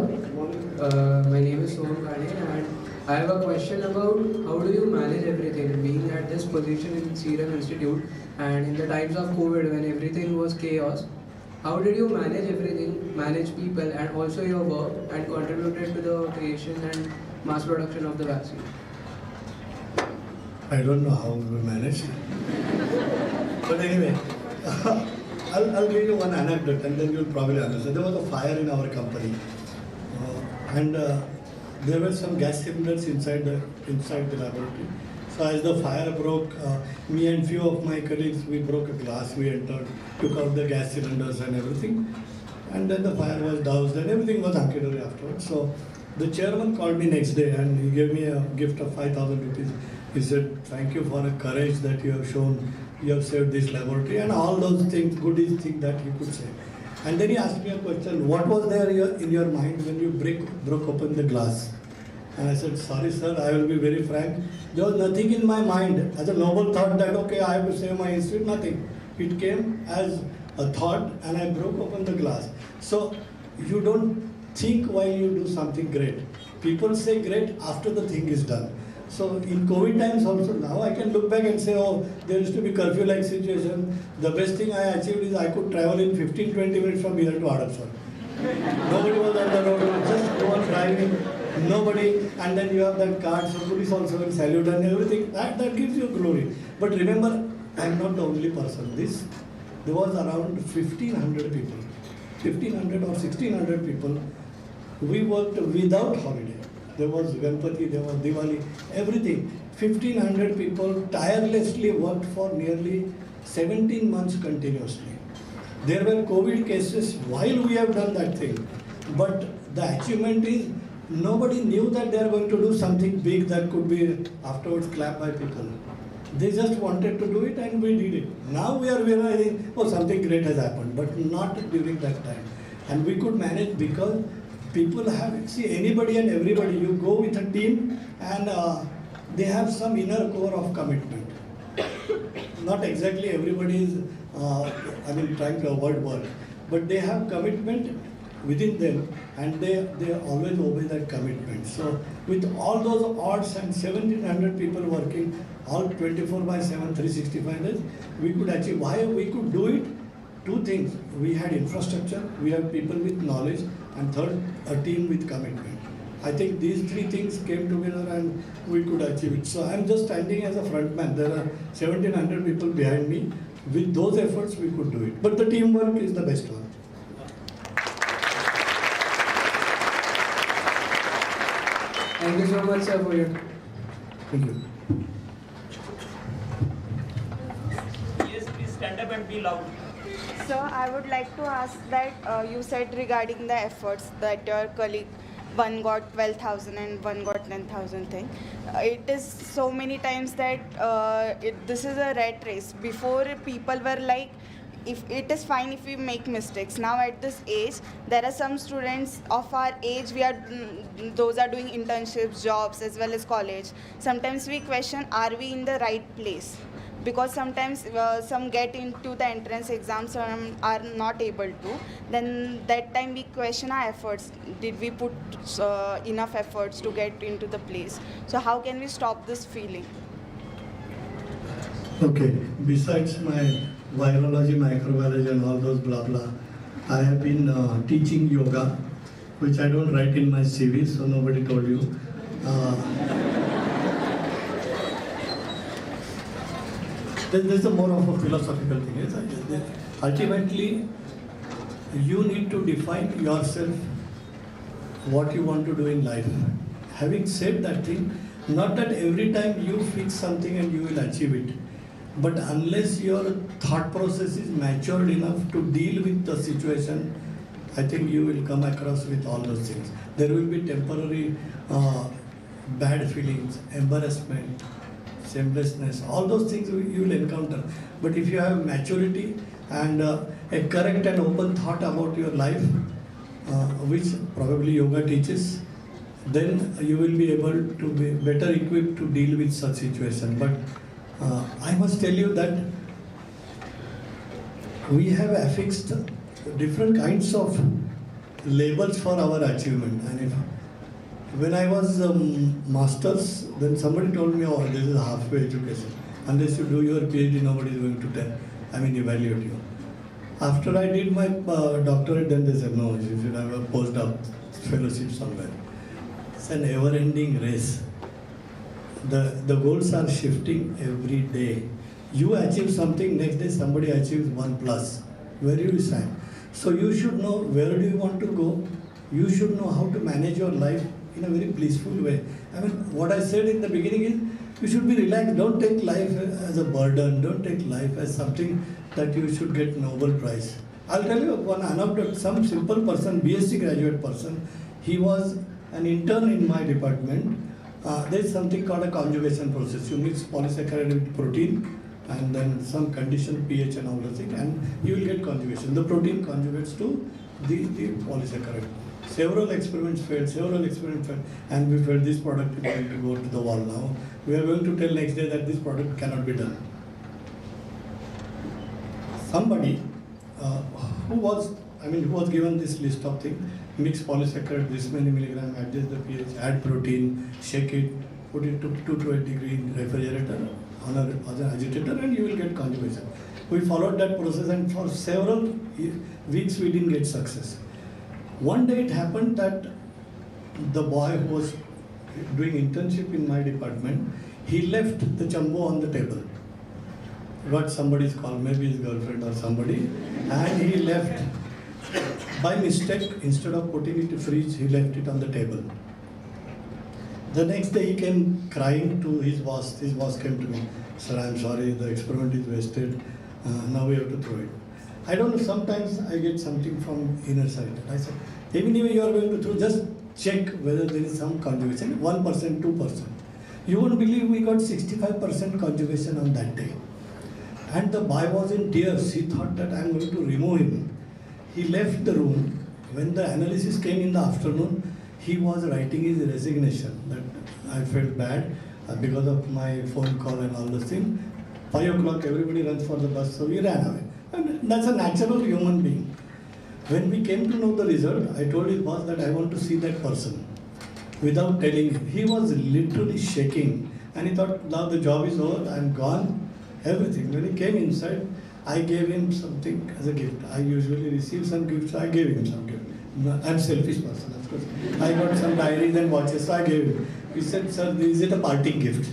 My name is Soham Khane, and I have a question about how do you manage everything, being at this position in Serum Institute and in the times of COVID when everything was chaos. How did you manage everything, manage people and also your work, and contributed to the creation and mass production of the vaccine? I don't know how we managed. But anyway, I'll give you one anecdote and then you'll probably understand. There was a fire in our company and there were some gas cylinders inside the laboratory. So as the fire broke, me and few of my colleagues, we broke a glass, we entered, took out the gas cylinders and everything. And then the fire was doused and everything was hunky-dory afterwards. So the chairman called me next day and he gave me a gift of 5,000 rupees. He said, thank you for the courage that you have shown. You have saved this laboratory and all those things, goodies things that he could say. And then he asked me a question, what was there in your mind when you broke open the glass? And I said, sorry sir, I will be very frank. There was nothing in my mind as a noble thought that, okay, I have to save my institute, nothing. It came as a thought and I broke open the glass. So you don't think while you do something great. People say great after the thing is done. So in COVID times also, now I can look back and say, oh, there used to be curfew-like situation. The best thing I achieved is I could travel in 15-20 minutes from here to Hadapsar. Nobody was on the road, just go on driving, nobody, and then you have that card, so police also will salute and everything. That gives you glory. But remember, I am not the only person. There was around 1,500 people, 1,500 or 1,600 people. We worked without holiday. There was Ganpati, there was Diwali, everything. 1,500 people tirelessly worked for nearly 17 months continuously. There were COVID cases while we have done that thing. But the achievement is nobody knew that they are going to do something big that could be afterwards clapped by people. They just wanted to do it and we did it. Now we are realizing, oh, something great has happened, but not during that time. And we could manage because people have, see, anybody and everybody, you go with a team and they have some inner core of commitment. Not exactly everybody is, trying to avoid work, but they have commitment within them and they always obey that commitment. So with all those odds and 1,700 people working, all 24/7, 365 days, we could achieve. Why we could do it? Two things. We had infrastructure, we have people with knowledge, and third, a team with commitment. I think these three things came together and we could achieve it. So I'm just standing as a front man. There are 1,700 people behind me. With those efforts, we could do it. But the teamwork is the best one. Thank you so much, sir, for your... Thank you. Yes, please stand up and be loud. So I would like to ask that you said regarding the efforts that your colleague, one got 12,000 and one got 10,000 thing. It is so many times that this is a rat race. Before people were like, if it is fine if we make mistakes. Now at this age, there are some students of our age, those are doing internships, jobs as well as college. Sometimes we question, are we in the right place? Because sometimes some get into the entrance exams, some are not able to. Then that time we question our efforts. Did we put enough efforts to get into the place? So how can we stop this feeling? Okay, besides my virology, microbiology and all those blah blah, I have been teaching yoga, which I don't write in my CV, so nobody told you. There's a more of a philosophical thing. Yes? Ultimately, you need to define yourself, what you want to do in life. Having said that thing, not that every time you fix something and you will achieve it, But unless your thought process is matured enough to deal with the situation, I think you will come across with all those things. There will be temporary bad feelings, embarrassment, shamelessness, all those things you will encounter. But if you have maturity and a correct and open thought about your life, which probably yoga teaches, then you will be able to be better equipped to deal with such situation. But I must tell you that we have affixed different kinds of labels for our achievement. And when I was masters, then somebody told me, oh, this is halfway education. Unless you do your PhD, nobody is going to evaluate you. After I did my doctorate, then they said, no, you should have a postdoc fellowship somewhere. It's an ever-ending race. The goals are shifting every day. You achieve something, next day somebody achieves 1+. Where do you stand? So you should know where do you want to go. You should know how to manage your life in a very blissful way. I mean, what I said in the beginning is, you should be relaxed. Don't take life as a burden. Don't take life as something that you should get Nobel Prize. I'll tell you one anecdote. Some simple person, BSc graduate person, he was an intern in my department. There's something called a conjugation process. You mix polysaccharide with protein and then some conditioned pH and all the thing, and you will get conjugation. The protein conjugates to the polysaccharide. Several experiments failed, and we felt this product is going to go to the wall now. We are going to tell next day that this product cannot be done. Somebody who was given this list of things, mix polysaccharide, this many milligram, adjust the pH, add protein, shake it, put it to 220 degree refrigerator on an agitator, and you will get conjugation. We followed that process, and for several weeks we didn't get success. One day it happened that the boy who was doing internship in my department, he left the jumbo on the table. Got somebody's call, maybe his girlfriend or somebody, and he left by mistake. Instead of putting it in the fridge, he left it on the table. The next day he came crying to his boss. His boss came to me, sir, I'm sorry, the experiment is wasted. Now we have to throw it. I don't know, sometimes I get something from inner side. I said, even if you are going to throw, just check whether there is some conjugation, 1%, 2%. You won't believe we got 65% conjugation on that day. And the boy was in tears. He thought that I'm going to remove him. He left the room. When the analysis came in the afternoon, he was writing his resignation that I felt bad because of my phone call and all those things. 5 o'clock, everybody runs for the bus, so we ran away. And that's a natural human being. When we came to know the result, I told his boss that I want to see that person. Without telling him, he was literally shaking. And he thought, now the job is over, I'm gone, everything. When he came inside, I gave him something as a gift. I usually receive some gifts, so I gave him some gift. I'm a selfish person, of course. I got some diaries and watches, so I gave him. He said, sir, is it a parting gift?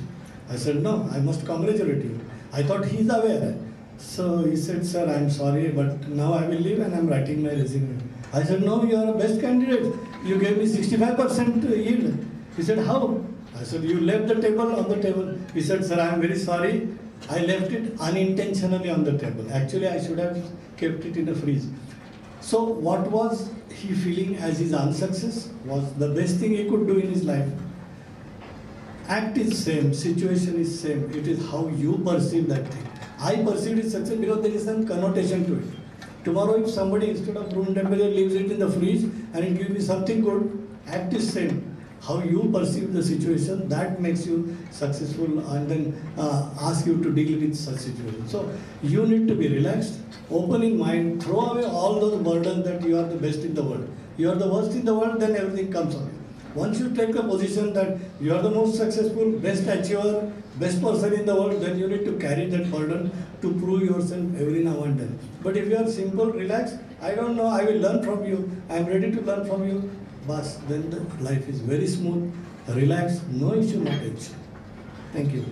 I said, no, I must congratulate you. I thought he's aware. So he said, sir, I'm sorry, but now I will leave and I'm writing my resume. I said, no, you are a best candidate. You gave me 65% yield. He said, how? I said, you left the table on the table. He said, sir, I'm very sorry. I left it unintentionally on the table. Actually, I should have kept it in the fridge. So what was he feeling as his unsuccess was the best thing he could do in his life. Act is same, situation is same. It is how you perceive that thing. I perceive it success because there is some connotation to it. Tomorrow if somebody instead of room temperature leaves it in the fridge and it gives me something good, act is same. How you perceive the situation, that makes you successful and then ask you to deal with such situations. So you need to be relaxed, open in mind, throw away all those burdens that you are the best in the world. You are the worst in the world, then everything comes on you. Once you take a position that you are the most successful, best achiever, best person in the world, then you need to carry that burden to prove yourself every now and then. But if you are simple, relaxed, I don't know, I will learn from you, I am ready to learn from you, but then the life is very smooth, relaxed, no issue, no tension. Thank you.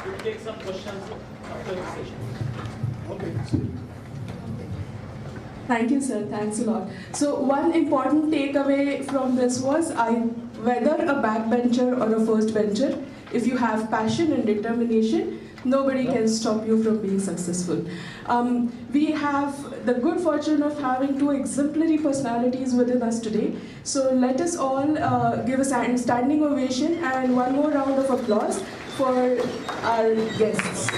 We'll take some questions after the session. Okay. Thank you, sir. Thanks a lot. So one important takeaway from this was I whether a backbencher or a first bencher, if you have passion and determination, nobody can stop you from being successful. We have the good fortune of having two exemplary personalities within us today. So let us all give a standing ovation and one more round of applause for our guests.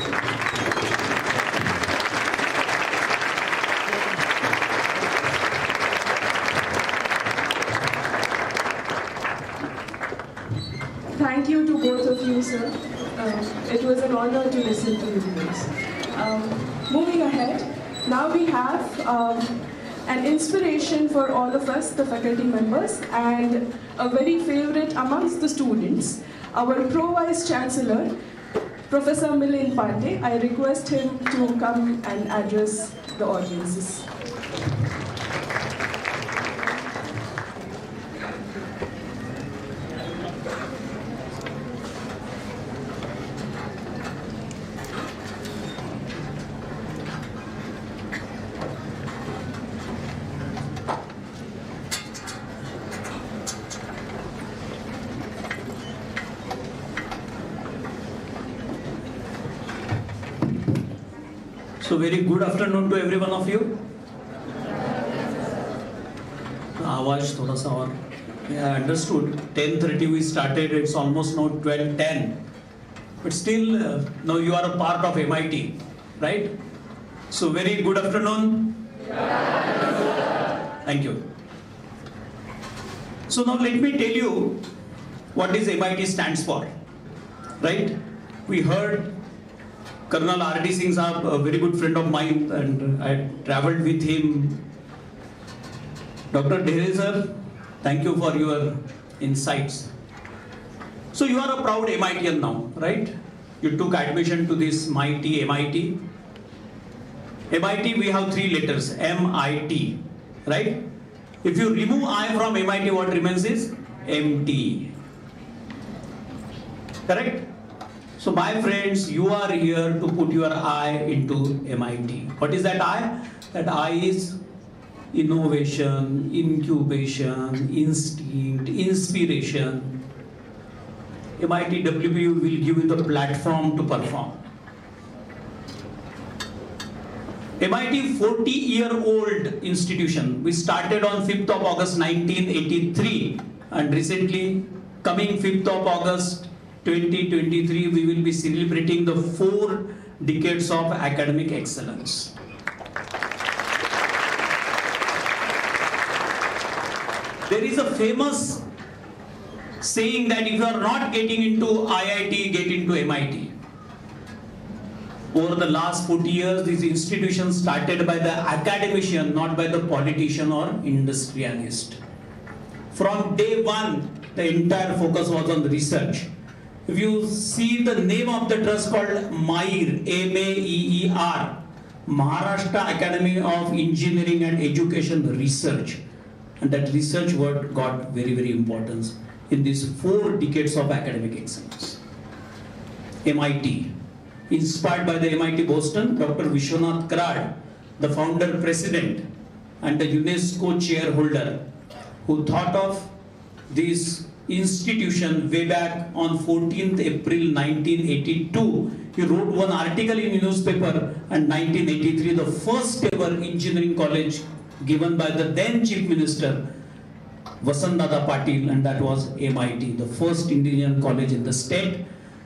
Thank you to both of you, sir. It was an honor to listen to you guys. Moving ahead, now we have an inspiration for all of us, the faculty members, and a very favorite amongst the students, our Pro-Vice Chancellor, Professor Milind Pandey. I request him to come and address the audiences. So very good afternoon to every one of you. आवाज थोड़ा सा और I understood 10:30 we started, it's almost now 12:10, but still now you are a part of MIT, right? So very good afternoon. Thank you. So now let me tell you what is MIT stands for, right? We heard Colonel R.D. Singh Saab, a very good friend of mine, and I traveled with him. Dr. Dhere sir, thank you for your insights. So you are a proud MITian now, right? You took admission to this mighty MIT. MIT, we have three letters, MIT, right? If you remove I from MIT, what remains is MT. Correct? So my friends, you are here to put your I into MIT. What is that I? That I is innovation, incubation, instinct, inspiration. MIT WPU will give you the platform to perform. MIT 40-year-old institution. We started on 5th of August 1983, and recently, coming 5th of August 2023, we will be celebrating the 4 decades of academic excellence. There is a famous saying that if you are not getting into IIT, get into MIT. Over the last 40 years, this institution started by the academician, not by the politician or industrialist. From day one, the entire focus was on the research. If you see the name of the trust called MAER, M-A-E-E-R, Maharashtra Academy of Engineering and Education Research. And that research word got very, very importance in these 4 decades of academic excellence. MIT, inspired by the MIT Boston, Dr. Vishwashanti Karad, the founder president and the UNESCO chairholder, who thought of this institution way back on 14th April 1982. He wrote one article in a newspaper, and 1983, the first ever engineering college given by the then Chief Minister, Vasant Patil, and that was MIT, the first engineering college in the state,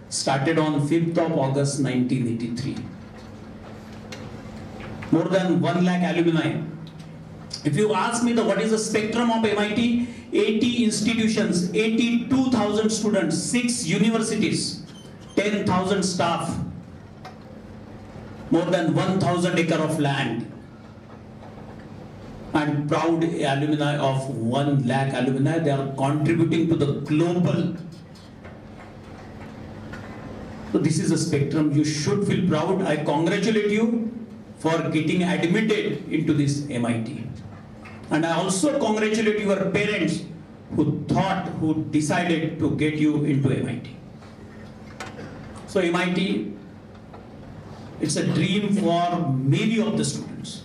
started on 5th of August 1983. More than 1 lakh alumni. If you ask me what is the spectrum of MIT, 80 institutions, 82,000 students, 6 universities, 10,000 staff, more than 1,000 acre of land, and proud alumni of 1 lakh alumni. They are contributing to the global. So this is a spectrum. You should feel proud. I congratulate you for getting admitted into this MIT. And I also congratulate your parents who decided to get you into MIT. So MIT, it's a dream for many of the students.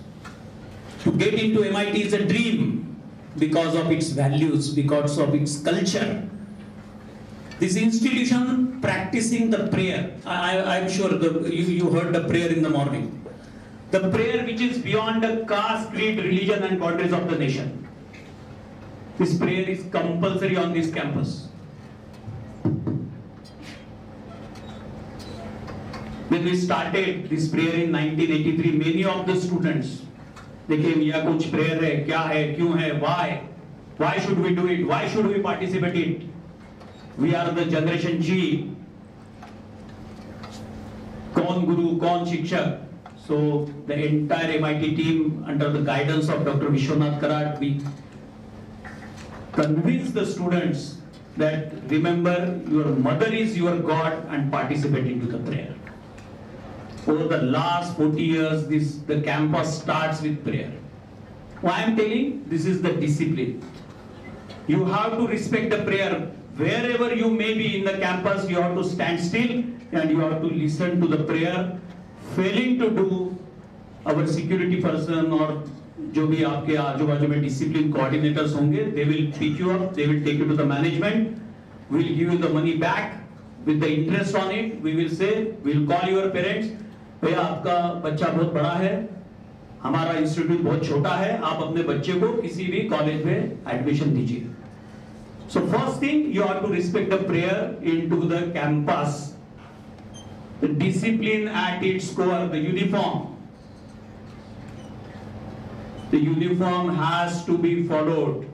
To get into MIT is a dream because of its values, because of its culture, This institution practicing the prayer. I'm sure you heard the prayer in the morning. The prayer which is beyond the caste, creed, religion and boundaries of the nation. This prayer is compulsory on this campus. When we started this prayer in 1983, many of the students, they came, "Yeah, kuch prayer hai, kya hai, kyun hai, why? Why should we do it? Why should we participate in it? We are the generation G. Kaun guru, kaun shikshak?" So the entire MIT team, under the guidance of Dr. Vishwashanti Karad, we convinced the students that remember your mother is your God and participate into the prayer. Over the last 40 years, the campus starts with prayer. Why I am telling? This is the discipline. You have to respect the prayer. Wherever you may be in the campus, you have to stand still and you have to listen to the prayer. Failing to do, our security person or जो भी आपके आजू बाजू में discipline coordinators होंगे, they will pick you up, they will take you to the management, we will give you the money back with the interest on it. We will say, we will call your parents, भैया आपका बच्चा बहुत बड़ा है, हमारा institute बहुत छोटा है, आप अपने बच्चे को किसी भी कॉलेज में एडमिशन दीजिए. So first thing, you have to respect the prayer into the campus. The discipline at its core, the uniform. The uniform has to be followed.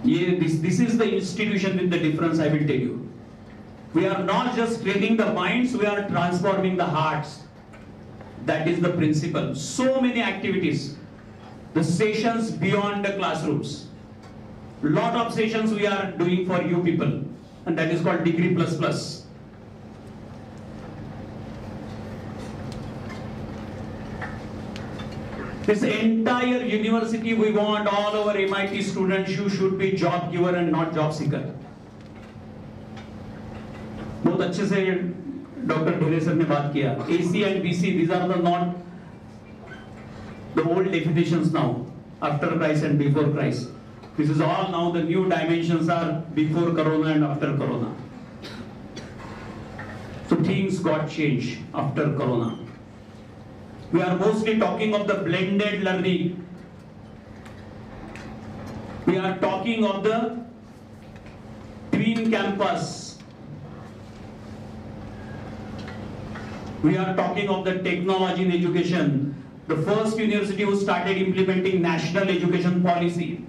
This is the institution with the difference, I will tell you. We are not just training the minds, we are transforming the hearts. That is the principle. So many activities. The sessions beyond the classrooms. Lot of sessions we are doing for you people, and that is called Degree Plus Plus. This entire university, we want all our MIT students, you should be job giver and not job seeker. बहुत अच्छे से doctor Dhole sir ने बात किया. AC and BC, these are not the old definitions now, after Christ and before Christ. This is all now, the new dimensions are before Corona and after Corona. So things got changed after Corona. We are mostly talking of the blended learning. We are talking of the twin campus. We are talking of the technology in education. The first university who started implementing national education policy.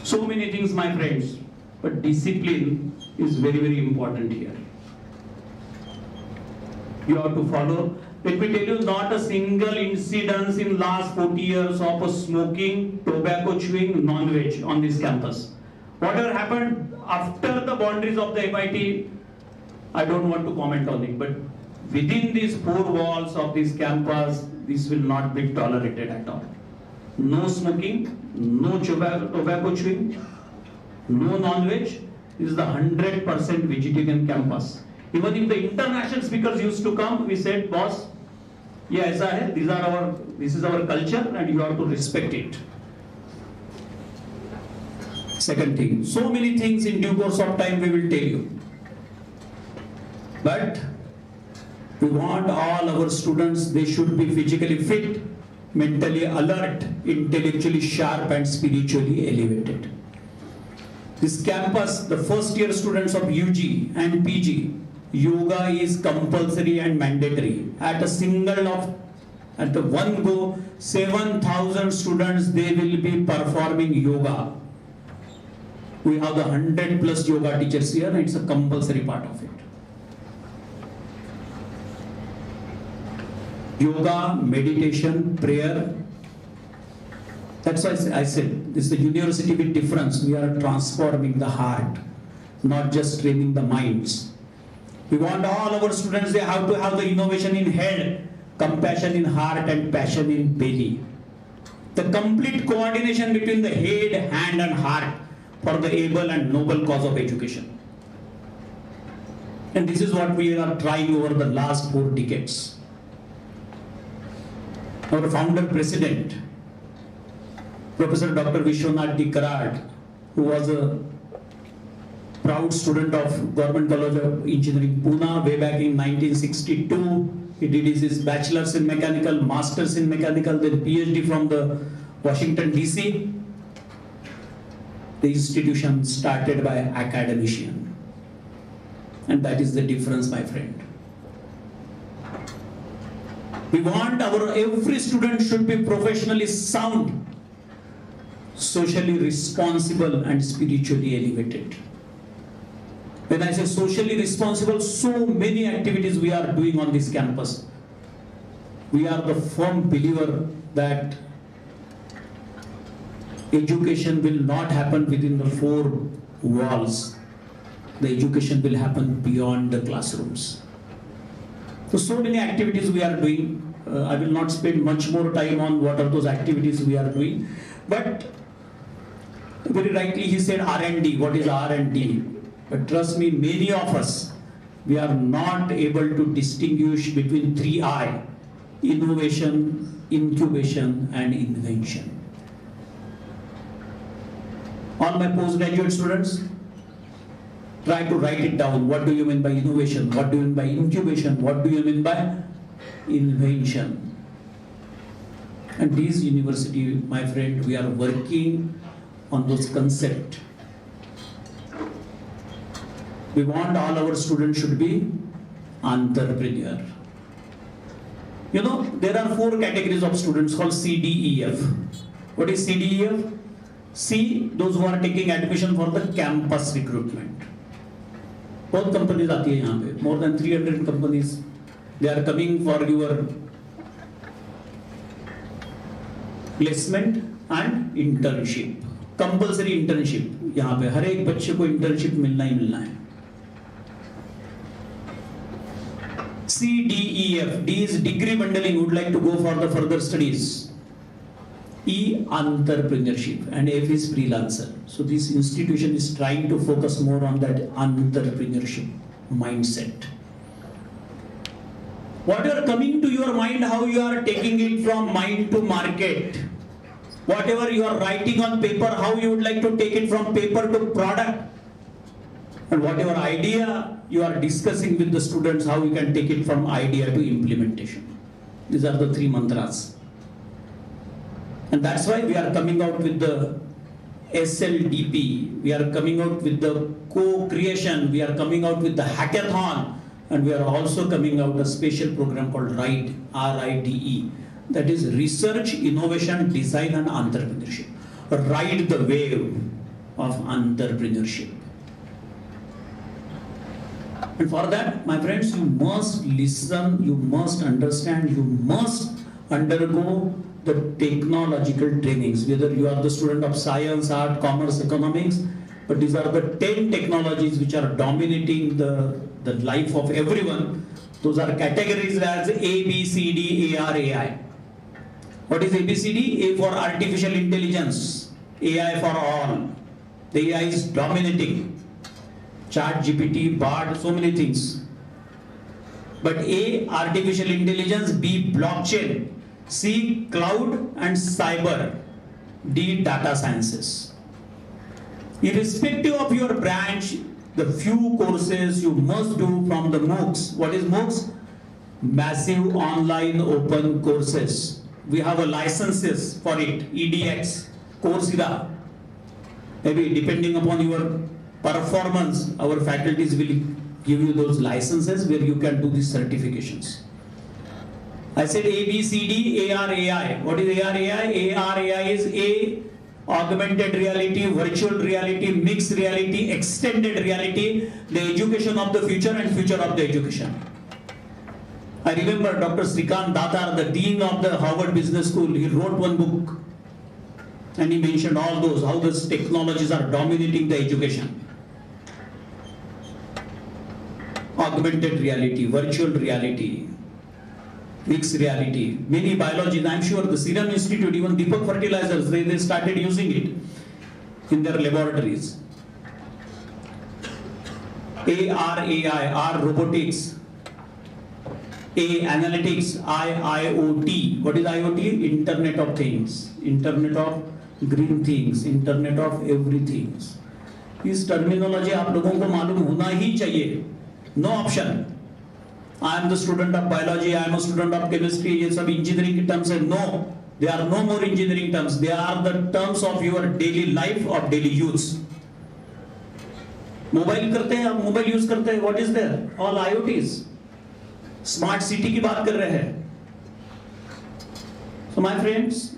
So many things, my friends, but discipline is very, very important here. You have to follow. Let me tell you, not a single incidence in last 40 years of smoking, tobacco chewing, non-veg on this campus. Whatever happened after the boundaries of the MIT, I don't want to comment on it, but within these four walls of this campus, this will not be tolerated at all. No smoking, no tobacco chewing, no non-veg. This is the 100% vegetarian campus. Even if the international speakers used to come, we said, boss, yeah, aisa hai, this is our culture and you have to respect it. Second thing, so many things in due course of time we will tell you. But we want all our students, they should be physically fit, mentally alert, intellectually sharp and spiritually elevated. This campus, the first year students of UG and PG, yoga is compulsory and mandatory. At the one go, 7,000 students, they will be performing yoga. We have the 100+ yoga teachers here and it's a compulsory part of it. Yoga, meditation, prayer. That's why I said, this is the university with difference. We are transforming the heart, not just training the minds. We want all our students, they have to have the innovation in head, compassion in heart and passion in belly. The complete coordination between the head, hand and heart for the able and noble cause of education. And this is what we are trying over the last 4 decades. Our founder president, Professor Dr. Vishwashanti Karad, who was a proud student of Government College of Engineering, Pune, way back in 1962. He did his bachelor's in mechanical, master's in mechanical, then PhD from the Washington DC. The institution started by academician. And that is the difference, my friend. We want every student should be professionally sound, socially responsible and spiritually elevated. When I say socially responsible, so many activities we are doing on this campus. We are the firm believer that education will not happen within the four walls. The education will happen beyond the classrooms. So many activities we are doing. I will not spend much more time on what are those activities we are doing. But very rightly he said R&D. What is R&D? But trust me, many of us, we are not able to distinguish between 3I, innovation, incubation and invention. All my postgraduate students, try to write it down. What do you mean by innovation? What do you mean by incubation? What do you mean by invention? And this university, my friend, we are working on those concepts. We want all our students should be entrepreneur. You know, there are 4 categories of students called CDEF. What is CDEF? C, those who are taking admission for the campus recruitment. Both companies आती है यहाँ पे. More than 300 companies. They are coming for your placement and internship. Compulsory internship. यहाँ पे हर एक बच्चे को internship मिलना ही मिलना है. C, D, E, F. D is degree bundling, would like to go for the further studies. E, entrepreneurship, and F is freelancer. So this institution is trying to focus more on that entrepreneurship mindset. What are coming to your mind, how you are taking it from mind to market. Whatever you are writing on paper, how you would like to take it from paper to product. And whatever idea you are discussing with the students, how you can take it from idea to implementation. These are the 3 mantras. And that's why we are coming out with the SLDP. We are coming out with the co-creation. We are coming out with the hackathon. And we are also coming out a special program called RIDE, R-I-D-E. That is Research, Innovation, Design and Entrepreneurship. Ride the wave of entrepreneurship. And for that, my friends, you must listen, you must understand, you must undergo the technological trainings, whether you are the student of science, art, commerce, economics, but these are the 10 technologies which are dominating the life of everyone. Those are categorized as A, B, C, D, A, R, AI. What is A, B, C, D? A for artificial intelligence, AI for all. The AI is dominating. Chat, GPT, Bard, so many things. But A, artificial intelligence, B, blockchain, C, cloud and cyber, D, data sciences. Irrespective of your branch, the few courses you must do from the MOOCs. What is MOOCs? Massive online open courses. We have a licenses for it, EDX, Coursera. Maybe depending upon your performance, our faculties will give you those licenses where you can do these certifications. I said A, B, C, D, AR, AI. What is AR, AI? AR, AI is A, augmented reality, virtual reality, mixed reality, extended reality, the education of the future and future of the education. I remember Dr. Srikant Datar, the Dean of the Harvard Business School, he wrote one book and he mentioned all those, how those technologies are dominating the education. Augmented reality, virtual reality, mixed reality, many biologies. I'm sure the Serum Institute, even Deepak Fertilizers, they started using it in their laboratories. AR, AI, R, robotics, A, analytics, I, IoT. What is IoT? Internet of Things, Internet of Green Things, Internet of Everything. इस terminology आप लोगों को मालूम होना ही चाहिए. No option. I am the student of biology, I am a student of chemistry, ये सब इंजीनियरिंग के टर्म्स है. No, they are no more engineering terms. They are the terms of your daily life, of daily use. Mobile करते हैं आप, mobile use करते हैं. What is there? All IoTs. Smart city की बात कर रहे हैं. So my friends,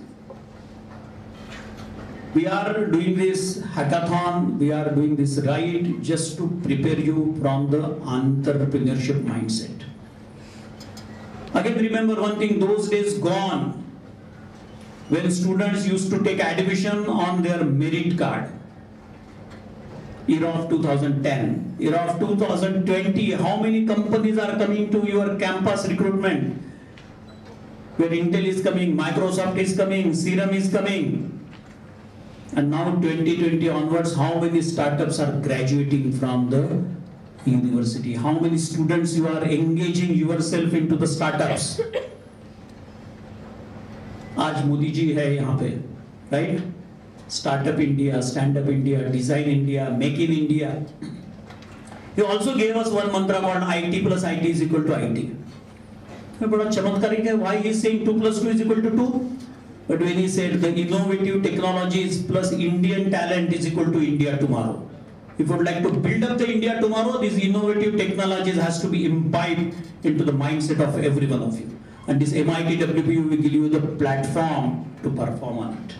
we are doing this hackathon, we are doing this right just to prepare you from the entrepreneurship mindset. Again, remember one thing, those days gone when students used to take admission on their merit card. Era of 2010, era of 2020, how many companies are coming to your campus recruitment? Where Intel is coming, Microsoft is coming, Serum is coming. And now 2020 onwards, how many startups are graduating from the university? How many students you are engaging yourself into the startups? आज मोदी जी है यहाँ पे, right? Startup India, Stand Up India, Design India, Make in India. He also gave us one mantra called IT plus IT is equal to IT. बड़ा चमत्कारिक है. Why he is saying 2 plus 2 is equal to 2? But when he said the innovative technologies plus Indian talent is equal to India tomorrow. If you would like to build up the India tomorrow, these innovative technologies has to be imbibed into the mindset of every one of you. And this MIT WPU will give you the platform to perform on it.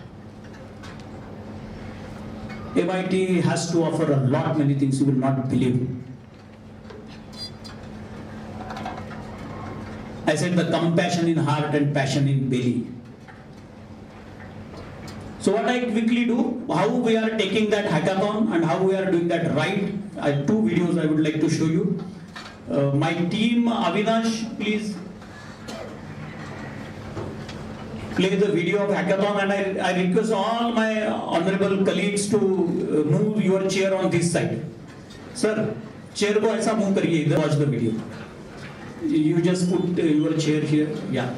MIT has to offer a lot many things you will not believe. I said the compassion in heart and passion in belly. So what I quickly do, how we are taking that hackathon and how we are doing that right. I have 2 videos I would like to show you. My team, Avinash, please play the video of hackathon, and I request all my honorable colleagues to move your chair on this side. Sir, chair को ऐसा move करिए इधर. Watch the video. You just put your chair here. Yeah.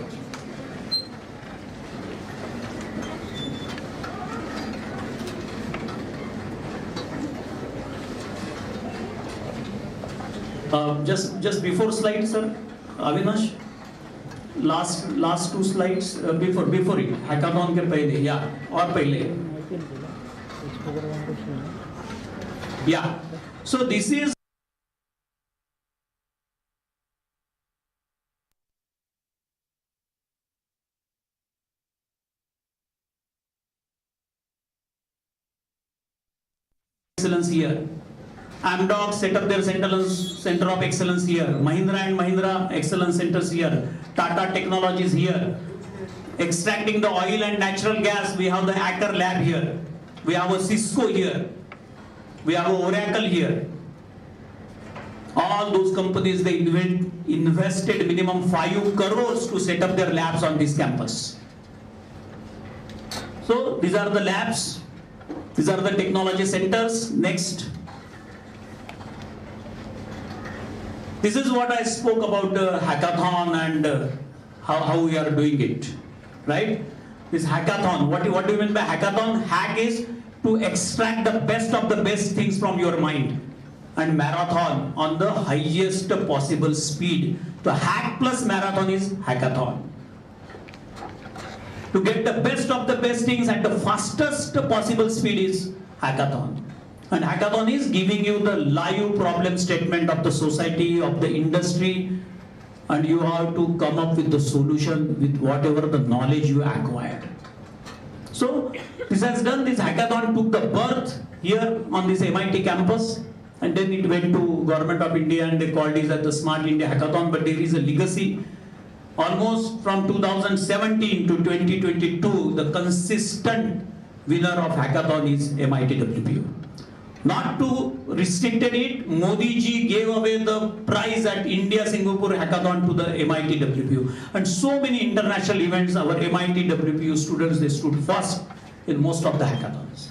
Just before slide, sir, Avinash. Last 2 slides before it. Hackathon के पहले, yeah, और पहले. Yeah. So this is excellence here. Amdocs set up their center of excellence here. Mahindra and Mahindra excellence centers here. Tata Technologies here. Extracting the oil and natural gas, we have the Acker lab here. We have a Cisco here. We have a Oracle here. All those companies, they invested minimum 5 crores to set up their labs on this campus. So these are the labs. These are the technology centers. Next. This is what I spoke about hackathon and how we are doing it, right? This hackathon, what do you mean by hackathon? Hack is to extract the best of the best things from your mind, and marathon on the highest possible speed. So hack plus marathon is hackathon. To get the best of the best things at the fastest possible speed is hackathon. And hackathon is giving you the live problem statement of the society, of the industry, and you have to come up with the solution with whatever the knowledge you acquired. So this has done, this hackathon took the birth here on this MIT campus, and then it went to Government of India and they called it as the Smart India Hackathon, but there is a legacy. Almost from 2017 to 2022, the consistent winner of hackathon is MIT WPU. Not to restrict it, Modi ji gave away the prize at India-Singapore Hackathon to the MIT WPU. And so many international events, our MIT WPU students, they stood first in most of the hackathons.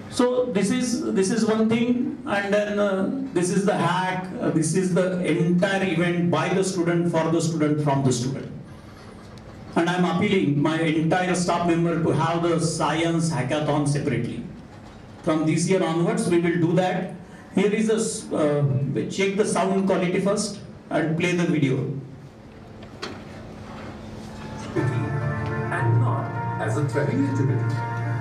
So this is one thing, and then this is the hack, this is the entire event by the student, for the student, from the student. And I'm appealing my entire staff member to have the science hackathon separately. From this year onwards, we will do that. Here is a, check the sound quality first and play the video. And not as a creativity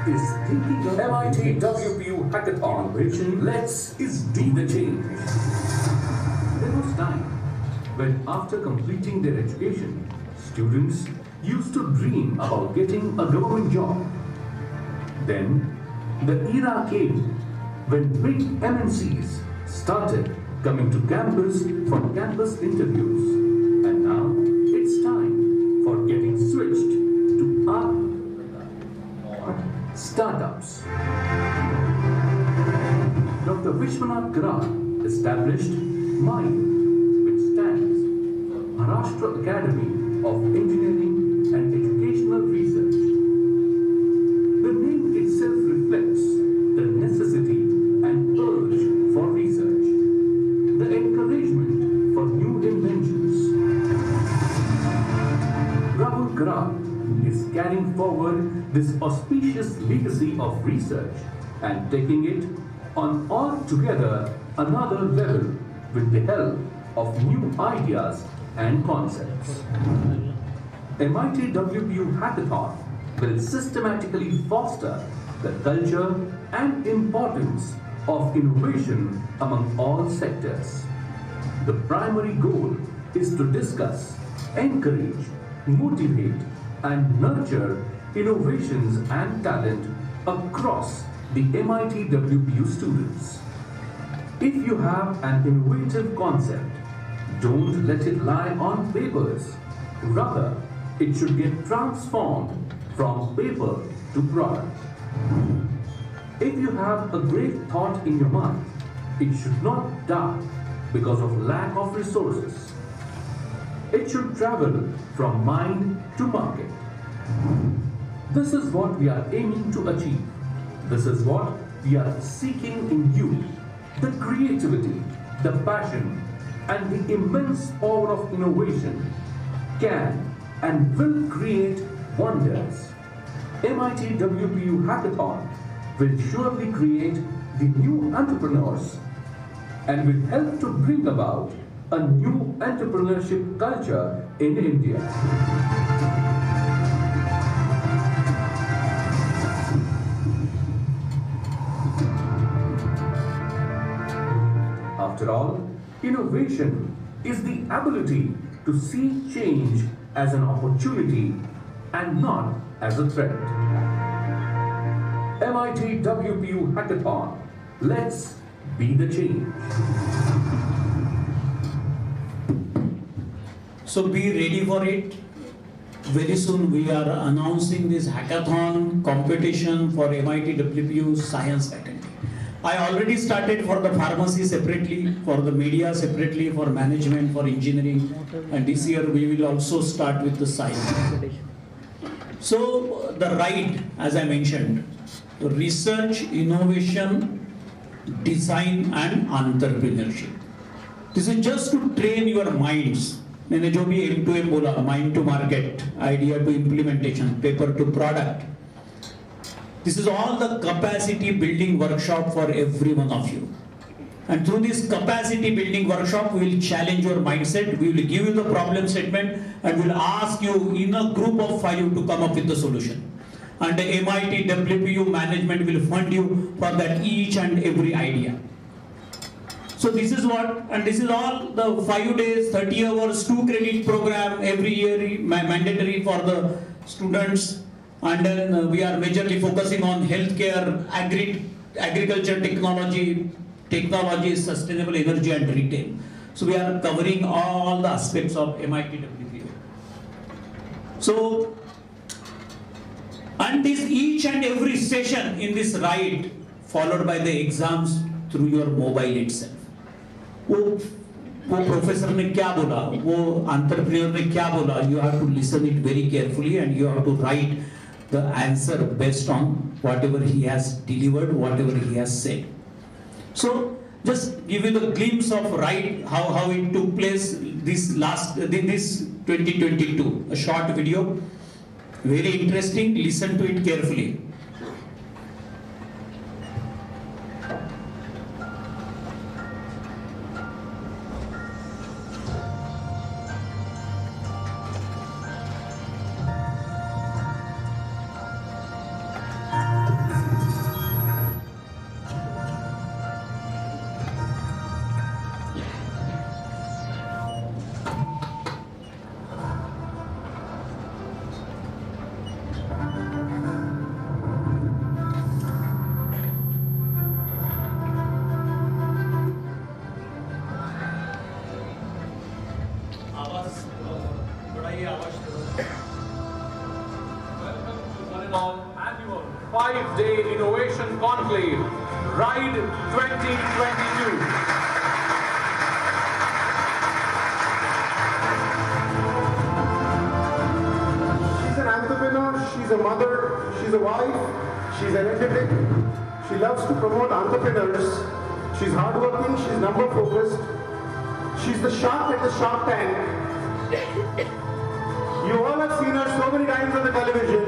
is thinking of MIT WPU Hackathon. Let's do the change. There was time when after completing their education, students used to dream about getting a government job. Then the era came when big MNCs started coming to campus for campus interviews. And now it's time for getting switched to startups. Dr. Vishwashanti established MIND, which stands Maharashtra Academy of Engineering and Educational Research. The name itself reflects the necessity and urge for research, the encouragement for new inventions. Rahul Karad is carrying forward this auspicious legacy of research and taking it on altogether another level with the help of new ideas and concepts. MIT WPU Hackathon will systematically foster the culture and importance of innovation among all sectors. The primary goal is to discuss, encourage, motivate, and nurture innovations and talent across the MIT WPU students. If you have an innovative concept, don't let it lie on papers. Rather, it should get transformed from paper to product. If you have a great thought in your mind, it should not die because of lack of resources. It should travel from mind to market. This is what we are aiming to achieve. This is what we are seeking in you. The creativity, the passion, and the immense power of innovation can and will create wonders. MIT WPU Hackathon will surely create the new entrepreneurs and will help to bring about a new entrepreneurship culture in India. After all, innovation is the ability to see change as an opportunity and not as a threat. MIT WPU Hackathon. Let's be the change. So be ready for it. Very soon we are announcing this hackathon competition for MIT WPU Science Faculty. I already started for the pharmacy separately, for the media separately, for management, for engineering, and this year we will also start with the science. So the right, as I mentioned, research, innovation, design and entrepreneurship. This is just to train your minds. मैंने जो भी M2M बोला, mind to market, idea to implementation, paper to product. This is all the capacity building workshop for every one of you. And through this capacity building workshop, we will challenge your mindset, we will give you the problem statement, and we will ask you in a group of 5 to come up with the solution. And the MIT WPU management will fund you for that each and every idea. So this is what, and this is all the 5 days, 30 hours, 2 credit program every year mandatory for the students. And then we are majorly focusing on healthcare, agriculture technology, sustainable energy and retail. So we are covering all the aspects of MIT WPU. So, and this each and every session in this ride followed by the exams through your mobile itself. वो professor ने क्या बोला, वो entrepreneur ने क्या बोला, you have to listen it very carefully and you have to write the answer based on whatever he has delivered, whatever he has said. So just give you the glimpse of how it took place this 2022, a short video, very interesting, listen to it carefully. of annual 5-day Innovation Conclave, RIDE 2022. She's an entrepreneur, she's a mother, she's a wife, she's energetic. She loves to promote entrepreneurs. She's hardworking, she's number focused. She's the shark at the Shark Tank. You all have seen her so many times on the television.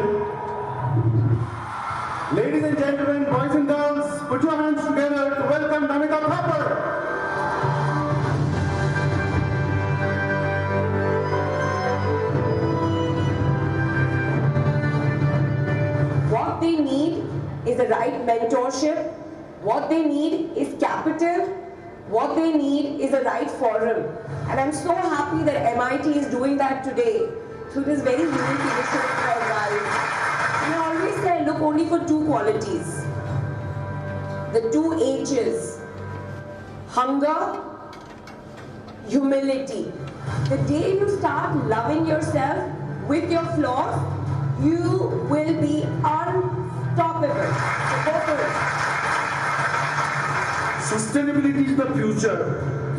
Ladies and gentlemen, boys and girls, put your hands together to welcome Namita Thapar. What they need is the right mentorship. What they need is capital. What they need is the right forum. And I'm so happy that MIT is doing that today through this very unique initiative called RIDE. And I always say I look only for two qualities. The two H's. Hunger, humility. The day you start loving yourself with your flaws, you will be unstoppable. So go for it. Sustainability is the future.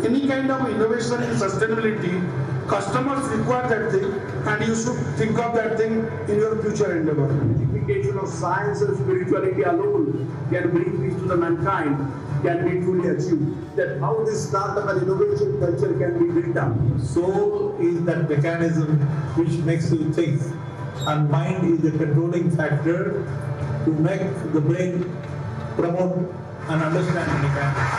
Any kind of innovation in sustainability, customers require that thing, and you should think of that thing in your future endeavor. Unification of science and spirituality alone can bring peace to the mankind, can be truly achieved. That how this startup and innovation culture can be built up. Soul is that mechanism which makes you think, and mind is the controlling factor to make the brain promote and understand the mechanics.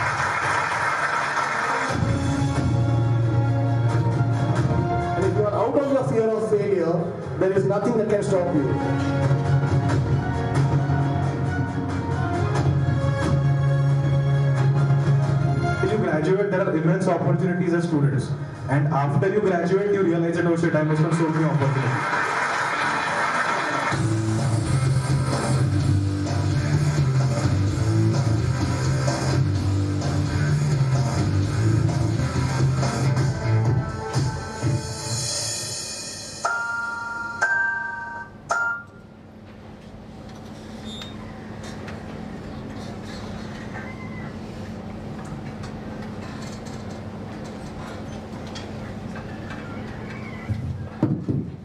And if you are out of your fear of failure, there is nothing that can stop you. Till you graduate, there are immense opportunities as students. And after you graduate, you realize that, oh shit, I missed on so many opportunities.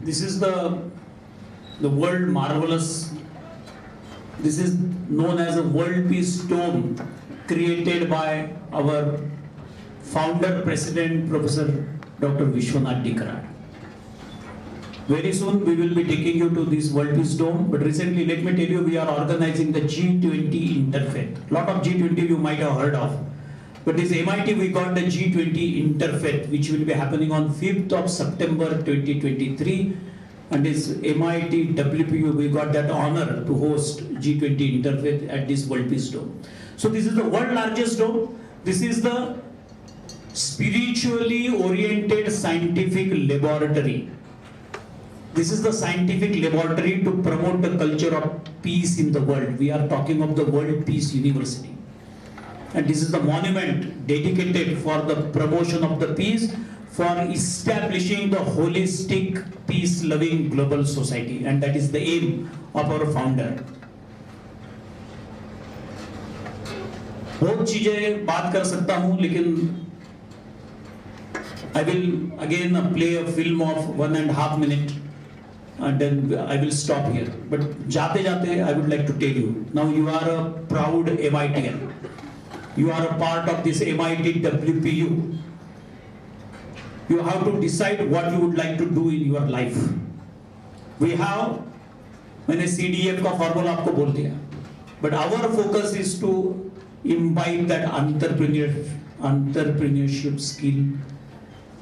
This is the world marvelous. This is known as a world peace dome created by our founder president Professor Dr. Vishwashanti. Very soon we will be taking you to this world peace dome, but recently let me tell you, we are organizing the G20 Interfaith. Lot of G20 you might have heard of. But this MIT, we got the G20 Interfaith, which will be happening on 5th of September 2023. And this MIT WPU, we got that honor to host G20 Interfaith at this World Peace Dome. So this is the world largest dome. This is the spiritually oriented scientific laboratory. This is the scientific laboratory to promote the culture of peace in the world. We are talking of the World Peace University. And this is the monument dedicated for the promotion of the peace, for establishing the holistic, peace-loving global society. And that is the aim of our founder. बहुत चीजें बात कर सकता हूँ, लेकिन I will again play a film of 1.5 minutes, and then I will stop here. But जाते जाते I would like to tell you, now you are a proud MITian. You are a part of this MIT WPU. You have to decide what you would like to do in your life. We have, मैंने CDF का formula आपको बोल दिया. But our focus is to imbibe that entrepreneurship skill.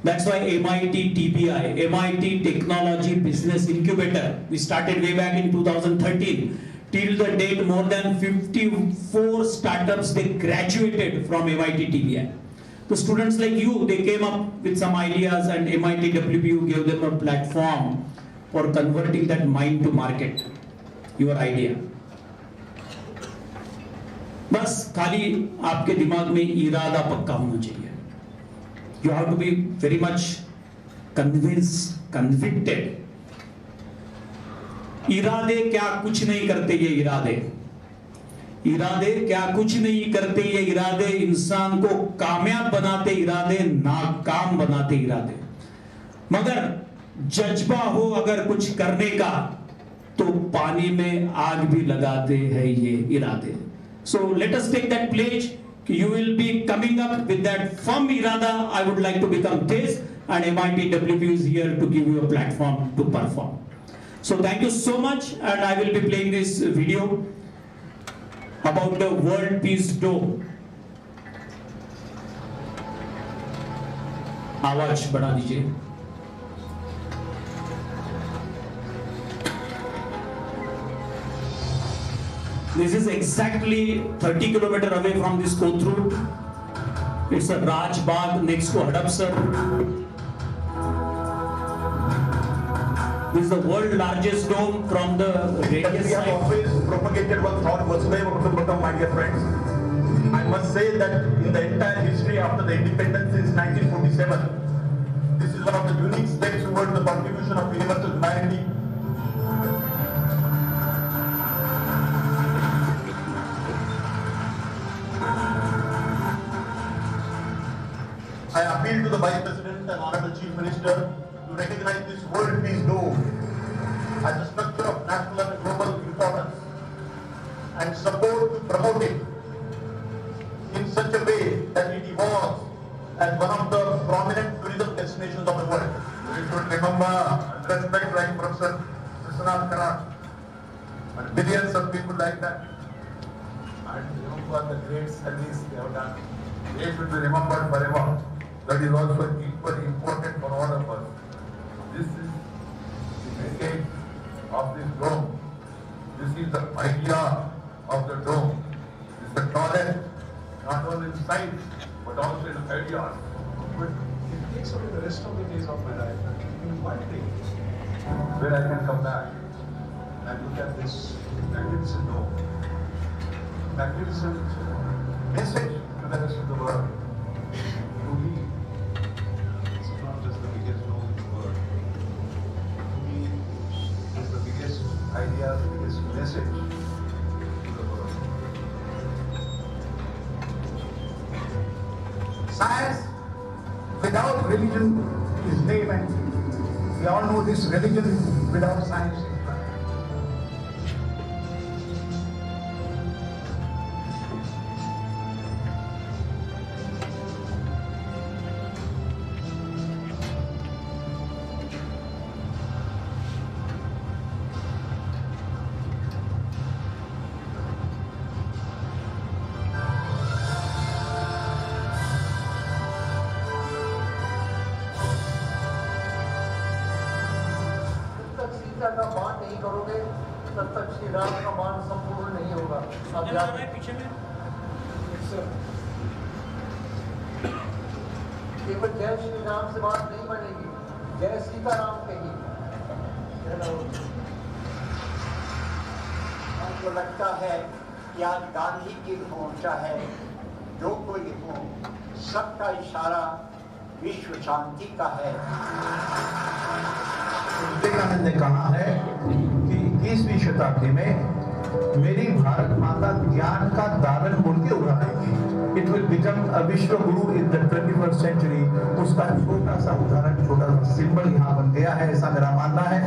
That's why MIT TBI, MIT Technology Business Incubator, we started way back in 2013. Till the date, more than 54 startups, they graduated from MIT TBI. The students like you, they came up with some ideas, and MIT WPU gave them a platform for converting that mind to market, your idea. बस खाली आपके दिमाग में इरादा पक्का होना चाहिए. You have to be very much convinced, convicted इरादे क्या कुछ नहीं करते ये इरादे, इरादे क्या कुछ नहीं करते ये इरादे, इंसान को कामयाब बनाते इरादे, नाकाम बनाते इरादे। मगर जज्बा हो अगर कुछ करने का तो पानी में आग भी लगाते हैं ये इरादे। So let us take that pledge. You will be coming up with that firm irada. I would like to become this, and MIT WPU is here to give you a platform to perform. So thank you so much, and I will be playing this video about the World Peace Dome. आवाज बढ़ा दीजिए। This is exactly 30 kilometers away from this coach route. It's a Raj Bagh next to Hadapsar. This is the world's largest dome from the radius We have side. always propagated one thought, Vasudhaiva Kutumbakam, my dear friends. I must say that in the entire history after the independence since 1947, this is one of the unique steps towards the contribution of universal humanity. I appeal to the Vice President and Honorable Chief Minister to recognize this World Peace Dome as a structure of national and global importance and support to promote it in such a way that it evolves as one of the prominent tourism destinations of the world. We should remember and respect like Professor Vishwashanti Karan and billions of people like that. And remember the great service they have done. They should be remembered forever. That is also equally important for all of us. This is the message of this dome. This is the idea of the dome. It's the knowledge, not only in science, but also in ideas. But it takes away the rest of the days of my life. In one day, where I can come back and look at this magnificent dome, magnificent message to the rest of the world. To me, it's not just the biggest dome in the world. To me, it's the biggest idea, the biggest message to the world. Science without religion is lame, and we all know this: religion without science is blind. Sita का मान नहीं करोगे तब तक श्री राम का मान संपूर्ण नहीं होगा। पीछे में केवल जय श्री राम से बात नहीं बनेगी, जय सीताराम कही। हमको लगता है कि आज गांधी की मोर्चा है, जो कोई हो सबका इशारा विश्व शांति का है। विवेकानंद ने कहा है कि 21वीं शताब्दी में मेरी भारत माता ज्ञान का दालन बोल के उड़ाएगी। इट विल बिकम अ विश्व गुरु इन द 21st सेंचुरी। उसका छोटा सा उदाहरण, छोटा सा सिंबल यहाँ बन गया है, ऐसा मेरा मानना है।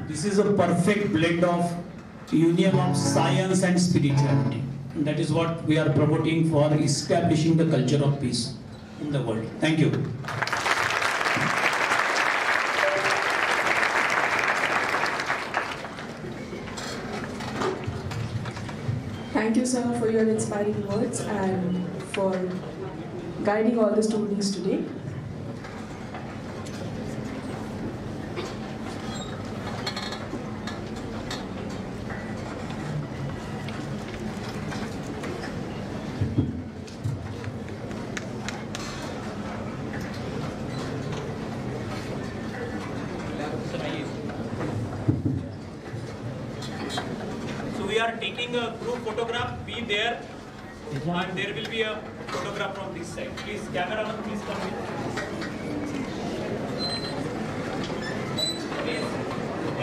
This is a perfect blend of union of science and spirituality. And that is what we are promoting for establishing the culture of peace in the world. Thank you. Thank you, sir, for your inspiring words and for guiding all the students today. we are taking a group photograph. Be there, and there will be a photograph from this side. Please, cameraman, please come in. Please,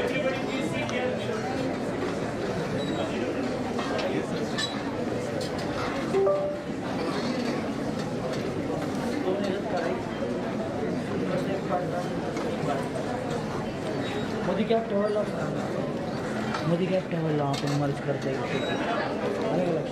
everybody, please sit here. Modi cap table Modi cap table आपण मर्ज करते अलग अलग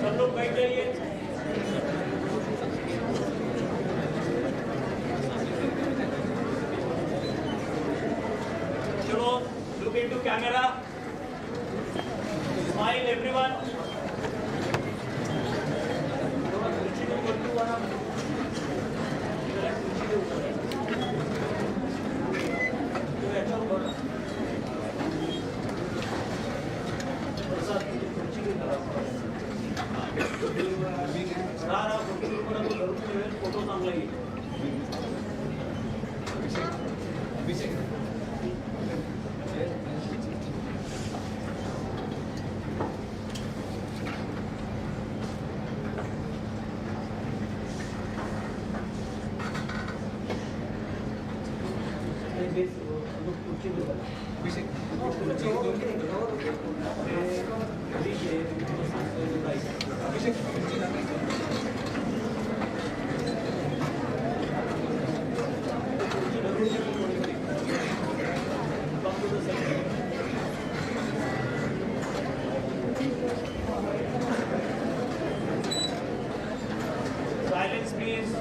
सब लोग बैठ जाइए। चलो, look into camera. Smile, everyone. Photo चांगला येईल। Silence, please.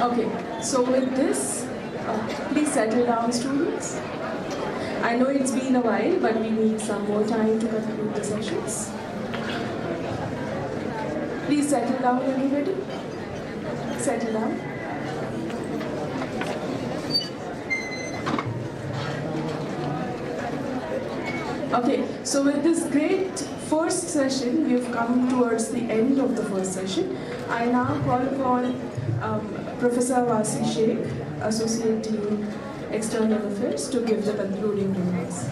Okay, so with this, please settle down, students. I know it's been a while, but we need some more time to conclude the sessions. Please settle down, everybody. Settle down. Okay, so with this great first session, we've come towards the end of the first session. I now call upon Professor Wasi Sheikh, Associate Dean, External Affairs, to give the concluding remarks.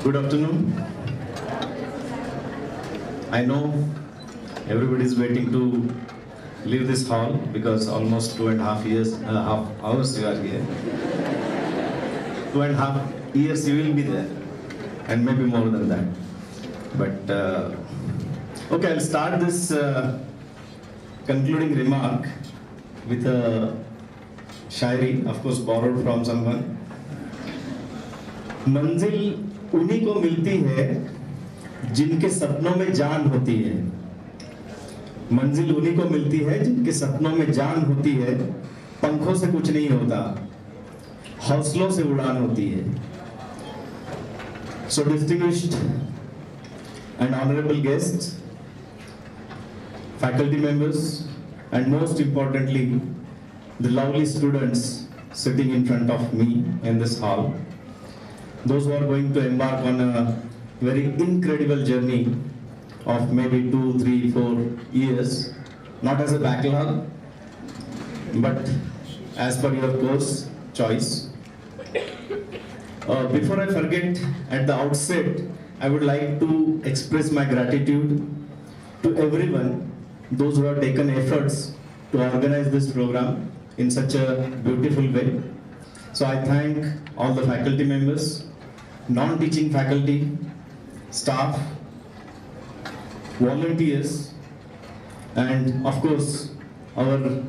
Good afternoon. I know everybody is waiting to leave this hall because almost 2.5 hours you are here. 2.5 years you will be there, and maybe more than that. But okay, I'll start this concluding remark with a shairi, of course borrowed from someone. मंजिल उन्हीं को मिलती है जिनके सपनों में जान होती है। मंजिल उन्हीं को मिलती है जिनके सपनों में जान होती है। पंखों से कुछ नहीं होता, हौसलों से उड़ान होती है। So distinguished and honorable guests, faculty members, and most importantly, the lovely students sitting in front of me in this hall, those who are going to embark on a very incredible journey of maybe 2, 3, 4 years, not as a backlog, but as per your course choice. Before I forget, at the outset, I would like to express my gratitude to everyone, those who have taken efforts to organize this program in such a beautiful way. So I thank all the faculty members, non-teaching faculty, staff, volunteers, and of course, our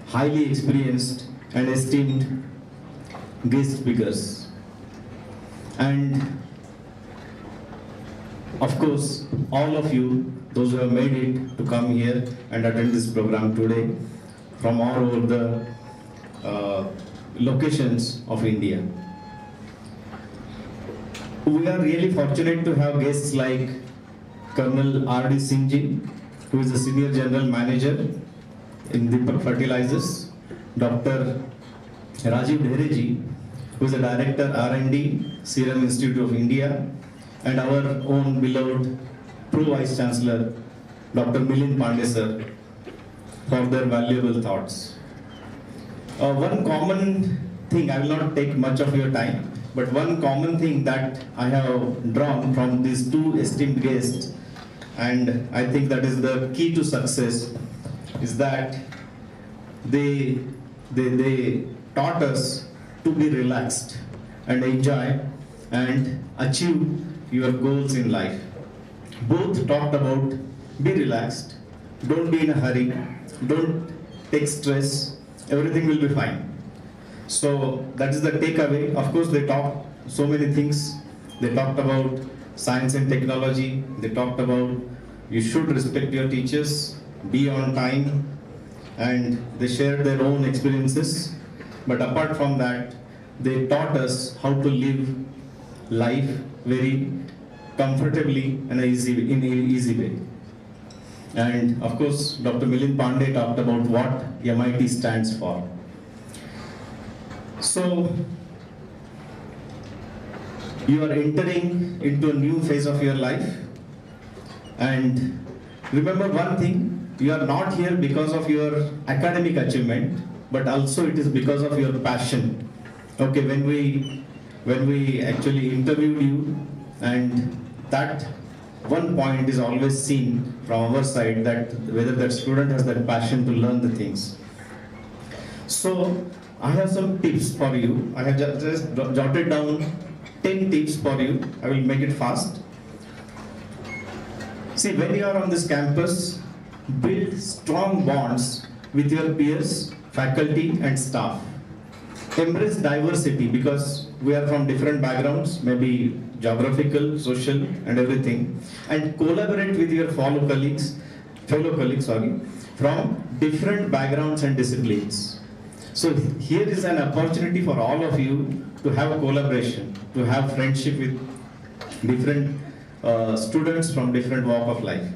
highly experienced and esteemed guest speakers. And of course, all of you, those who have made it to come here and attend this program today from all over the locations of India. We are really fortunate to have guests like Colonel R.D. Singh ji, who is the Senior General Manager in Deepak Fertilizers, Dr. Rajiv Dhere ji, who is the Director R&D, Serum Institute of India, and our own beloved Pro-Vice Chancellor, Dr. Milind Pandey sir, for their valuable thoughts. One common thing, I will not take much of your time, but one common thing that I have drawn from these two esteemed guests, and I think that is the key to success, is that they taught us to be relaxed and enjoy and achieve your goals in life. Both talked about be relaxed, don't be in a hurry, don't take stress, everything will be fine. So that is the takeaway. Of course, they talked so many things. They talked about science and technology. They talked about you should respect your teachers, be on time, and they shared their own experiences. But apart from that, they taught us how to live life very comfortably and in an easy way. And of course, Dr. Milind Pandey talked about what MIT stands for. So, you are entering into a new phase of your life, and remember one thing, you are not here because of your academic achievement, but also it is because of your passion. Okay, when we actually interviewed you, and that one point is always seen from our side, that whether that student has that passion to learn the things. So I have some tips for you. I have just jotted down 10 tips for you. I will make it fast. See, when you are on this campus, build strong bonds with your peers, faculty and staff. Embrace diversity, because we are from different backgrounds, maybe geographical, social and everything, and collaborate with your fellow colleagues from different backgrounds and disciplines. So here is an opportunity for all of you to have a collaboration, to have friendship with different students from different walk of life.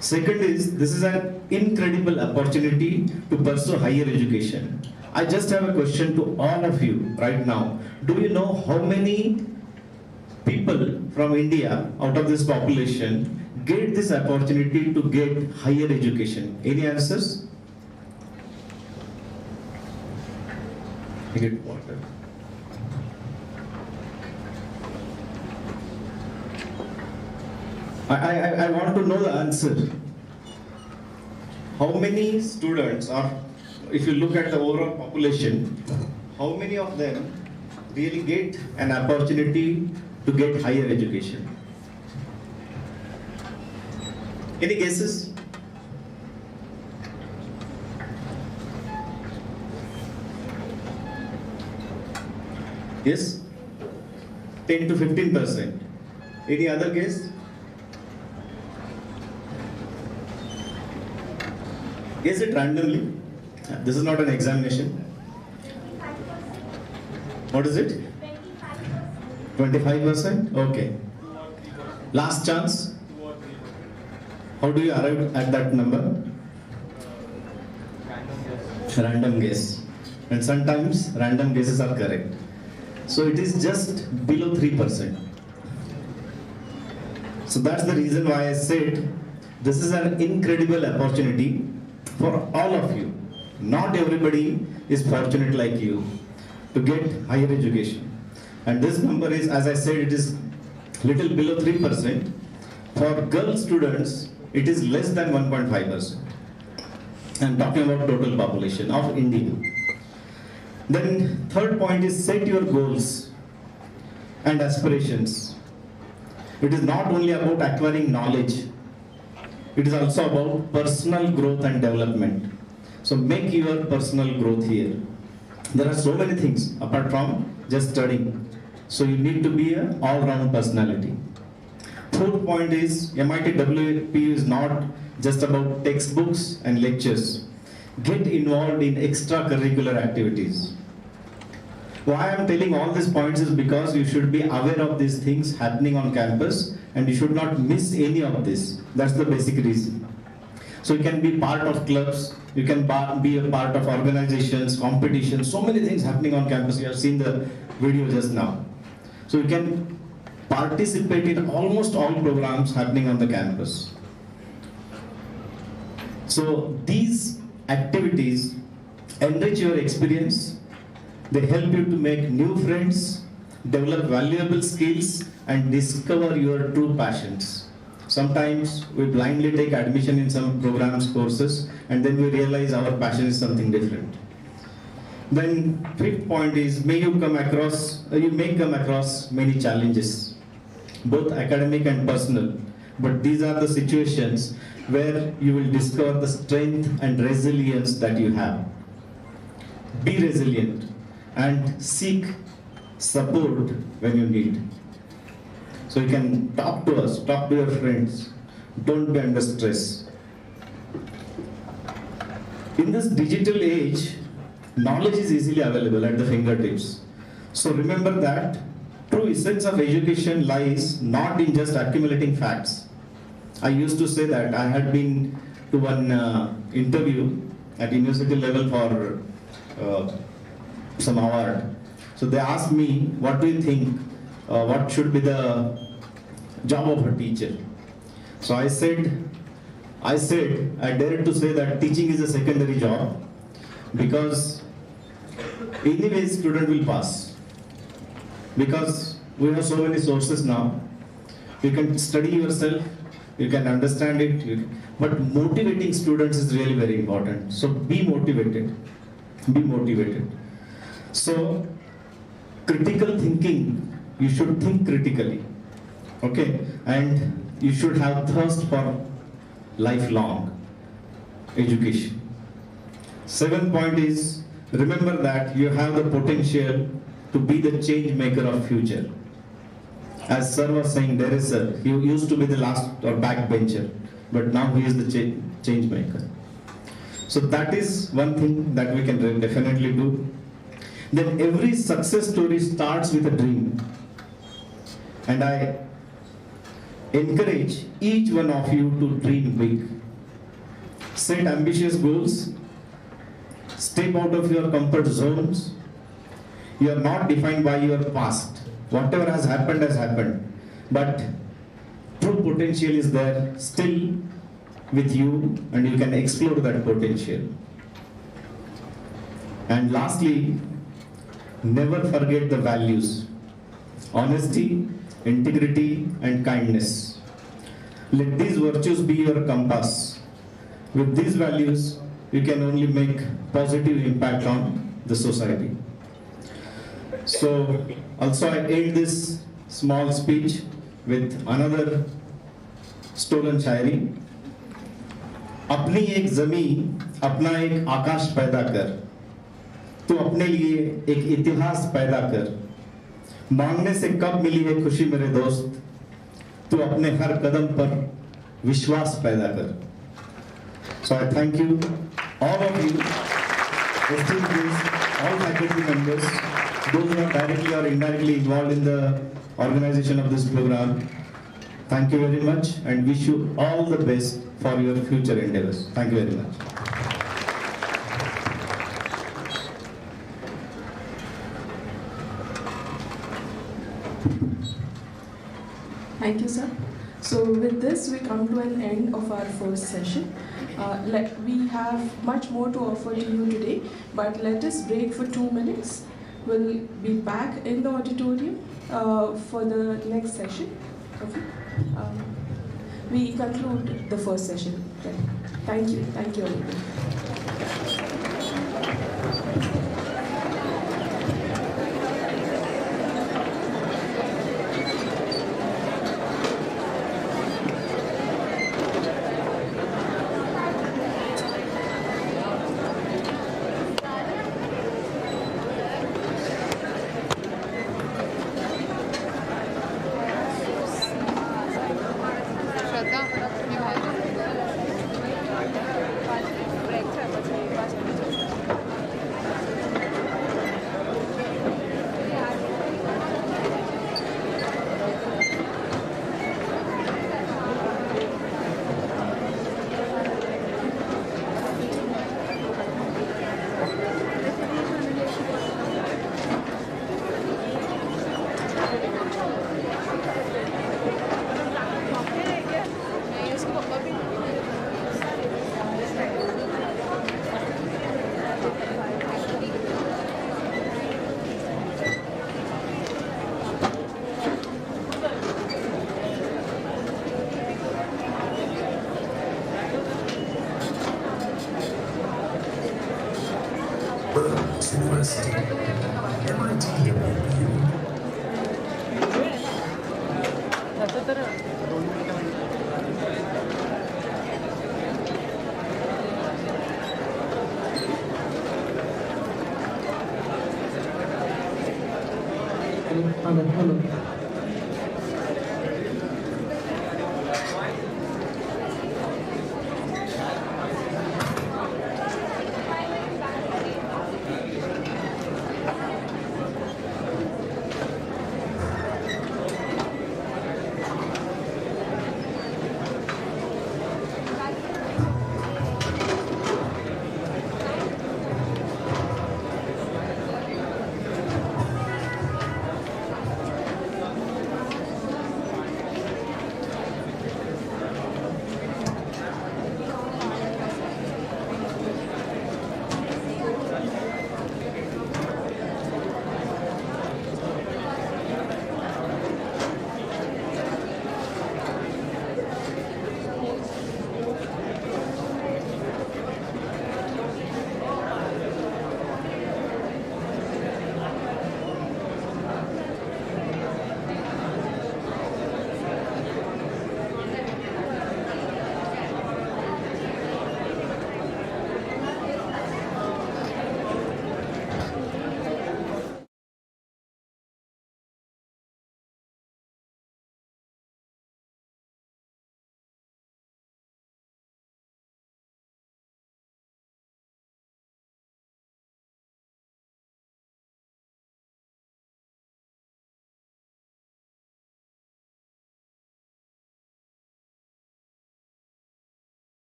Second is, this is an incredible opportunity to pursue higher education. I just have a question to all of you right now. Do you know how many people from India out of this population get this opportunity to get higher education? Any answers? I get water. I want to know the answer. How many students, or if you look at the overall population, how many of them really get an opportunity to get higher education? Any guesses? Yes? 10 to 15%. Any other guess? Guess it randomly. This is not an examination. What is it? 25%? Okay. Last chance. How do you arrive at that number? Random guess. And sometimes random guesses are correct. So it is just below 3%. So that's the reason why I said this is an incredible opportunity for all of you. Not everybody is fortunate like you to get higher education. And this number is, as I said, it is little below 3%. For girl students, it is less than 1.5%. I'm talking about total population of India. Then third point is set your goals and aspirations. It is not only about acquiring knowledge, it is also about personal growth and development. So make your personal growth here. There are so many things apart from just studying. So you need to be an all-round personality. Fourth point is MIT WPU is not just about textbooks and lectures. Get involved in extracurricular activities. Why I am telling all these points is because you should be aware of these things happening on campus and you should not miss any of this. That's the basic reason. So you can be part of clubs, you can be a part of organizations, competitions, so many things happening on campus. You have seen the video just now. So you can participate in almost all programs happening on the campus. So these activities enrich your experience. They help you to make new friends, develop valuable skills, and discover your true passions. Sometimes we blindly take admission in some programs, courses, and then we realize our passion is something different. Then fifth point is, you may come across many challenges, both academic and personal. But these are the situations where you will discover the strength and resilience that you have. Be resilient and seek support when you need. So you can talk to us, talk to your friends. Don't be under stress. In this digital age, knowledge is easily available at the fingertips. So remember that true essence of education lies not in just accumulating facts. I used to say that I had been to one interview at university level for some award. So they asked me, what do you think, what should be the job of a teacher? So I dared to say that teaching is a secondary job, because anyways student will pass. Because we have so many sources now. You can study yourself, you can understand it, but motivating students is really very important. So be motivated, be motivated. So critical thinking, you should think critically, okay? And you should have thirst for lifelong education. Seventh point is, remember that you have the potential to be the change maker of future. As sir was saying, there is sir, he used to be the last or backbencher, but now he is the change maker. So that is one thing that we can definitely do. Then every success story starts with a dream. And I encourage each one of you to dream big. Set ambitious goals. Step out of your comfort zones. You are not defined by your past. Whatever has happened. But true potential is there still with you, and you can explore that potential. And lastly, never forget the values: honesty, integrity, and kindness. Let these virtues be your compass. With these values, you can only make positive impact on the society. So, also I end this small speech with another stolen शायरी. अपनी एक ज़मीन, अपना एक आकाश पैदा कर, तो अपने लिए एक इतिहास पैदा कर. मांगने से कब मिली है खुशी मेरे दोस्त, तो अपने हर कदम पर विश्वास पैदा कर. So I thank you, all of you, esteemed guests, all faculty members, those who are directly or indirectly involved in the organization of this program. Thank you very much and wish you all the best for your future endeavors. Thank you very much. Thank you, sir. So with this, we come to an end of our first session. We have much more to offer to you today, but let us break for 2 minutes. We'll be back in the auditorium for the next session. Okay. We conclude the first session then. Thank you. Thank you, everybody. University, MIT WPU. Hello.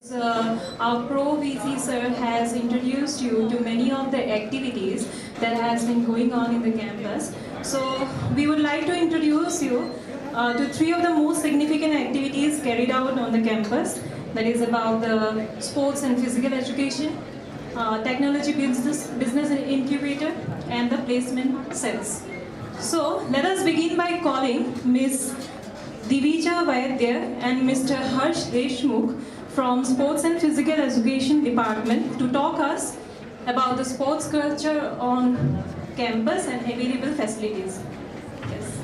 Our Pro VC sir has introduced you to many of the activities that has been going on in the campus. So we would like to introduce you to 3 of the most significant activities carried out on the campus. That is about the sports and physical education, technology business incubator, and the placement cells. So let us begin by calling Ms. Divija Vaidya and Mr. Harsh Deshmukh from Sports and Physical Education Department to talk us about the sports culture on campus and available facilities. Yes.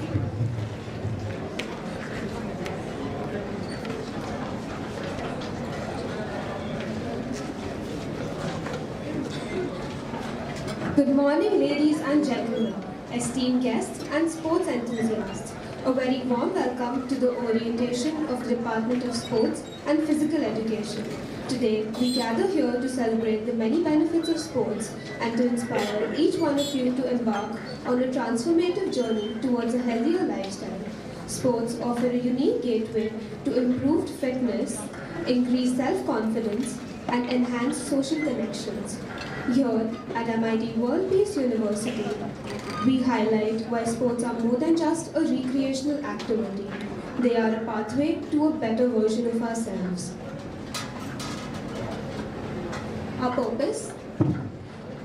Good morning, ladies and gentlemen, esteemed guests and sports enthusiasts. A very warm welcome to the orientation of the Department of Sports and Physical Education. Today, we gather here to celebrate the many benefits of sports and to inspire each one of you to embark on a transformative journey towards a healthier lifestyle. Sports offer a unique gateway to improved fitness, increased self-confidence, and enhanced social connections. Here at MIT World Peace University, we highlight why sports are more than just a recreational activity. They are a pathway to a better version of ourselves. Our purpose?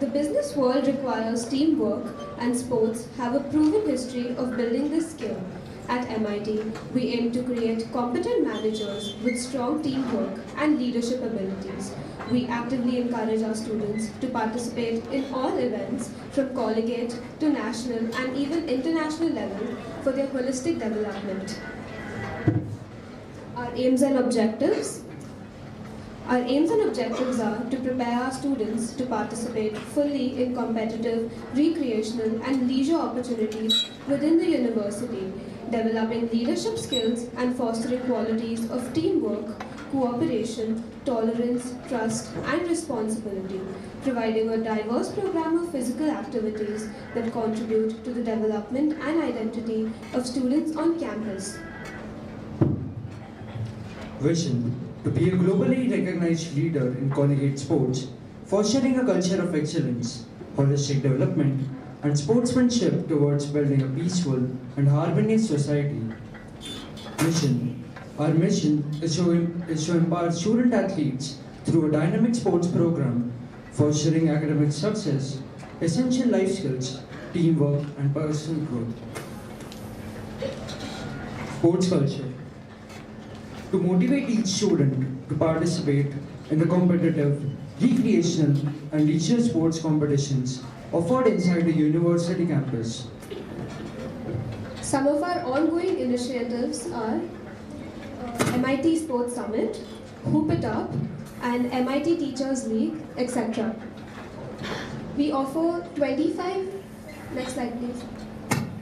The business world requires teamwork, and sports have a proven history of building this skill. At MIT, we aim to create competent managers with strong teamwork and leadership abilities. We actively encourage our students to participate in all events from collegiate to national and even international level for their holistic development. Our aims and objectives? Our aims and objectives are to prepare our students to participate fully in competitive, recreational and leisure opportunities within the university, developing leadership skills and fostering qualities of teamwork, cooperation, tolerance, trust, and responsibility, providing a diverse program of physical activities that contribute to the development and identity of students on campus. Vision: to be a globally recognized leader in collegiate sports, fostering a culture of excellence, holistic development, and sportsmanship towards building a peaceful and harmonious society. Mission: our mission is to empower student athletes through a dynamic sports program, fostering academic success, essential life skills, teamwork, and personal growth. Sports culture: to motivate each student to participate in the competitive, recreational, and leisure sports competitions offered inside the university campus. Some of our ongoing initiatives are MIT Sports Summit, Hoop It Up, and MIT Teachers League, etc. We offer 25, next slide please.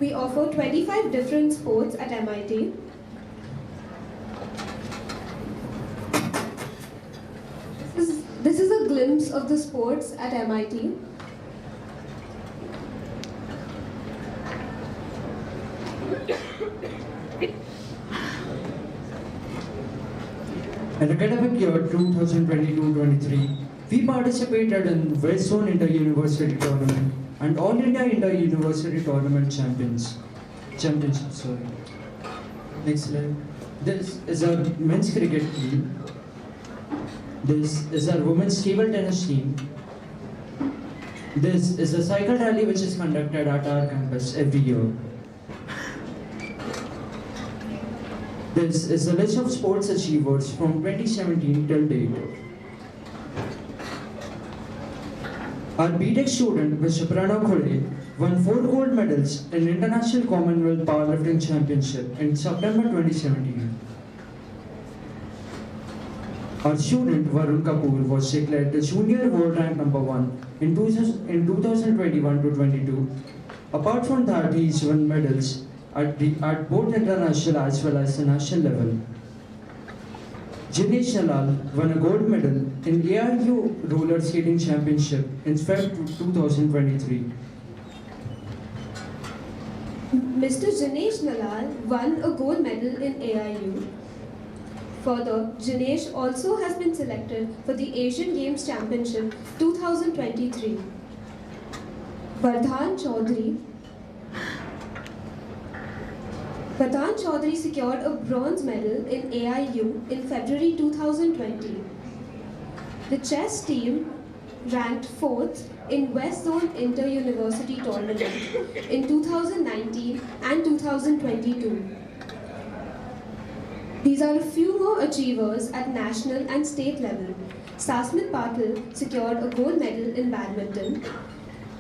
We offer 25 different sports at MIT. This is a glimpse of the sports at MIT. In academic year 2022-23, we participated in West Zone Inter-University Tournament and All India Inter-University Tournament Championship. Next slide. This is our men's cricket team. This is our women's table tennis team. This is a cycle rally which is conducted at our campus every year. This is a list of sports achievers from 2017 till date. Our BTech student, Mr. Pranav Khole, won 4 gold medals in International Commonwealth Powerlifting Championship in September 2017. Our student, Varun Kapoor, was declared the Junior World Rank number 1 in 2021-22. Apart from that, he's won medals at both international as well as the national level. Jinesh Nalal won a gold medal in ARU Roller Skating Championship in February 2023. Mr. Jinesh Nalal won a gold medal in AIU. Further, Jinesh also has been selected for the Asian Games Championship 2023. Vardhan Chaudhary secured a bronze medal in AIU in February 2020. The chess team ranked 4th in West Zone Inter-University Tournament in 2019 and 2022. These are a few more achievers at national and state level. Sasmit Patil secured a gold medal in badminton.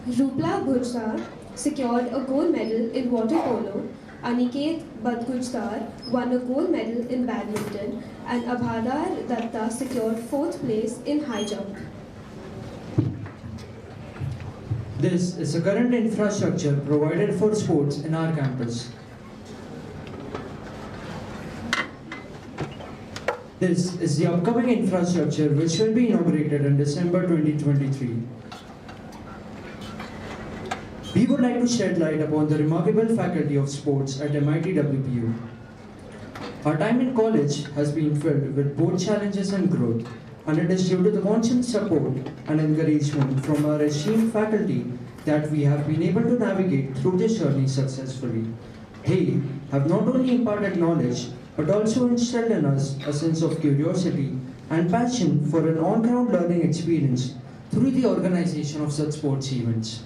Rupla Bhujtar secured a gold medal in water polo. Aniket Badgujtar won a gold medal in badminton, and Abhadar Datta secured 4th place in high jump. This is the current infrastructure provided for sports in our campus. This is the upcoming infrastructure which will be inaugurated in December 2023. We would like to shed light upon the remarkable faculty of sports at MIT WPU. Our time in college has been filled with both challenges and growth, and it is due to the constant support and encouragement from our esteemed faculty that we have been able to navigate through this journey successfully. They have not only imparted knowledge, but also instilled in us a sense of curiosity and passion for an on-ground learning experience through the organization of such sports events.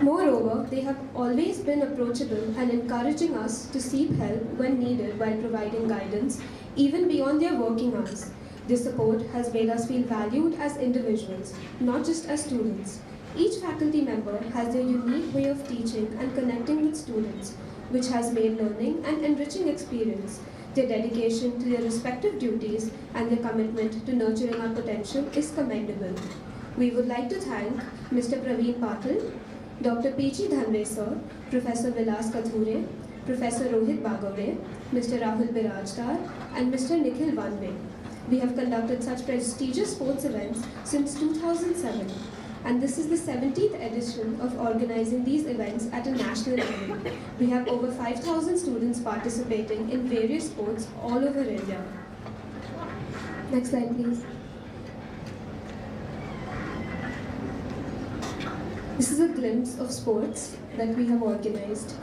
Moreover, they have always been approachable and encouraging us to seek help when needed while providing guidance, even beyond their working hours. This support has made us feel valued as individuals, not just as students. Each faculty member has their unique way of teaching and connecting with students, which has made learning an enriching experience. Their dedication to their respective duties and their commitment to nurturing our potential is commendable. We would like to thank Mr. Praveen Patil, Dr. P.G. Dhanve sir, Professor Vilas Kathure, Professor Rohit Bagavre, Mr. Rahul Birajdar, and Mr. Nikhil Vanve. We have conducted such prestigious sports events since 2007, and this is the 17th edition of organizing these events at a national level. We have over 5,000 students participating in various sports all over India. Next slide, please. This is a glimpse of sports that we have organized.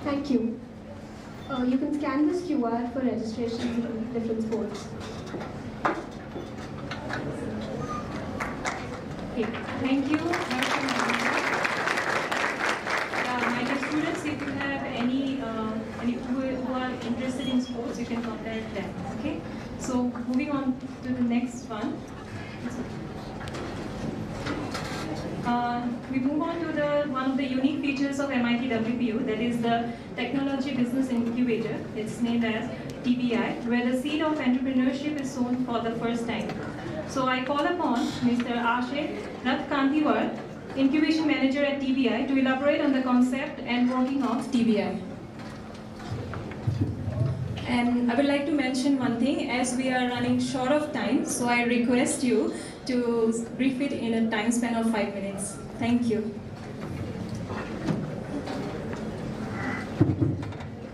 Thank you. You can scan this QR for registration in different sports. Okay, thank you. My dear students, if you have any who are interested in sports, you can contact them. Okay. So moving on to the next one. We move on to one of the unique features of MIT WPU, that is the Technology Business Incubator. It's named as TBI, where the seed of entrepreneurship is sown for the first time. So I call upon Mr. Ashay Ratkantiwar, Incubation Manager at TBI, to elaborate on the concept and working of TBI. And I would like to mention one thing, as we are running short of time, so I request you to brief it in a time span of 5 minutes. Thank you.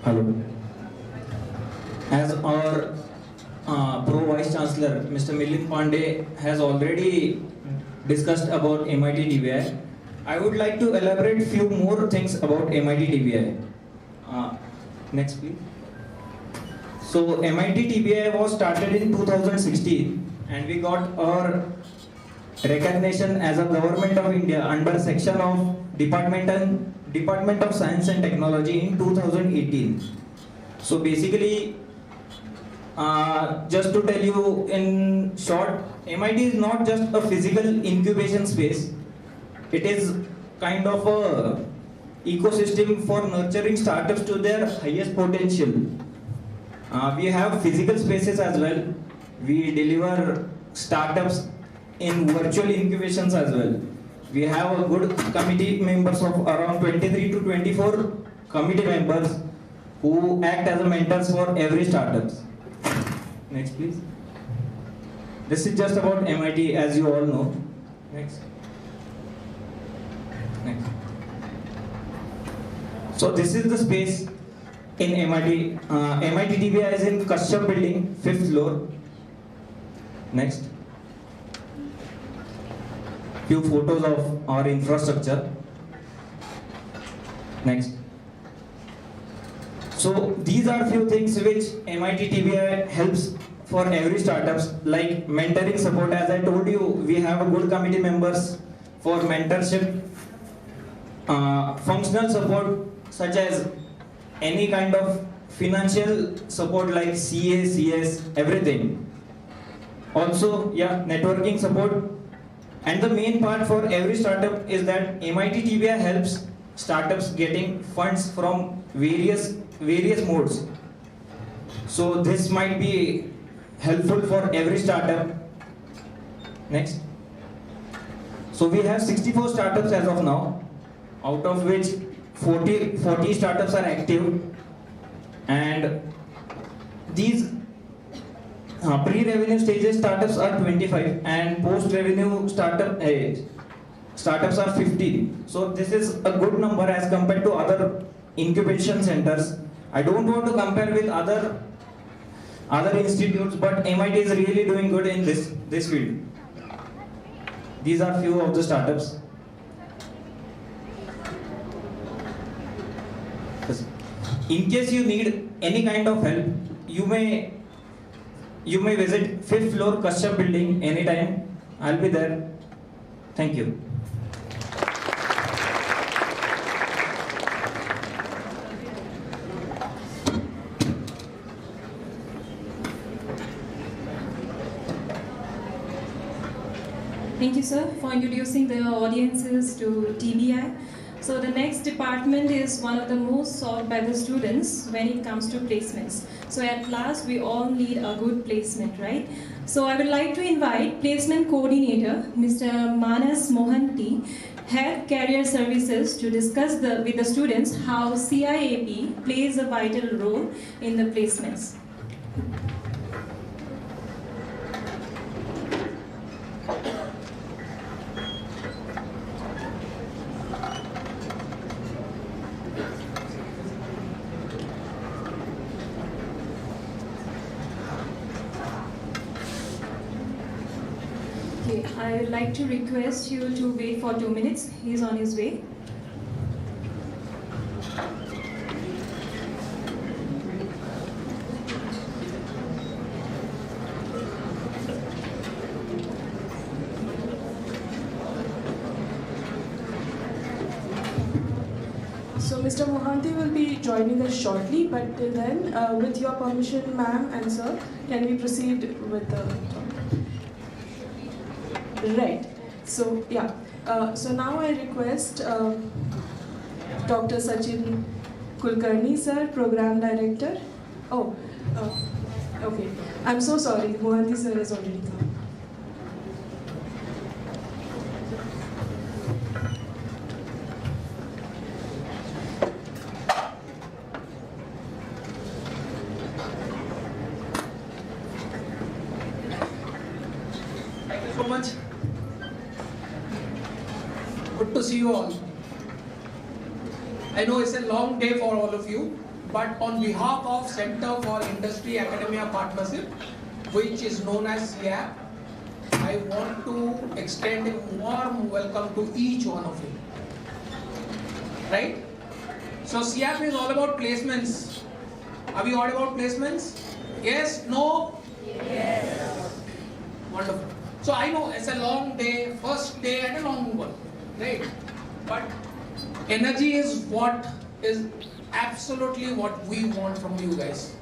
Hello. As our Pro Vice Chancellor, Mr. Milind Pandey, has already discussed about MIT TBI, I would like to elaborate few more things about MIT TBI. Next, please. So MIT TBI was started in 2016, and we got our recognition as a Government of India under section of Department of Science and Technology in 2018. So basically, just to tell you in short, MIT is not just a physical incubation space. It is kind of a ecosystem for nurturing startups to their highest potential. We have physical spaces as well. We deliver startups in virtual incubations as well. We have a good committee members of around 23 to 24 committee members who act as mentors for every startups. Next, please. This is just about MIT, as you all know. Next. Next. So this is the space in MIT. MIT TBI is in Kashyap building, 5th floor. Next. Few photos of our infrastructure. Next. So these are few things which MIT TBI helps for every startups, like mentoring support. As I told you, we have a good committee members for mentorship, functional support such as any kind of financial support like CA, CS, everything. Also, yeah, networking support. And the main part for every startup is that MIT TBI helps startups getting funds from various modes. So this might be helpful for every startup. Next. So we have 64 startups as of now, out of which 40 startups are active, and these pre-revenue stages startups are 25 and post-revenue startups are 15. So this is a good number as compared to other incubation centers. I don't want to compare with other institutes, but MIT is really doing good in this field. These are few of the startups. In case you need any kind of help, you may visit 5th floor Kashyap building anytime. I'll be there. Thank you. Thank you, sir, for introducing the audiences to TBI. So the next department is one of the most sought by the students when it comes to placements. So at last, we all need a good placement, right? So I would like to invite placement coordinator, Mr. Manas Mohanty, Head Career Services, to discuss with the students how CIAP plays a vital role in the placements. Okay, I would like to request you to wait for 2 minutes. He's on his way. Mr. Mohanty will be joining us shortly, but till then, with your permission, ma'am and sir, can we proceed with the topic? Right. So, yeah. So now I request Dr. Sachin Kulkarni, sir, Program Director. Oh, okay. I'm so sorry. Mohanty sir has already come. So much. Good to see you all. I know it's a long day for all of you, but on behalf of Center for Industry Academia Partnership, which is known as CIAP, I want to extend a warm welcome to each one of you. Right? So CIAP is all about placements. Are we all about placements? Yes? No? Yes. Wonderful. So I know it's a long day, first day and a long one, right? But energy is what is absolutely what we want from you guys.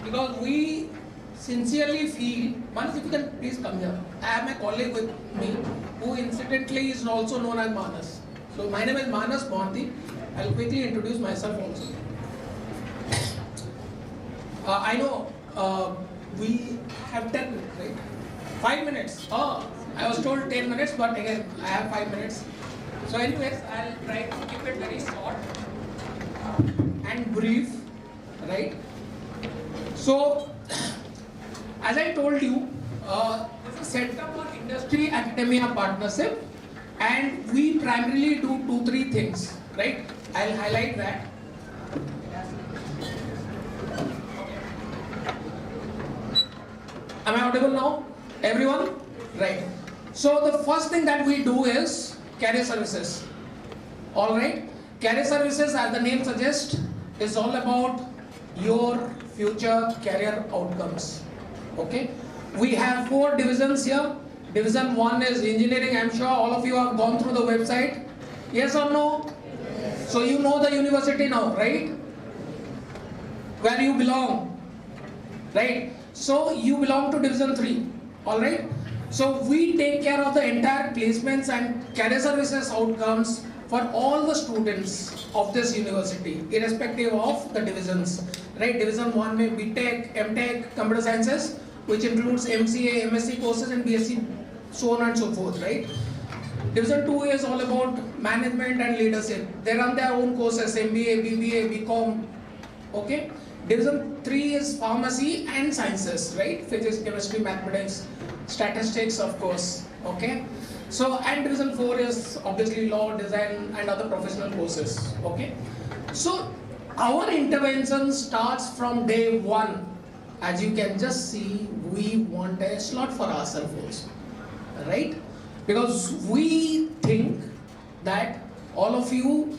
Because we sincerely feel, Manas, if you can please come here. I have my colleague with me who incidentally is also known as Manas. So my name is Manas Mohanty. I'll quickly introduce myself also. I know we have 10 minutes, right? 5 minutes. Oh, I was told 10 minutes, but again, I have 5 minutes. So anyways, I'll try to keep it very short and brief, right? So, as I told you, this is Center for Industry Academia Partnership, and we primarily do 2-3 things, right? I'll highlight that. Am I audible now? Everyone? Right. So the first thing that we do is career services. Alright? Career services, as the name suggests, is all about your future career outcomes. Okay? We have 4 divisions here. Division 1 is engineering. I'm sure all of you have gone through the website. Yes or no? Yes. So you know the university now, right? Where you belong. Right? So you belong to Division 3. Alright? So we take care of the entire placements and career services outcomes for all the students of this university, irrespective of the divisions. Right? Division 1 may be Tech, MTech, Computer Sciences, which includes MCA, MSc courses and BSc, so on and so forth, right? Division 2 is all about management and leadership. They run their own courses, MBA, BBA, BCom, okay? Division 3 is pharmacy and sciences, right? Physics, chemistry, mathematics, statistics, of course, okay? So, and Division 4 is obviously law, design and other professional courses, okay? So, our intervention starts from day 1. As you can just see, we want a slot for ourselves also, right? Because we think that all of you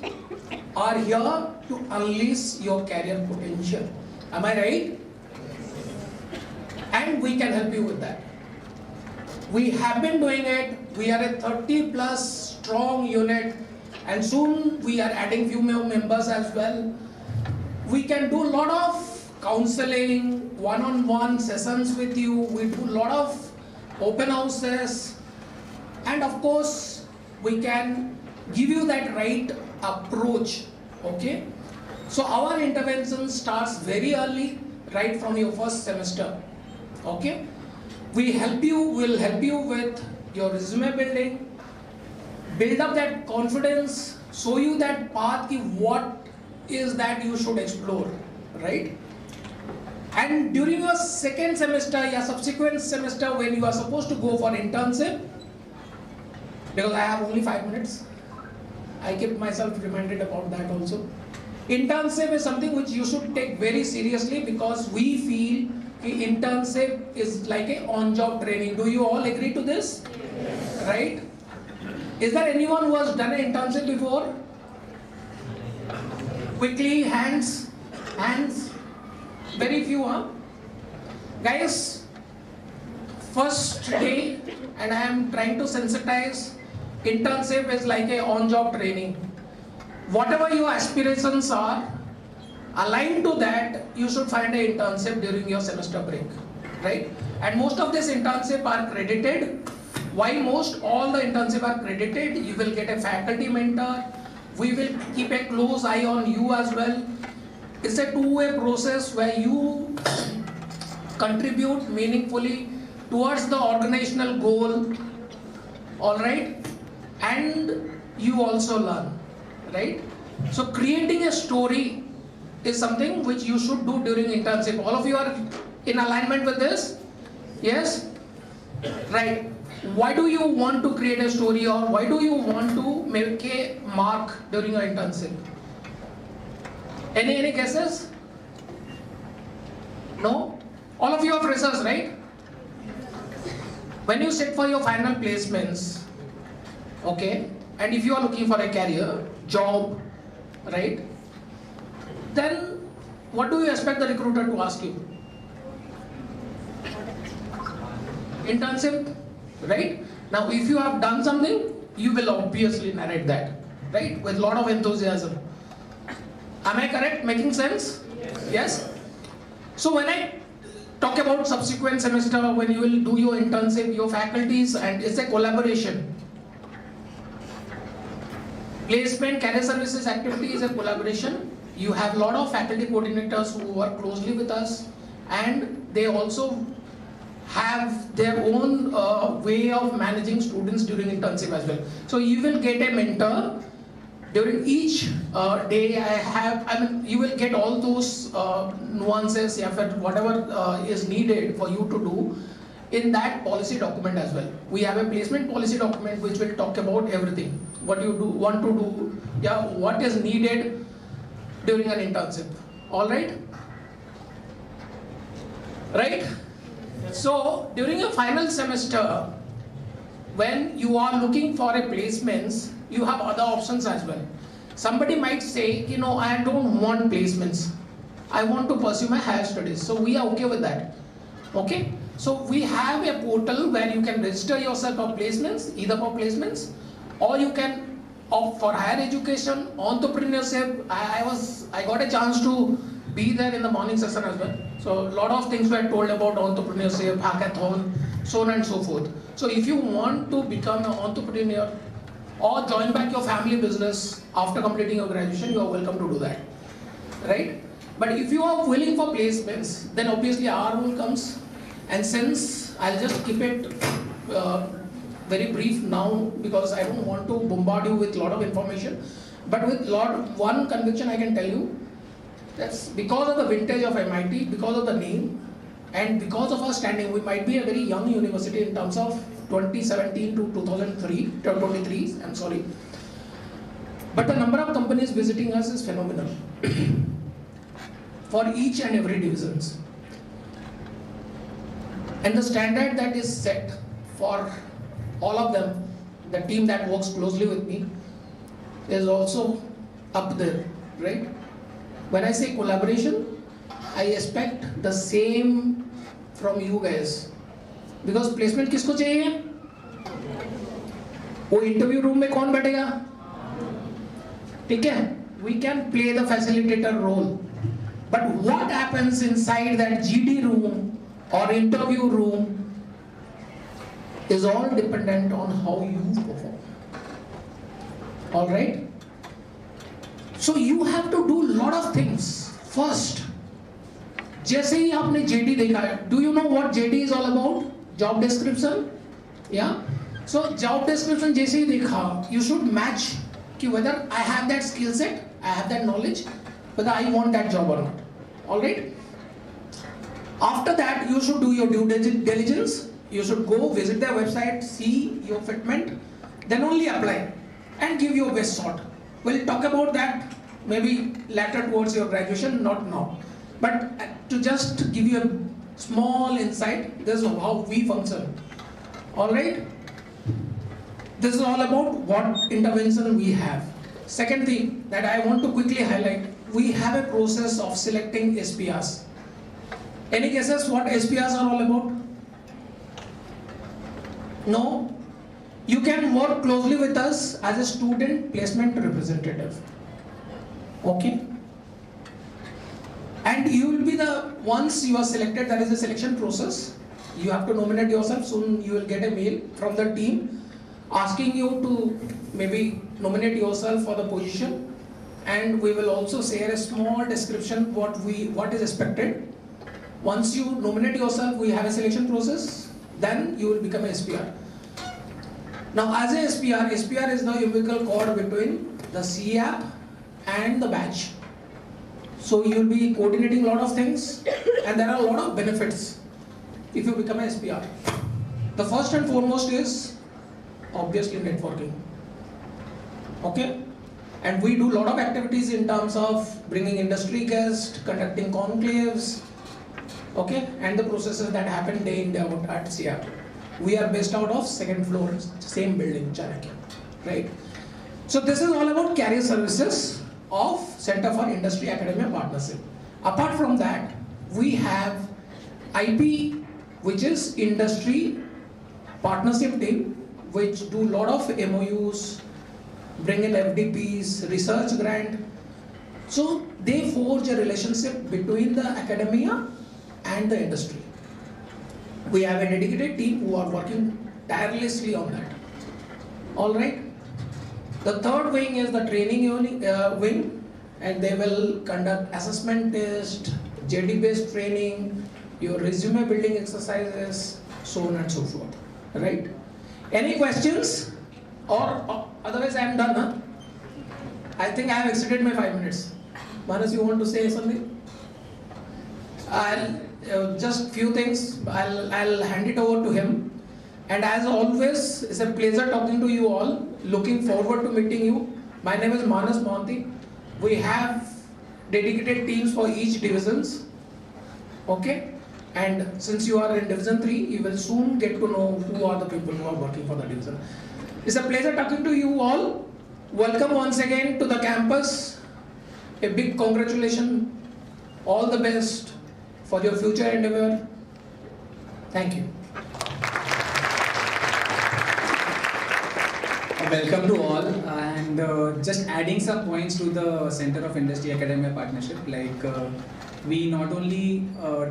are here to unleash your career potential. Am I right? And we can help you with that. We have been doing it. We are a 30+ strong unit, and soon we are adding few more members as well. We can do a lot of counseling, one-on-one sessions with you. We do a lot of open houses, and of course we can give you that right approach, okay? So our intervention starts very early, right from your first semester, okay? We will help you with your resume building, build up that confidence, show you that path, what is that you should explore, right? And during your second semester, your subsequent semester, when you are supposed to go for internship, because I have only 5 minutes, I keep myself reminded about that also. Internship is something which you should take very seriously, because we feel internship is like a on-job training. Do you all agree to this? Yes. Right? Is there anyone who has done an internship before? Quickly, hands. Very few, huh? Guys, first day, and I am trying to sensitize, internship is like a on-job training. whatever your aspirations are, aligned to that, you should find an internship during your semester break, right? And most of these internships are credited. Why most? All the internships are credited. You will get a faculty mentor. We will keep a close eye on you as well. It's a two-way process where you contribute meaningfully towards the organizational goal, all right? And you also learn, right? So creating a story is something which you should do during internship. All of you are in alignment with this? Yes? Right. Why do you want to create a story, or why do you want to make a mark during your internship? Any guesses? No? All of you are freshers, right? When you sit for your final placements, okay, and if you are looking for a career, job, right, then what do you expect the recruiter to ask you? Internship, right? Now if you have done something, you will obviously narrate that, right, with a lot of enthusiasm. Am I correct? Making sense? Yes? So when I talk about subsequent semester, when you will do your internship, your faculties, and it's a collaboration. Placement career services activity is a collaboration. You have a lot of faculty coordinators who work closely with us, and they also have their own way of managing students during internship as well. So you will get a mentor during each day. You will get all those nuances, whatever is needed for you to do in that policy document as well. We have a placement policy document which will talk about everything. What you want to do, what is needed during an internship. All right? Right? So during your final semester, when you are looking for a placements, you have other options as well. Somebody might say, I don't want placements. I want to pursue my higher studies. So we are okay with that. Okay? So we have a portal where you can register yourself for placements, either for placements, or you can opt for higher education, entrepreneurship. I got a chance to be there in the morning session as well. So a lot of things were told about entrepreneurship, hackathon, so on and so forth. So if you want to become an entrepreneur or join back your family business after completing your graduation, you are welcome to do that, right? But if you are willing for placements, then obviously our role comes. And since I'll just keep it very brief now, because I don't want to bombard you with a lot of information, but with one conviction I can tell you, that's because of the vintage of MIT, because of the name, and because of our standing. We might be a very young university in terms of 2017 to 2023, I'm sorry. But the number of companies visiting us is phenomenal for each and every divisions. And the standard that is set for all of them, the team that works closely with me, is also up there, right? When I say collaboration, I expect the same from you guys. Because placement किसको चाहिए? वो interview room में कौन बैठेगा? ठीक है? We can play the facilitator role. But what happens inside that GD room or interview room is all dependent on how you perform. All right? So you have to do a lot of things. First, जैसे ही आपने JD देखा, do you know what JD is all about? Job description? Yeah? So job description जैसे ही देखा, you should match कि whether I have that skill set, I have that knowledge, whether I want that job or not. All right? After that, you should do your due diligence. You should go visit their website, see your fitment, then only apply and give your best shot. We'll talk about that maybe later towards your graduation, not now. But to just give you a small insight, this is how we function. All right? This is all about what intervention we have. Second thing that I want to quickly highlight, we have a process of selecting SPRs. Any guesses what SPRs are all about? No? You can work closely with us as a student placement representative. Okay? And you will be the, once you are selected, there is a selection process. You have to nominate yourself. Soon you will get a mail from the team asking you to maybe nominate yourself for the position, and we will also share a small description what is expected. Once you nominate yourself, we have a selection process, then you will become a SPR. Now as a SPR is the umbilical cord between the CAP and the batch. So you will be coordinating a lot of things, and there are a lot of benefits if you become a SPR. The first and foremost is obviously networking. Okay? And we do a lot of activities in terms of bringing industry guests, conducting conclaves, okay, and the processes that happen day in day out at CAP. We are based out of second floor, same building, Chanakya, right? So this is all about career services of Center for Industry Academia Partnership. Apart from that, we have IP, which is industry partnership team, which do a lot of MOUs, bring in FDPs, research grant. So they forge a relationship between the academia and the industry. We have a dedicated team who are working tirelessly on that. All right. The third wing is the training wing, and they will conduct assessment test, JD based training, your resume building exercises, so on and so forth. Right? Any questions? Or otherwise I am done, huh? I think I have exceeded my 5 minutes. Manas, you want to say something? I'll just few things. I'll hand it over to him. And as always, it's a pleasure talking to you all. Looking forward to meeting you. My name is Manas Mohanty. We have dedicated teams for each divisions. Okay? And since you are in Division 3, you will soon get to know who are the people who are working for the division. It's a pleasure talking to you all. Welcome once again to the campus. A big congratulations. All the best for your future endeavor. Thank you. Welcome to all, and just adding some points to the Center of Industry Academia Partnership, like we not only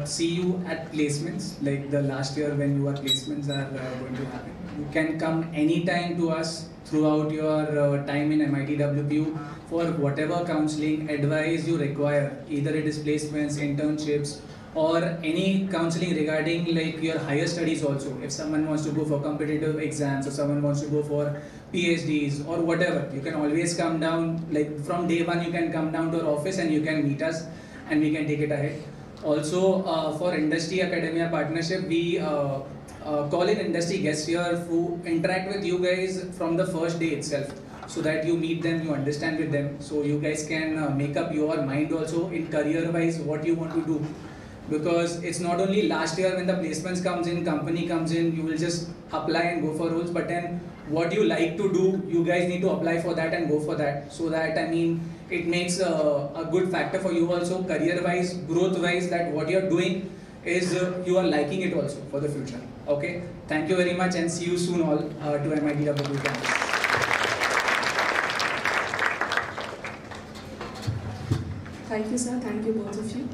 see you at placements, like the last year when your placements are going to happen. You can come anytime to us throughout your time in MIT WPU for whatever counseling advice you require, either it is placements, internships, or any counseling regarding like your higher studies also. If someone wants to go for competitive exams, or someone wants to go for PhDs or whatever, you can always come down, like from day one you can come down to our office and you can meet us and we can take it ahead. Also for Industry Academia Partnership, we call in industry guests here who interact with you guys from the first day itself, so that you meet them, you understand with them, so you guys can make up your mind also in career wise what you want to do. Because it's not only last year when the placements comes in, company comes in, you will just apply and go for roles, but then what you like to do, you guys need to apply for that and go for that, so that it makes a good factor for you also, career wise, growth wise, that what you're doing is you are liking it also for the future. Okay, thank you very much and see you soon all to MIT WPU campus. Thank you, sir. Thank you, both of you.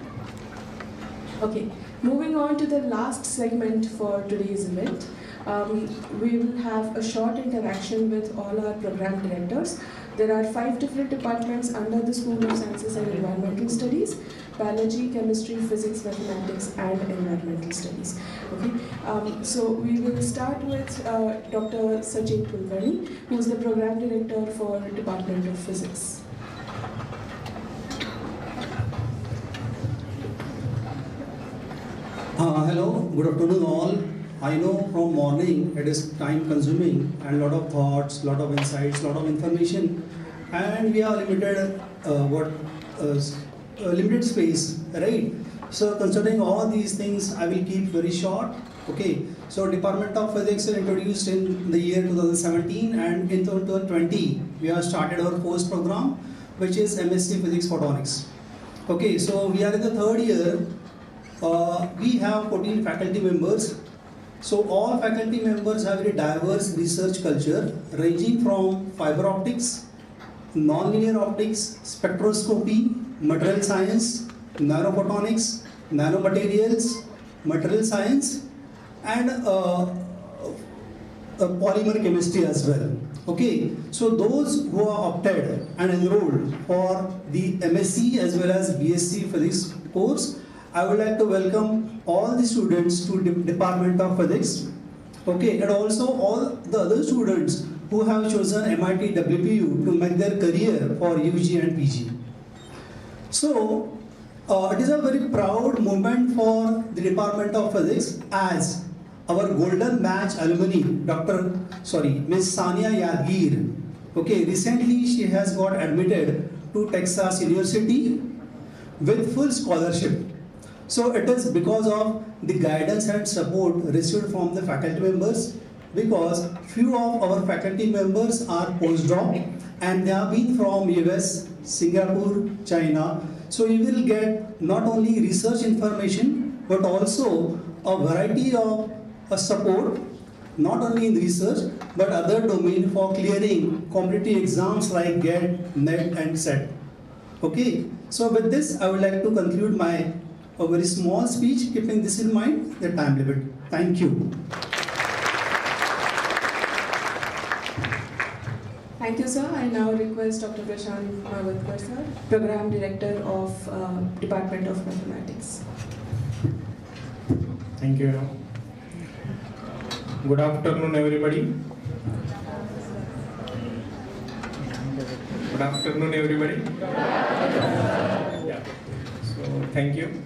Okay, moving on to the last segment for today's event. We will have a short interaction with all our program directors. There are 5 different departments under the School of Sciences and Environmental Studies: Biology, Chemistry, Physics, Mathematics, and Environmental Studies. Okay, so we will start with Dr. Sachin Kulkarni, who is the Program Director for Department of Physics. Hello, good afternoon all. I know from morning it is time consuming and lot of thoughts, lot of insights, lot of information, and we are limited limited space, right? So considering all these things, I will keep very short. Okay, so Department of Physics is introduced in the year 2017, and in 2020 we have started our post program, which is MSc Physics Photonics. Okay, so we are in the 3rd year. We have 14 faculty members. So all faculty members have a diverse research culture, ranging from fiber optics, non-linear optics, spectroscopy, material science, nanophotonics, nanomaterials, material science, and polymer chemistry as well. Okay, so those who are opted and enrolled for the MSc as well as BSc for this course, I would like to welcome all the students to Department of Physics. Okay, and also all the other students who have chosen MIT WPU to make their career for UG and PG. So, it is a very proud moment for the Department of Physics as our golden batch alumni, Ms. Sania Yadgir. Okay, recently she has got admitted to Texas University with full scholarship. So it is because of the guidance and support received from the faculty members, because few of our faculty members are postdoc and they have been from US, Singapore, China. So you will get not only research information but also a variety of support, not only in research but other domain for clearing competitive exams like GATE, NET and SET. Okay, so with this I would like to conclude my a very small speech, keeping this in mind, the time limit. Thank you. Thank you, sir. I now request Dr. Vishwashanti, sir, Program Director of Department of Mathematics. Thank you. Good afternoon, everybody. Good afternoon, everybody. Yeah. So, thank you.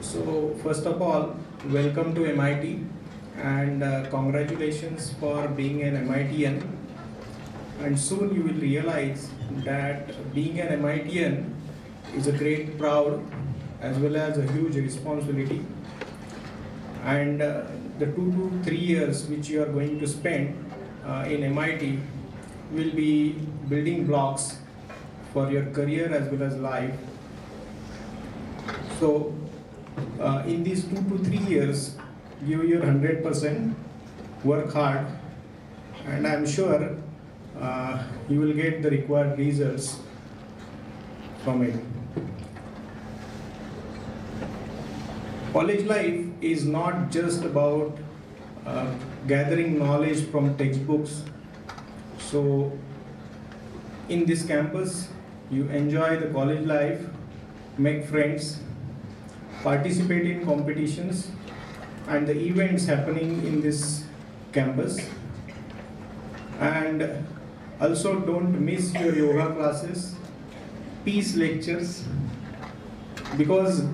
So, first of all, welcome to MIT and congratulations for being an MITian. And soon you will realize that being an MITian is a great proud as well as a huge responsibility. And the 2 to 3 years which you are going to spend in MIT will be building blocks for your career as well as life. So in these 2 to 3 years, give your 100%, work hard, and I'm sure you will get the required results from it. College life is not just about gathering knowledge from textbooks. So in this campus, you enjoy the college life, make friends, participate in competitions and the events happening in this campus, and also don't miss your yoga classes, peace lectures, because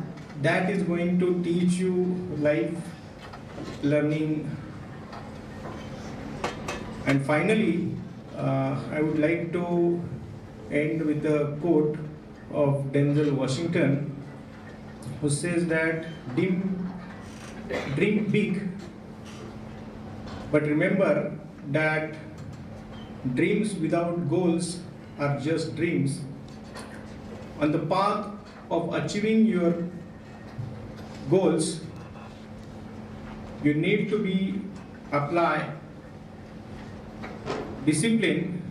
that is going to teach you life learning. And finally, I would like to end with a quote of Denzel Washington, who says that dream big, but remember that dreams without goals are just dreams. On the path of achieving your goals, you need to apply discipline,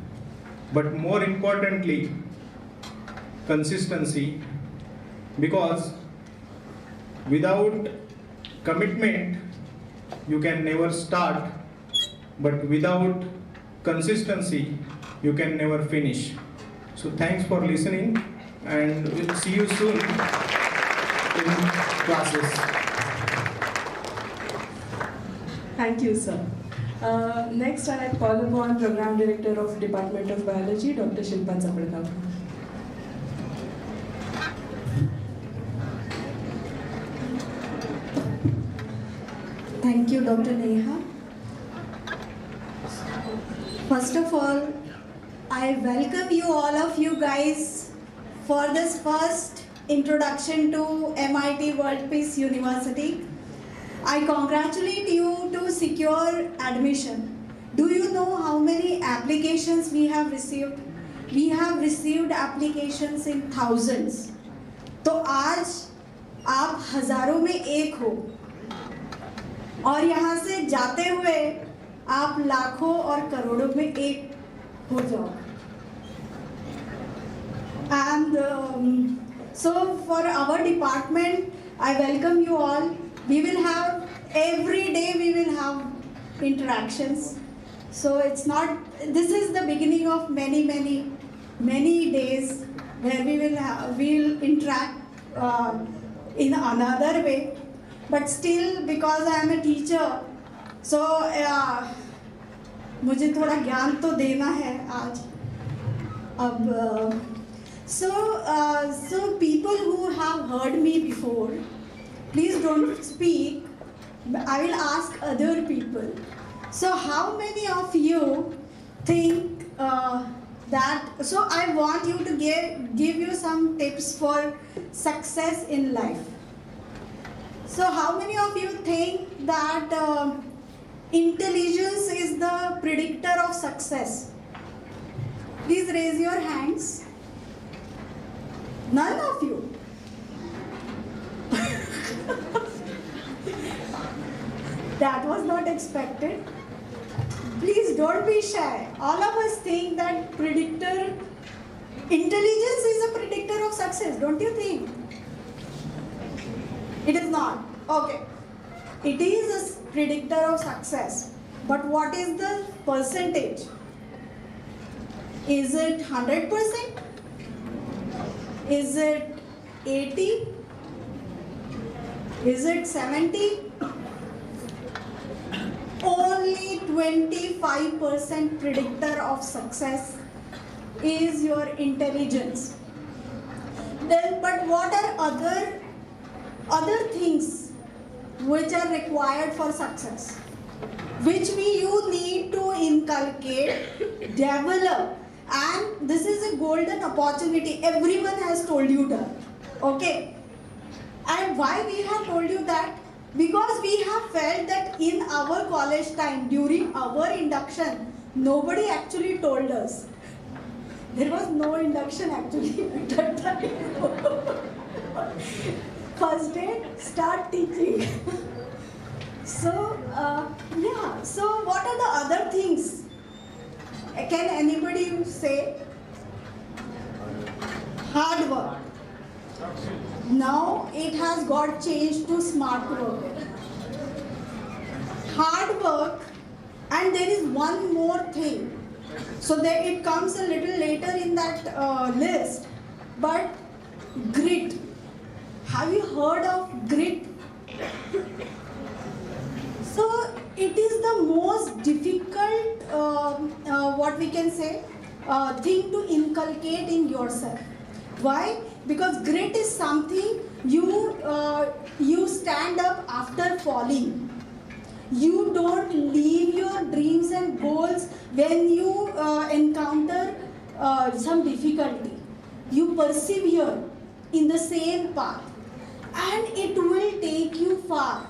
but more importantly, consistency, because without commitment, you can never start, but without consistency, you can never finish. So thanks for listening, and we'll see you soon in classes. Thank you, sir. Next, I call upon Program Director of Department of Biology, Dr. Shilpa Chapadkar. Thank you, Dr. Neha. First of all, I welcome you, all of you guys, for this first introduction to MIT World Peace University. I congratulate you to secure admission. Do you know how many applications we have received? We have received applications in thousands. तो आज आप हजारों में एक हो, और यहाँ से जाते हुए आप लाखों और करोड़ों में एक हो जाओ. And so for our department, I welcome you all. We will have, every day we will have interactions. So it's not, this is the beginning of many days where we'll interact in another way. But still, because I am a teacher, so मुझे थोड़ा ज्ञान तो देना है आज. अब so people who have heard me before, please don't speak. I will ask other people. So how many of you think that, so I want you to give you some tips for success in life. So how many of you think that intelligence is the predictor of success? Please raise your hands. None of you. That was not expected. Please don't be shy. All of us think that intelligence is a predictor of success, don't you think? It is not. Okay. It is a predictor of success. But what is the percentage? Is it 100%? Is it 80? Is it 70? Only 25% predictor of success is your intelligence. Then, but what are other things which are required for success, which you need to inculcate, develop, and this is a golden opportunity. Everyone has told you that. Okay? And why we have told you that? Because we have felt that in our college time, during our induction, nobody actually told us. There was no induction actually at that time. First day, start teaching. So, yeah. So, what are the other things? Can anybody say? Hard work. Now it has got changed to smart work. Hard work, and there is one more thing. So there it comes a little later in that list. But grit. Have you heard of grit? So it is the most difficult, what we can say, thing to inculcate in yourself. Why? Because grit is something you stand up after falling. You don't leave your dreams and goals when you encounter some difficulty. You persevere in the same path, and it will take you far.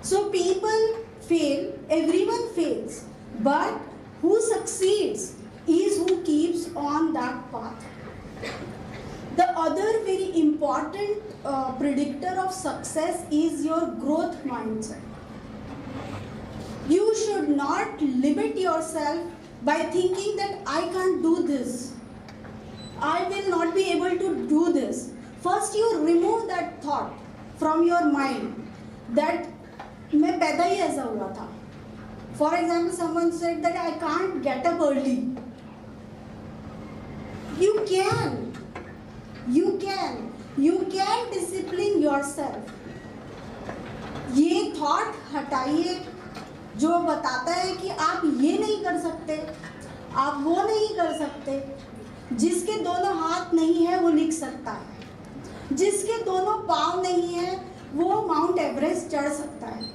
So people fail, everyone fails, but who succeeds is who keeps on that path. The other very important predictor of success is your growth mindset. You should not limit yourself by thinking that I can't do this. I will not be able to do this. First you remove that thought from your mind that मैं पैदा ही ऐसा हुआ था. For example, someone said that I can't get up early. You can discipline yourself. ये thought हटाइए जो बताता है कि आप ये नहीं कर सकते, आप वो नहीं कर सकते. जिसके दोनों हाथ नहीं है वो लिख सकता है, जिसके दोनों पाँव नहीं है वो माउंट एवरेस्ट चढ़ सकता है.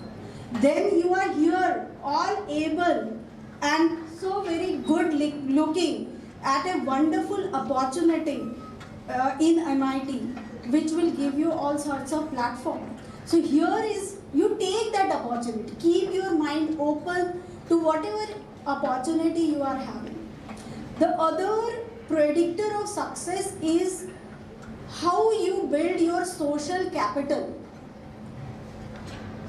Then you are here, all able and so very good looking at a wonderful opportunity in MIT, which will give you all sorts of platform. So here is, you take that opportunity, keep your mind open to whatever opportunity you are having. The other predictor of success is how you build your social capital.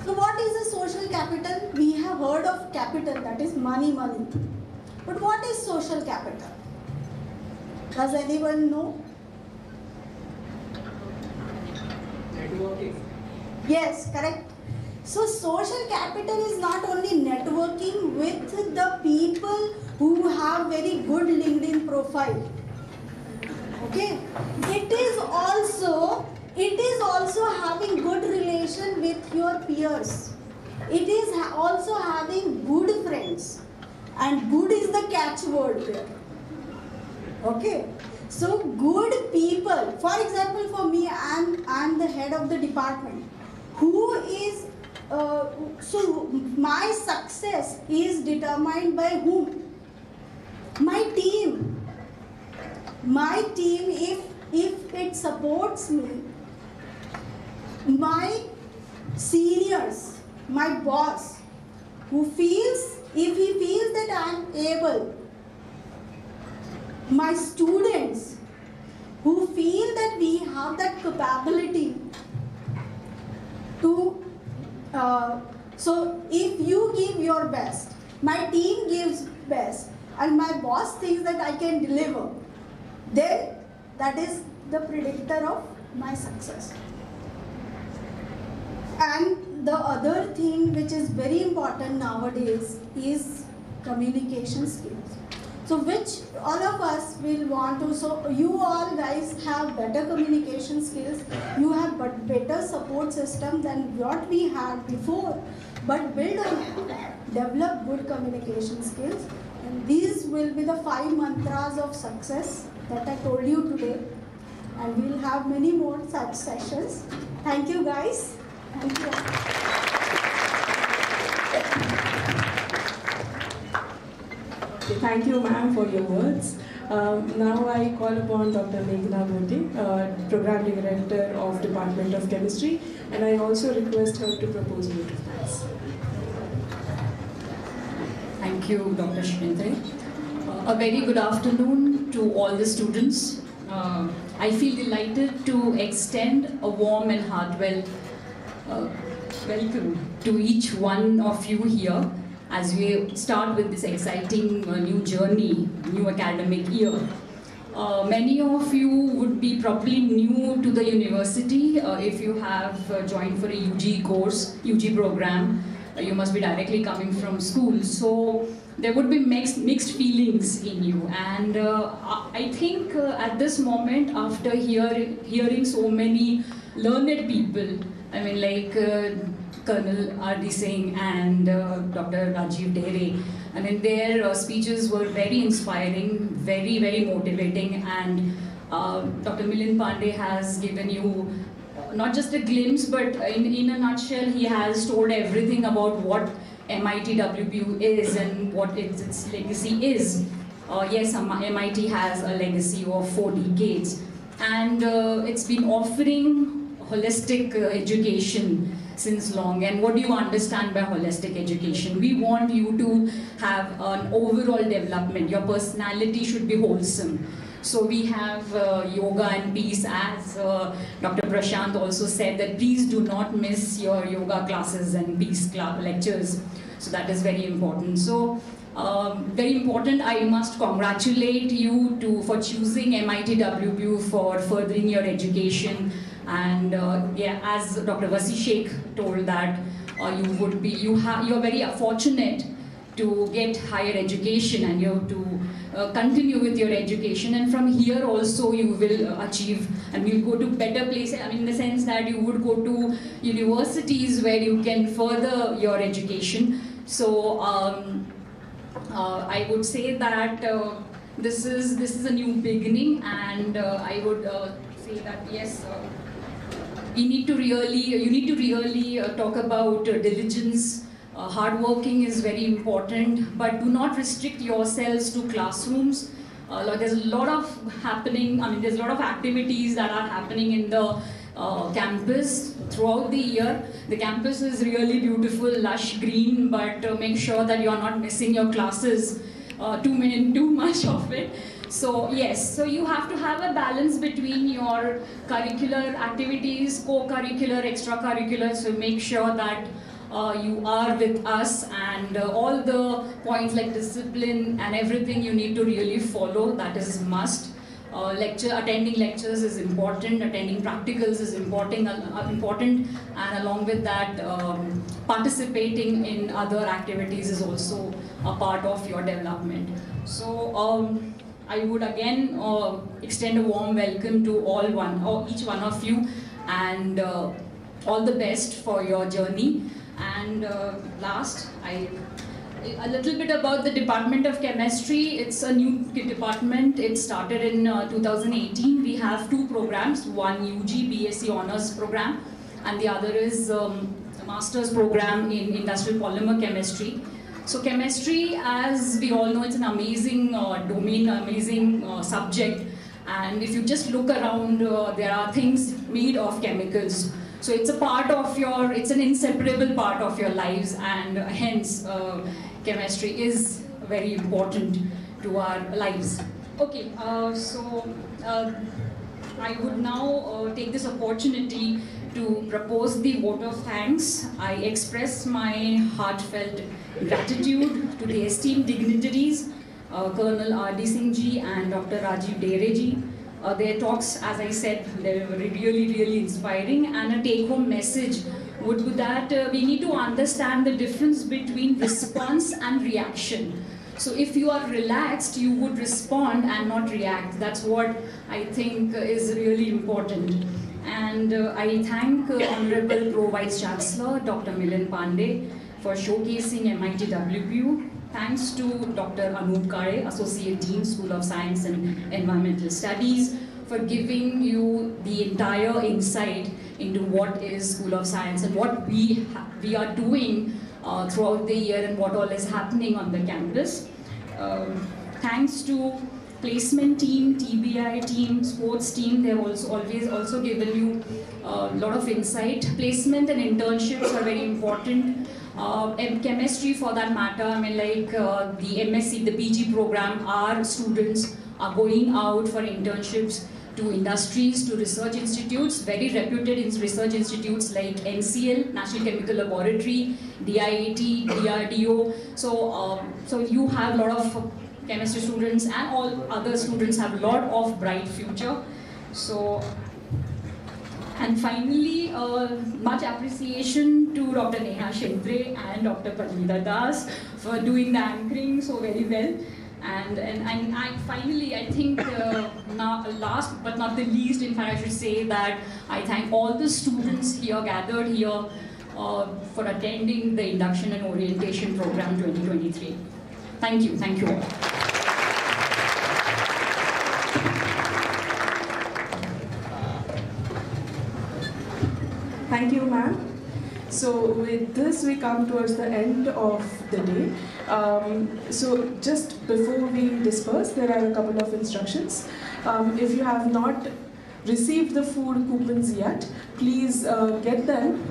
So what is a social capital? We have heard of capital, that is money. But what is social capital? Does anyone know? Networking. Yes, correct. So social capital is not only networking with the people who have very good LinkedIn profile. Okay, it is also having good relation with your peers. It is also having good friends, and good is the catchword there. Okay, so good people. For example, for me, I'm the head of the department. Who is so my success is determined by whom? My team. My team, if it supports me, my seniors, my boss, if he feels that I am able, my students who feel that we have that capability to, so if you give your best, my team gives best, and my boss thinks that I can deliver, then that is the predictor of my success. And the other thing which is very important nowadays is communication skills. So which all of us will want to, so you all guys have better communication skills, you have better support system than what we had before, but build on that, develop good communication skills, and these will be the 5 mantras of success that I told you today, and we'll have many more such sessions. Thank you guys. Thank you. Thank you, ma'am, for your words. Now I call upon Dr. Meghna Bhute, Program Director of Department of Chemistry, and I also request her to propose a vote of thanks. Thank you, Dr. Shrintre. A very good afternoon to all the students. I feel delighted to extend a warm and heartfelt welcome to each one of you here as we start with this exciting new journey, new academic year. Many of you would be probably new to the university. If you have joined for a UG course, UG program, you must be directly coming from school. So there would be mixed feelings in you. And I think at this moment, after hearing so many learned people, I mean like Colonel R.D. Singh and Dr. Rajiv Dere, I mean their speeches were very inspiring, very, very motivating, and Dr. Milind Pandey has given you not just a glimpse, but in a nutshell, he has told everything about what MIT WPU is and what its legacy is. Yes, MIT has a legacy of 4 decades, and it's been offering holistic education since long. And what do you understand by holistic education? We want you to have an overall development. Your personality should be wholesome. So we have yoga and peace, as Dr. Prashant also said, that please do not miss your yoga classes and peace lectures. So that is very important. So very important, I must congratulate you for choosing MIT WPU for furthering your education. And yeah, as Dr. Vasi Sheikh told that you are very fortunate to get higher education, and you have to continue with your education, and from here also you will achieve and you'll go to better places. I mean, in the sense that you would go to universities where you can further your education. So I would say that this is a new beginning, and I would say that yes, you need to really talk about diligence. Hard working is very important, but do not restrict yourselves to classrooms. There's a lot of happening. I mean, there's a lot of activities that are happening in the campus throughout the year. The campus is really beautiful, lush green, but make sure that you're not missing your classes too much of it. So yes, so you have to have a balance between your curricular activities, co-curricular, extracurricular. So make sure that you are with us, and all the points like discipline and everything you need to really follow. That is must. Attending lectures is important, attending practicals is important, and along with that, participating in other activities is also a part of your development. So I would again extend a warm welcome to each one of you, and all the best for your journey. And last, a little bit about the Department of Chemistry. It's a new department. It started in 2018. We have two programs, one UG BSc Honours program, and the other is a Master's program in Industrial Polymer Chemistry. So chemistry, as we all know, it's an amazing domain, amazing subject. And if you just look around, there are things made of chemicals. So it's a part of it's an inseparable part of your lives, and hence chemistry is very important to our lives. Okay, I would now take this opportunity to propose the vote of thanks. I express my heartfelt gratitude to the esteemed dignitaries, Colonel R.D. Singh ji and Dr. Rajiv Dere ji. Their talks, as I said, they were really, really inspiring, and a take-home message would be that we need to understand the difference between response and reaction. So if you are relaxed, you would respond and not react. That's what I think is really important. And I thank Honorable Pro Vice Chancellor, Dr. Milind Pandey, for showcasing MIT WPU. Thanks to Dr. Anup Kare, Associate Dean, School of Science and Environmental Studies, for giving you the entire insight into what is School of Science and what we are doing throughout the year and what all is happening on the campus. Thanks to placement team, TBI team, sports team, they have also given you a lot of insight. Placement and internships are very important. Chemistry for that matter, I mean, like the MSc, the PG program, our students are going out for internships to industries, to research institutes, very reputed research institutes like NCL, National Chemical Laboratory, DIAT, DRDO. So you have a lot of chemistry students, and all other students have a lot of bright future. So, and finally, much appreciation to Dr. Neha Shendre and Dr. Parinita Das for doing the anchoring so very well. And finally, I think now last but not the least, in fact I should say that I thank all the students here gathered here for attending the Induction and Orientation Program 2023. Thank you all. Thank you, ma'am. So with this, we come towards the end of the day. So just before we disperse, there are a couple of instructions. If you have not received the food coupons yet, please get them.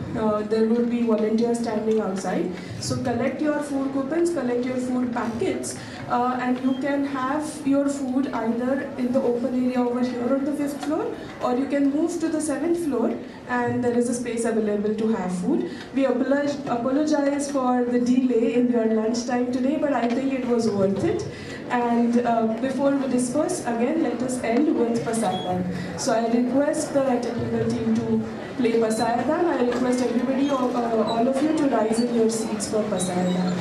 There will be volunteers standing outside. So collect your food coupons, collect your food packets, and you can have your food either in the open area over here on the 5th floor, or you can move to the 7th floor and there is a space available to have food. We apologize for the delay in your lunchtime today, but I think it was worth it. And before we disperse, again, let us end with Pasayadan. So I request the technical team to play Pasayadan. I request everybody, all of you, to rise in your seats for Pasayadan.